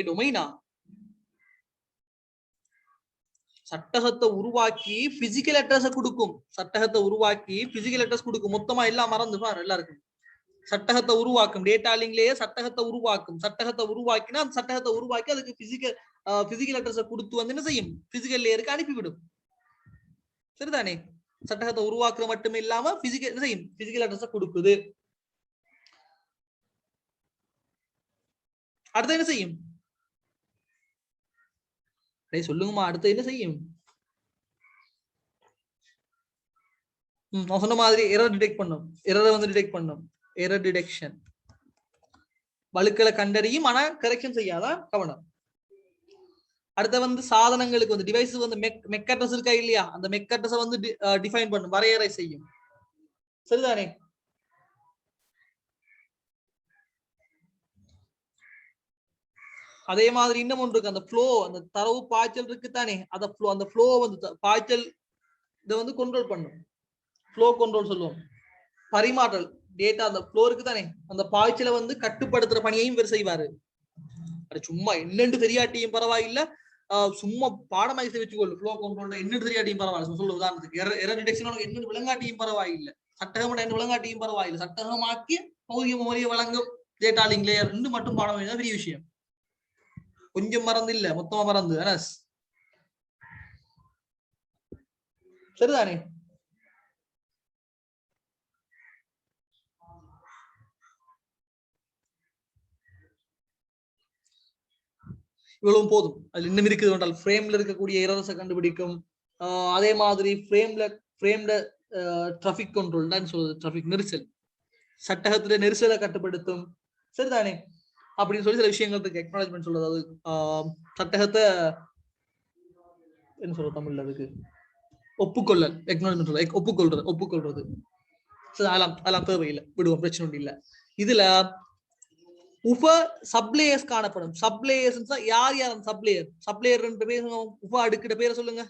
டொமைனா. சட்டகத்தை உருவாக்கி பிசிக்கல் அட்ரஸ் கொடுக்கும். சட்டகத்தை உருவாக்கி பிசிக்கல் அட்ரஸ் கொடுக்கும். மொத்தமா எல்லாம் மறந்து பாரு எல்லாருக்கும். சட்டகத்தை உருவாக்கும், டேட்டா லிங்க்லயே சட்டகத்தை உருவாக்கும். சட்டகத்தை உருவாக்கினா அந்த சட்டகத்தை உருவாக்கி அதுக்கு பிசிக்கல் அட்ரஸ் கொடுத்து வந்து என்ன செய்யும்? பிசிக்கல் லேயருக்கு அனுப்பிவிடும். சரிதானே? சட்டகத்தை உருவாக்குற மட்டும் இல்லாம பிசிக்கல் என்ன செய்யும்? பிசிக்கல் அட்ரஸ் கொடுக்குது. அடுத்து என்ன செய்யும்? சொல்லுங்கம்மா, அடுத்து என்ன செய்யும்? சொன்ன மாதிரி எரர் டிடெக்ட் பண்ணும். எரரை வந்து டிடெக்ட் பண்ணும். எரர் டிடெக்ஷன், வழுக்களை கண்டறியும், ஆனா கரெக்ஷன் செய்யாதான் கவனம். அடுத்த வந்து சாதனங்களுக்கு வந்து டிவைஸ் வந்து மெக் அட்ரஸ் இருக்கா இல்லையா, அந்த மெக் அட்ரஸை வந்து டிஃபைன் பண்ணும், வரையறை செய்யும். சரிதானே? அதே மாதிரி இன்னும் ஒன்று இருக்கு, அந்த ஃப்ளோ, அந்த தரவு பாய்ச்சல் இருக்கு தானே, அந்த ஃப்ளோ வந்து பாய்ச்சல் இதை வந்து கண்ட்ரோல் பண்ணும். ஃப்ளோ கண்ட்ரோல் சொல்லுவோம். பரிமாற்றல் டேட்டா, அந்த ஃப்ளோ இருக்கு தானே, அந்த பாய்ச்சலை வந்து கட்டுப்படுத்துற பணியையும் இவர் செய்வாரு. அது சும்மா என்னென்று தெரியாட்டியும் பரவாயில்லை, சும்மா பாடமாய் வச்சுக்கொள்ளு. ஃப்ளோ கண்ட்ரோல் என்னென்று தெரியாட்டியும் பரவாயில்ல. சொல்ல உதாரணத்துக்கு எரர் டிடெக்ஷன் என்ன விளங்காட்டியும் பரவாயில்லை, சட்டகம் என்ன விளங்காட்டியும் பரவாயில்லை, சட்டகமாக்கி பகுதிய முறையை வழங்கும் டேட்டா லிங்க் லேயர் மட்டும் பாடம் பெரிய விஷயம். கொஞ்சம் மறந்து இல்ல, மொத்தமா மறந்து. சரிதானே? இவ்வளவு போதும். அது இன்னும் இருக்குது என்றால் ஃப்ரேம்ல இருக்கக்கூடிய எரர்ஸை கண்டுபிடிக்கும். அதே மாதிரி ஃப்ரேம்ல டிராபிக் கண்ட்ரோல் தான் சொல்றது, டிராபிக் நெரிசல், சட்டகத்துல நெரிசலை கட்டுப்படுத்தும். சரிதானே? அப்படின்னு சொல்லி சில விஷயங்கள் இருக்கு. எக்னாலஜ்மெண்ட் சொல்றது, அது சட்டகத்தை என்ன சொல்ற தமிழ்ல அதுக்கு ஒப்புக்கொள்ளல். எக்னாலஜ்மெண்ட் ஒப்புக்கொள்றது. அதெல்லாம் தேவையில்லை, விடுவோம், பிரச்சனை ஒன்றும் இல்லை. இதுல உப சப்ளேயர்ஸ் காணப்படும். சப்ளேயர்ஸ் யார் யார்? அந்த சப்ளேயர் பேர் உப அடுக்கிட்ட பேரை சொல்லுங்க.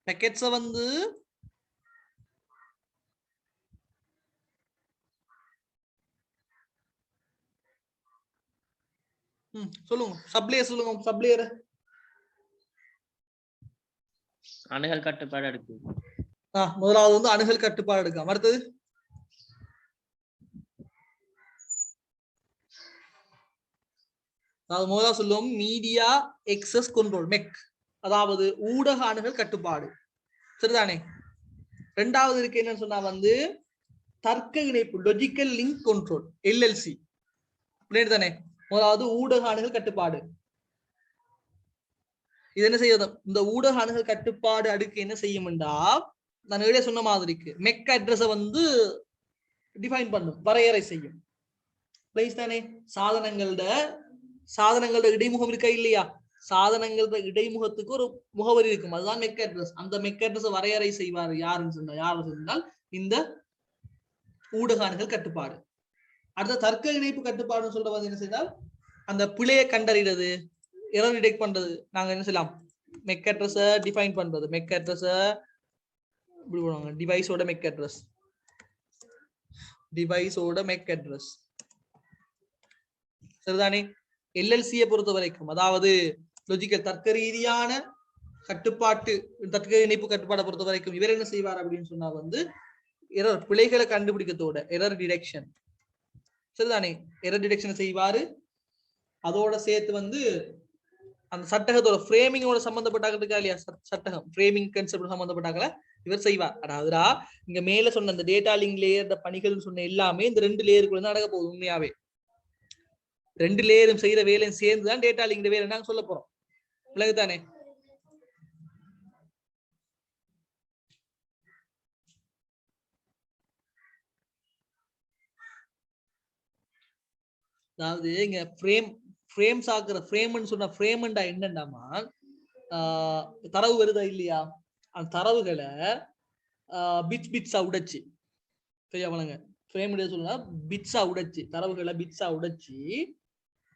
பேக்கெட்ஸ வந்து சொல்லுங்க, சப்ளேயர் சொல்லுங்க. சப்ளேயர் அணுகல் கட்டுப்பாடு எடுக்கு. முதலாவது வந்து அணுகல் கட்டுப்பாடு எடுക്കാം. அடுத்தது முதலாவது சொல்லுவோம் மீடியா எக்ஸஸ் கண்ட்ரோல், மெக், அதாவது ஊடக அணுகல் கட்டுப்பாடு. சரிதானே? ரெண்டாவது இருக்கு என்னன்னு சொன்னா வந்து தர்க்க இணைப்பு, லாஜிக்கல் லிங்க் கண்ட்ரோல், எல்எல்சி. தானே? முதலாவது ஊடக அணுகல் கட்டுப்பாடு. இது என்ன செய்யுது? இந்த ஊடக அணுகல் கட்டுப்பாடு அடுக்கு என்ன செய்யும்டா, நான் வெளியே சொன்ன மாதிரிக்கு மெக் அட்ரஸ வந்து டிஃபைன் பண்ணும், வரையறை செய்யும். தானே? சாதனங்களோட இடைமுகம் இருக்கா இல்லையா, சாதனங்களோட இடைமுகத்துக்கு ஒரு முகவரி இருக்கும், அதுதான் மெக் அட்ரஸ். அந்த மெக் அட்ரஸ் வரையறை செய்வார் யாருன்னு சொன்னால் இந்த ஊடக அணுகல் கட்டுப்பாடு. அடுத்த தர்க்க இணைப்பு கட்டுப்பாடுன்னு சொல்றது என்ன செய்தால் அந்த பிழையை கண்டறிகிறது, எரர் டிடெக்ட் பண்றது. நாங்க என்ன செய்யலாம்? மெக் அட்ரஸ டிஃபைன் பண்றது. மெக் அட்ரஸ இப்படி போடுவாங்க, டிவைஸோட மெக் அட்ரஸ், டிவைஸோட மெக் அட்ரஸ். சரிதானே? எல்எல்சியை பொறுத்த வரைக்கும், அதாவது லாஜிக்கல் தர்க்க ரீதியான கட்டுப்பாட்டு, தர்க்க இணைப்பு கட்டுப்பாடை பொறுத்த வரைக்கும் இவர் என்ன செய்வார் அப்படின்னு சொன்னா வந்து எரர் பிழைகளை கண்டுபிடிக்கத்தோட எரர் டிடெக்ஷன். சரிதானே? எரர் டிடெக்ஷன் செய்வாரு. அதோட சேர்த்து வந்து அந்த சட்டகத்தோட ஃப்ரேமிங்கோட சம்பந்தப்பட்டாங்க இருக்கா இல்லையா, சட்டகம் ஃப்ரேமிங் கான்செப்ட் சம்பந்தப்பட்டாங்கள இவர் செய்வார். அதாவதுடா இங்க மேல சொன்ன அந்த டேட்டா லிங்க் லேயர் பணிகள் சொன்ன எல்லாமே இந்த 2 லேயருக்குள்ள தான் நடக்க போகுது. உண்மையாவே 2 லேயரும் செய்யற வேலையும் சேர்ந்துதான் டேட்டா லிங்க் வேலை நாங்க சொல்ல போறோம். விளங்குதானே? அதாவது இங்க ஃப்ரேம்ஸ் ஆக்குற ஃப்ரேம்னு சொன்ன ஃப்ரேம்ண்டா என்னண்டாமா, தரவு வருதா இல்லையா, அந்த தரவுகளை பிட்ஸா உடைச்சு, சரியா வணங்க, ஃப்ரேம் சொல்லுங்க பிட்ஸா உடைச்சு, தரவுகளை பிட்ஸா உடைச்சு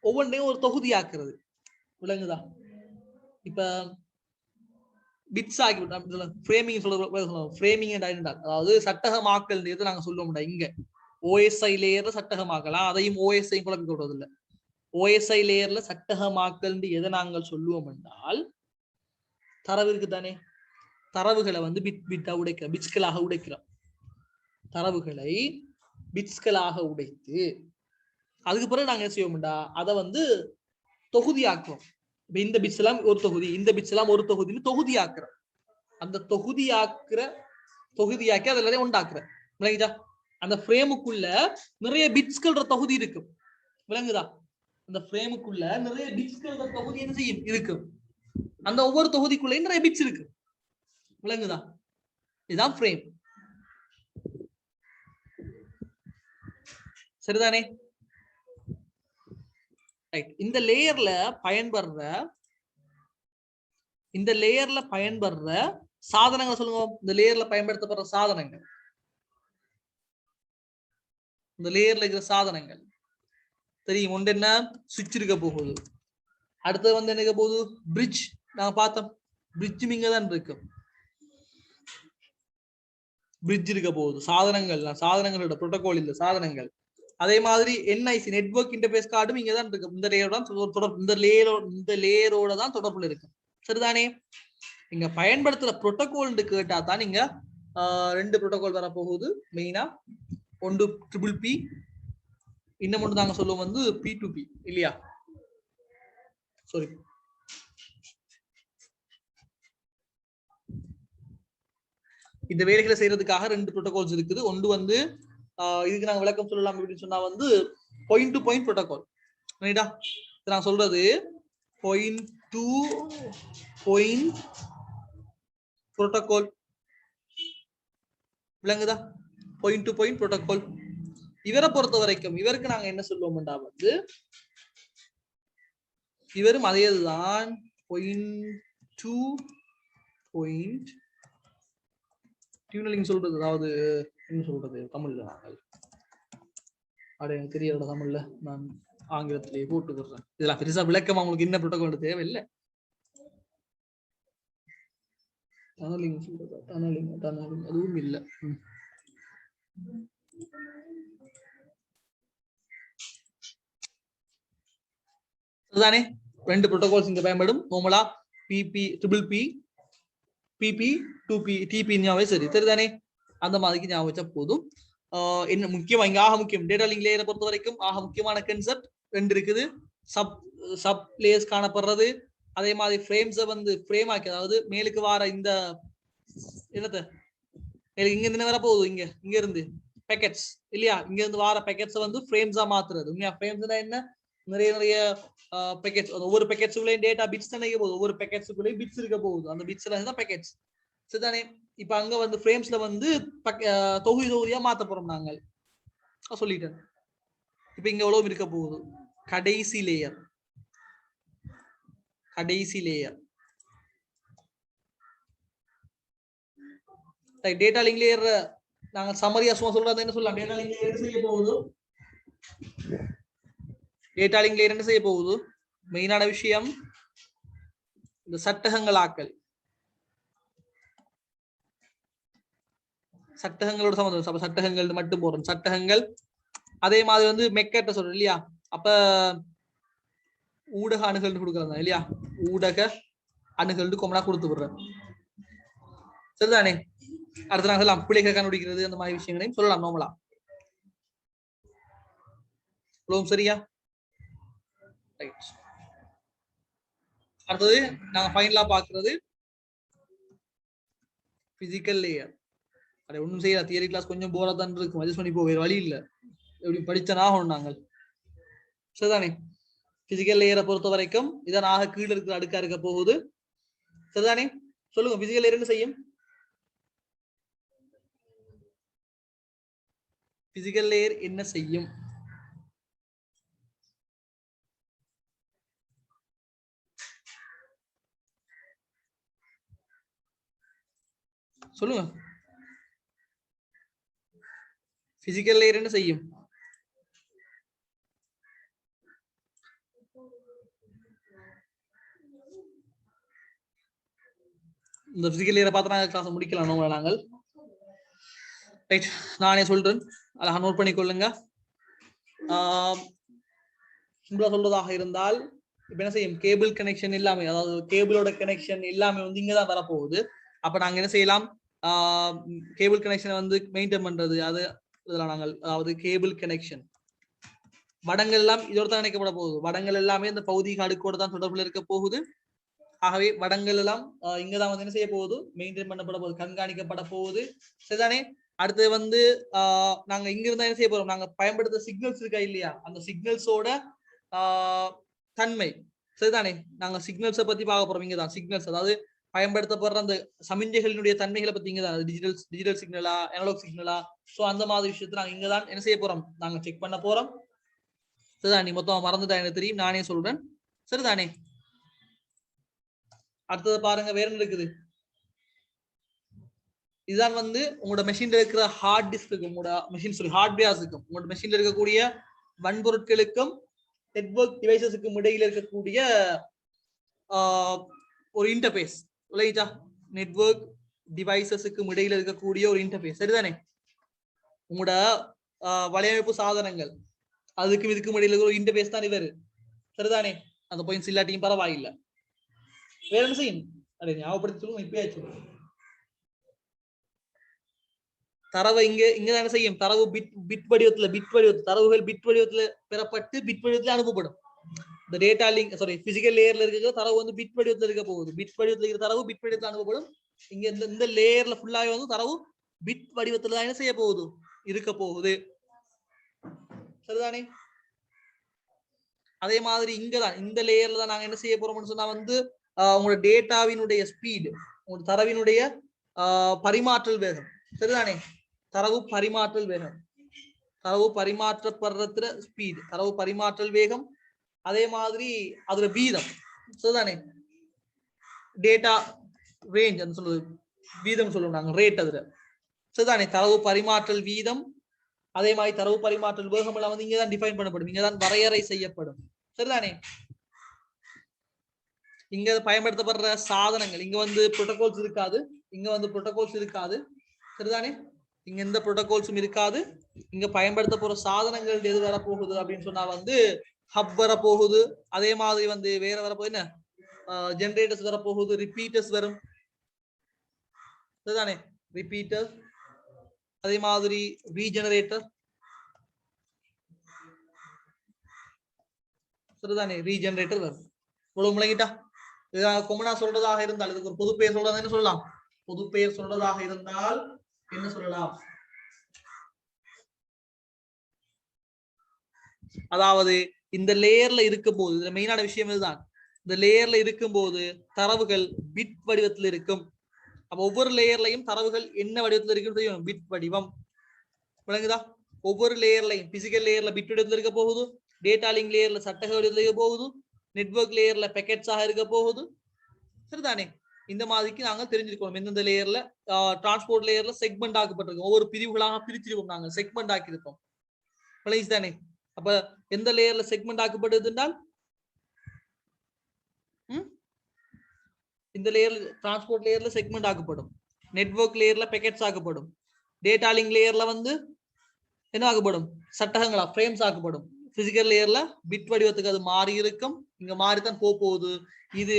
ஒவ்வொன்றையும் ஒரு தொகுதி ஆக்குறது. விளங்குதா? இப்ப பிட்ஸ் ஆக்கி ஃப்ரேமிங் சொல்ல ஃப்ரேமிங் அதாவது சட்டகமாக்கல் நாங்க சொல்லுவோம்டா இங்க ஓஎஸ்ஐ லேயர்ல சட்டகமாக்கலாம். அதையும் ஓஎஸ்ஐ குழப்பி சொல்றது இல்ல. ஓஎஸ்ஐ லேயர்ல சட்டகமாக்கல் எதை நாங்கள் சொல்லுவோம் என்றால், தரவு இருக்கு தானே, தரவுகளை வந்து பிட்டா உடைக்கிறோம், பிட்ஸ்களாக உடைக்கிறோம். தரவுகளை பிட்ஸ்களாக உடைத்து அதுக்கு பிறகு நாங்க என்ன செய்வோம்டா, அதை வந்து தொகுதியாக்குறோம். இந்த பிட்ஸ் எல்லாம் ஒரு தொகுதி, இந்த பிட்ஸ் எல்லாம் ஒரு தொகுதின்னு தொகுதியாக்குறோம். அந்த தொகுதியாக்கி அது எல்லாத்தையும் உண்டாக்குற. விளங்குதா? அந்த ஃப்ரேமுக்குள்ள நிறைய பிட்ஸ்கள் தொகுதி இருக்கும். விளங்குதா? அந்த ஃப்ரேமுக்குள்ள நிறைய பிட்ஸ்கள் தொகுதி என்ன செய்யும் இருக்கும். அந்த ஒவ்வொரு தொகுதிக்குள்ளேயும் நிறைய பிட்ஸ் இருக்கு. விளங்குதா? இதுதான் ஃப்ரேம். சரிதானே? ரைட். இந்த லேயர்ல பயன்படுற சாதனங்கள் சொல்லுங்க. இந்த லேயர்ல பயன்படுத்தப்படுற சாதனங்கள், இந்த லேயர்ல இருக்கிற சாதனங்கள் தெரியும். ஒன்று என்ன, சுவிட்ச் இருக்க போகுது. அடுத்தது வந்து என்ன போகுது, பிரிட்ஜ். நாங்க பார்த்தோம், பிரிட்ஜ் இங்க தான் இருக்கு. பிரிட்ஜ் இருக்க போகுது. சாதனங்களோட புரோட்டோகால் இல்ல, சாதனங்கள். அதே மாதிரி என்ஐசி நெட்வொர்க் இன்டர்ஃபேஸ் கார்டும் இங்க தான் இருக்கு. இந்த லேயரோட தான் தொடர்புல இருக்கு. சரிதானே? நீங்க பயன்படுத்துற புரோட்டோகால் கேட்டா தான் நீங்க 2 புரோட்டோகால் வர போகுது மெயினா. ஒன்று TPP, இன்னும் ஒன்று நாங்க சொல்லுவோம் வந்து P2P இல்லையா? சாரி, இந்த வேலைகளை செய்யறதுக்காக 2 புரோட்டோகால்ஸ் இருக்குது. ஒன்று வந்து இதுக்கு நாங்க விளக்கம் சொல்லலாம் அப்படின்னு சொன்னா வந்து பாயிண்ட் டு பாயிண்ட் புரோட்டோகால். ரைட்டா? நான் சொல்றது பாயிண்ட் டு பாயிண்ட் புரோட்டோகால். விளங்குதா? Point to point protocol. இவரை பொறுத்த வரைக்கும் இவருக்கு நாங்க என்ன சொல்லுவோம்டா வந்து, இவரும் அதேதான் பாயிண்ட் டு பாயிண்ட் டியூனலிங் சொல்றது. அதாவது என்ன சொல்றது தமிழ்ல, நாங்கள் எனக்கு தெரியல தமிழ்ல, நான் ஆங்கிலத்திலேயே போட்டுக்கிறேன். இதெல்லாம் பெருசா விளக்கமா உங்களுக்கு என்ன புரோட்டோகால் தேவையில்லை. டனலிங் சொல்றது, டனலிங் அதுவும் இல்லை. அதுதானே 2 புரோட்டோகால்ஸ் இங்க பயன்படும். நார்மலா TPP, PP2P, TP சரி. சரிதானே? அந்த மாதிரிக்கு ஞாபகம் வச்சா போதும். என்ன முக்கியமா இங்க ஆக முக்கியம் டேட்டா லிங்க் லேயரை பொறுத்த வரைக்கும் ஆக முக்கியமான கான்செப்ட் 2 இருக்குது. சப் லேயர்ஸ் காணப்படுறது. அதே மாதிரி ஃப்ரேம்ஸை வந்து ஃப்ரேம் ஆக்கி, அதாவது மேலுக்கு வார இந்த என்னத்த இங்க இருந்து வர போகுது, இங்க இருந்து பேக்கெட்ஸ் இல்லையா, இங்க இருந்து வார பேக்கெட்ஸை வந்து ஃப்ரேம்ஸா மாத்துறது. உண்மையா ஃப்ரேம்ஸ்னா என்ன, நிறைய பேக்கெட்ஸ், ஒவ்வொரு பேக்கெட்ஸுக்குள்ளேயும் டேட்டா பிட்ஸ் தானே போகுது. ஒவ்வொரு பேக்கெட்ஸுக்குள்ளேயும் பிட்ஸ் இருக்க போகுது. அந்த பிட்ஸ் எல்லாம் தான் பேக்கெட்ஸ். சரிதானே? இப்ப அங்க வந்து ஃப்ரேம்ஸ்ல வந்து தொகுதியா மாத்த போறோம் நாங்கள். சொல்லிட்டேன். இப்ப இங்க எவ்வளவு இருக்க போகுது, கடைசி லேயர் டேட்டா லிங்க் லேயர். நாங்க சம்மரியா சும்மா சொல்றது என்ன சொல்லலாம், டேட்டா லிங்க் லேயர் என்ன செய்ய போகுது, டேட்டா லிங்க் லேயர் என்ன செய்ய போகுது, மெயினான விஷயம் இந்த சட்டகங்களோட சம்பந்தம். சட்டகங்கள் மட்டும் போறோம், சட்டகங்கள். அதே மாதிரி வந்து மெக்கெட்ட சொல்றோம் இல்லையா, அப்ப ஊடக அணுகல் கொடுக்கறதா இல்லையா, ஊடக அணுகல் கொமனா கொடுத்து விடுறேன். சரிதானே? அடுத்த நாள் சொல்லலாம் பிள்ளைகள் கண்டுபிடிக்கிறது, அந்த மாதிரி விஷயங்களையும் சொல்லலாம் நார்மலா. சரியா? அடுத்தது நாங்க ஃபைனலா பாக்குறது பிசிக்கல் லேயர். அதை ஒன்றும் செய்யல, தியரி கிளாஸ் கொஞ்சம் போரா தான் இருக்கும், அட்ஜஸ்ட் பண்ணி வேற வழி இல்லை, எப்படி படிச்சனா ஆகணும் நாங்கள். சரிதானே? பிசிக்கல் லேயரை பொறுத்த வரைக்கும் இதான் ஆக கீழே இருக்கிற அடுக்கா இருக்க போகுது. சரிதானே? சொல்லுங்க, பிசிக்கல் லேயர் என்ன செய்யும்? பிசிக்கல் லேயர் என்ன செய்யும்? சொல்லுங்க. பிசிக்கல் லேயர் என்ன செய்யும்? இந்த பிசிக்கல் லேயரை பார்த்து நாங்கள் கிளாஸ் முடிக்கலாம் நாங்கள். ரைட், நானே சொல்றேன், அழகா நோட் பண்ணிக்கொள்ளுங்க. சிம்பிளா சொல்றதாக இருந்தால் இப்ப என்ன செய்யும்? கேபிள் கனெக்ஷன் எல்லாமே, அதாவது கேபிளோட கனெக்ஷன் எல்லாமே வந்து இங்கதான் வரப்போகுது. அப்ப நாங்க என்ன செய்யலாம்? கேபிள் கனெக்ஷனை வந்து மெயின்டைன் பண்றது, அது இதெல்லாம் நாங்கள், அதாவது கேபிள் கனெக்ஷன் வடங்கள் எல்லாம் இதோட தான் இணைக்கப்பட போகுது. வடங்கள் எல்லாமே இந்த பௌதிக அடுக்கோட தான் தொடர்புல இருக்க போகுது. ஆகவே வடங்கள் எல்லாம் இங்கதான் வந்து என்ன செய்ய போகுது? மெயின்டைன் பண்ணப்பட போகுது, கண்காணிக்கப்பட போகுது. சரிதானே? அடுத்து வந்து நாங்க இங்க இருந்தா என்ன செய்ய போறோம்? நாங்க பயன்படுத்த சிக்னல்ஸ் இருக்கா இல்லையா, அந்த சிக்னல்ஸோட தன்மை. சரிதானே? நாங்க சிக்னல்ஸை பத்தி பார்க்க போறோம். இங்கதான் சிக்னல்ஸ், அதாவது பயன்படுத்தப்படுற அந்த சமிஞ்சைகளினுடைய தன்மைகளை பத்தி இங்கதான், டிஜிட்டல் சிக்னலா, அனலாக் சிக்னலா, சோ அந்த மாதிரி விஷயத்தை நாங்க இங்கதான் என்ன செய்ய போறோம்? நாங்க செக் பண்ண போறோம். சரிதான்? நீ மொத்தம் மறந்துட்டா எனக்கு தெரியும், நானே சொல்றேன். சரிதானே? அடுத்தது பாருங்க, வேற என்ன இருக்குது? இதுதான் வந்து உங்களோட மெஷின்ல இருக்கிற ஹார்ட் டிஸ்க்கு, உங்களோட மெஷின் சொல்லி ஹார்ட்வேர்ஸுக்கும் உங்களோட மெஷின்ல இருக்கக்கூடிய வன்பொருட்களுக்கும் நெட்வொர்க் டிவைசஸுக்கும் இடையில இருக்கக்கூடிய ஒரு இன்டர்பேஸ். இல்லையா? நெட்வொர்க் டிவைசஸுக்கும் இடையில இருக்கக்கூடிய ஒரு இன்டர்பேஸ். சரிதானே? உங்களோட வலையமைப்பு சாதனங்கள் அதுக்கும் இதுக்கும் இடையில ஒரு இன்டர்பேஸ் தான் இவரு. சரிதானே? அந்த பாயிண்ட்ஸ் இல்லாட்டியும் பரவாயில்லை. வேற என்ன செய்யும்? அதை ஞாபகப்படுத்தி சொல்லுங்க, இப்பயாச்சு. தரவை இங்கதான் என்ன செய்யும்? தரவு பிட் வடிவத்துல, தரவுகள் பிட் வடிவத்துல பெறப்பட்டு பிட் வடிவத்துல அனுப்பப்படும். இந்த டேட்டா லிங்க், சாரி, பிசிக்கல் லேயர்ல இருக்கிற தரவு வந்து பிட் வடிவத்துல இருக்க போகுது. பிட் வடிவத்துல இருக்கிற தரவு பிட் வடிவத்துல அனுப்பப்படும். இங்க இந்த லேயர்ல ஃபுல்லாவே வந்து தரவு பிட் வடிவத்துல தான் என்ன செய்ய போகுது? இருக்க போகுது. சரிதானே? அதே மாதிரி இங்கதான் இந்த லேயர்ல தான் நாங்க என்ன செய்ய போறோம்னு சொன்னா வந்து உங்களோட டேட்டாவினுடைய ஸ்பீடு, உங்களோட தரவினுடைய பரிமாற்றல் வேகம். சரிதானே? தரவு பரிமாற்றல் வேகம், தரவு பரிமாற்றப்படுற ஸ்பீடு, தரவு பரிமாற்றல் வேகம், அதே மாதிரி அதுல வீதம். சரிதானே? டேட்டா ரேஞ்ச் அந்த சொல்லுது, வீதம் சொல்லுவோம் நாங்க, ரேட் அதுல. சரிதானே? தரவு பரிமாற்றல் வீதம், அதே மாதிரி தரவு பரிமாற்றல் வேகம் எல்லாம் வந்து இங்கதான் டிஃபைன் பண்ணப்படும், இங்கதான் வரையறை செய்யப்படும். சரிதானே? இங்க பயன்படுத்தப்படுற சாதனங்கள், இங்க வந்து புரோட்டோகால்ஸ் இருக்காது, இங்க வந்து புரோட்டோகால்ஸ் இருக்காது. சரிதானே? இங்க எந்த புரோட்டோகால்ஸும் இருக்காது. இங்க பயன்படுத்த போற சாதனங்கள் எது வரப்போகுது அப்படின்னு சொன்னா வந்து ஹப் வரப்போகுது. அதே மாதிரி வந்து வேற வரப்போகுது என்ன, ஜெனரேட்டர்ஸ் வரப்போகுது, ரிப்பீட்டர்ஸ் வரும். சரிதானே? ரிப்பீட்டர், அதே மாதிரி ரீஜெனரேட்டர். சரிதானே? ரீஜெனரேட்டர் வரும். இவ்வளவு முழங்கிட்டா? கொமனா சொல்றதாக இருந்தால், இதுக்கு ஒரு பொது பெயர் சொல்றதா என்ன சொல்லலாம்? பொது பெயர் சொல்றதாக இருந்தால் என்ன சொல்லலாம்? அதாவது இந்த லேயர்ல இருக்கும் போது, இதுல மெயினான விஷயம் இதுதான், இந்த லேயர்ல இருக்கும் போது தரவுகள் பிட் வடிவத்தில் இருக்கும். அப்ப ஒவ்வொரு லேயர்லையும் தரவுகள் என்ன வடிவத்தில் இருக்குன்னு தெரியும், பிட் வடிவம். விளங்குதா? ஒவ்வொரு லேயர்லையும் பிசிக்கல் லேயர்ல பிட் வடிவத்தில் இருக்க போகுது, டேட்டா லிங்க் லேயர்ல சட்டக வடிவத்தில் இருக்க போகுது, நெட்வொர்க் லேயர்ல பேக்கெட்ஸாக இருக்க போகுது. சரிதானே? இந்த மாதிரிக்கு நாங்கள் தெரிஞ்சிருக்கோம் எந்தெந்த லேயர்ல, டிரான்ஸ்போர்ட் லேயர்ல செக்மெண்ட் ஆக்கப்பட்டிருக்கோம், ஒவ்வொரு பிரிவுகளாக பிரிச்சிருக்கோம், நாங்கள் செக்மெண்ட் ஆக்கியிருக்கோம். தானே? அப்ப எந்த லேயர்ல செக்மெண்ட் ஆக்கப்படுது என்றால் இந்த லேயர், டிரான்ஸ்போர்ட் லேயர்ல செக்மெண்ட் ஆக்கப்படும், நெட்வொர்க் லேயர்ல பேக்கெட்ஸ் ஆக்கப்படும், டேட்டா லிங்க் லேயர்ல வந்து என்ன ஆக்கப்படும்? சட்டகங்களா, ஃப்ரேம்ஸ் ஆக்கப்படும். பிசிக்கல் லேயர்ல பிட் வடிவத்துக்கு அது மாறி இருக்கும், இங்க மாறித்தான் போகுது. இது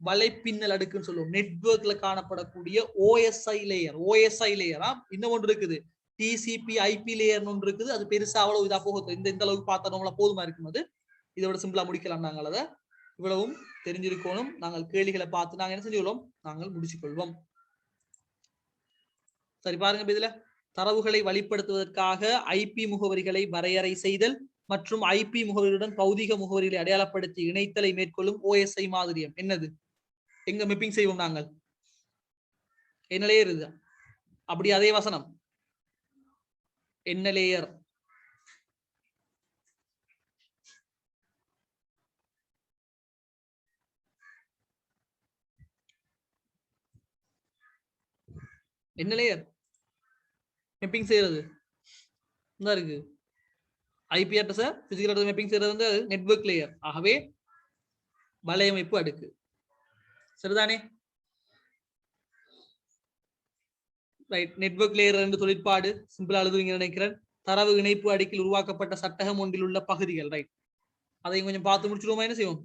வலைப்பின்னல் அடுக்குன்னு சொல்லுவோம். நெட்வொர்க்ல காணப்படக்கூடிய ஓஎஸ்ஐ லேயர், ஓஎஸ்ஐ லேயரா இன்னும் ஒன்று இருக்குது, டிசிபி ஐபி லேயர் ஒன்று இருக்குது. அது பெருசா அவ்வளவு இதா போகுது, இந்த அளவுக்கு பார்த்தவங்கள போதுமா இருக்கும். அது இதோட சிம்பிளா முடிக்கலாம். நாங்கள் அதை இவ்வளவும் தெரிஞ்சிருக்கணும். நாங்கள் கேள்விகளை பார்த்து நாங்கள் என்ன செஞ்சுள்ளோம், நாங்கள் முடிச்சுக்கொள்வோம். சரி, பாருங்க, இதுல தரவுகளை வழிப்படுத்துவதற்காக ஐபி முகவரிகளை வரையறை செய்தல் மற்றும் ஐபி முகவரியுடன் பௌதிக முகவரிகளை அடையாளப்படுத்தி இணைத்தலை மேற்கொள்ளும் ஓஎஸ்ஐ மாதிரியம் என்னது? எங்க மெப்பிங் செய்வோம் நாங்கள்? என்ன லேயர் இது? அப்படி அதே வசனம், என்ன லேயர்? என்ன லேயர் மெப்பிங் செய்யறது? இந்த இருக்கு IP address physical address mapping செய்யறது வந்து நெட்வொர்க் லேயர். ஆகவே வலையமைப்பு அடுக்கு. சரிதானே? ரைட். நெட்வொர்க் லேயர் என்று தொழிற்பாடு சிம்பிளா எழுதுவீங்க நினைக்கிறேன். தரவு இணைப்பு அடுக்கில் உருவாக்கப்பட்ட சட்டகம் ஒன்றில் உள்ள பகுதிகள். ரைட். அதையும் கொஞ்சம் பார்த்து முடிச்சிருவோமா? என்ன செய்வோம்?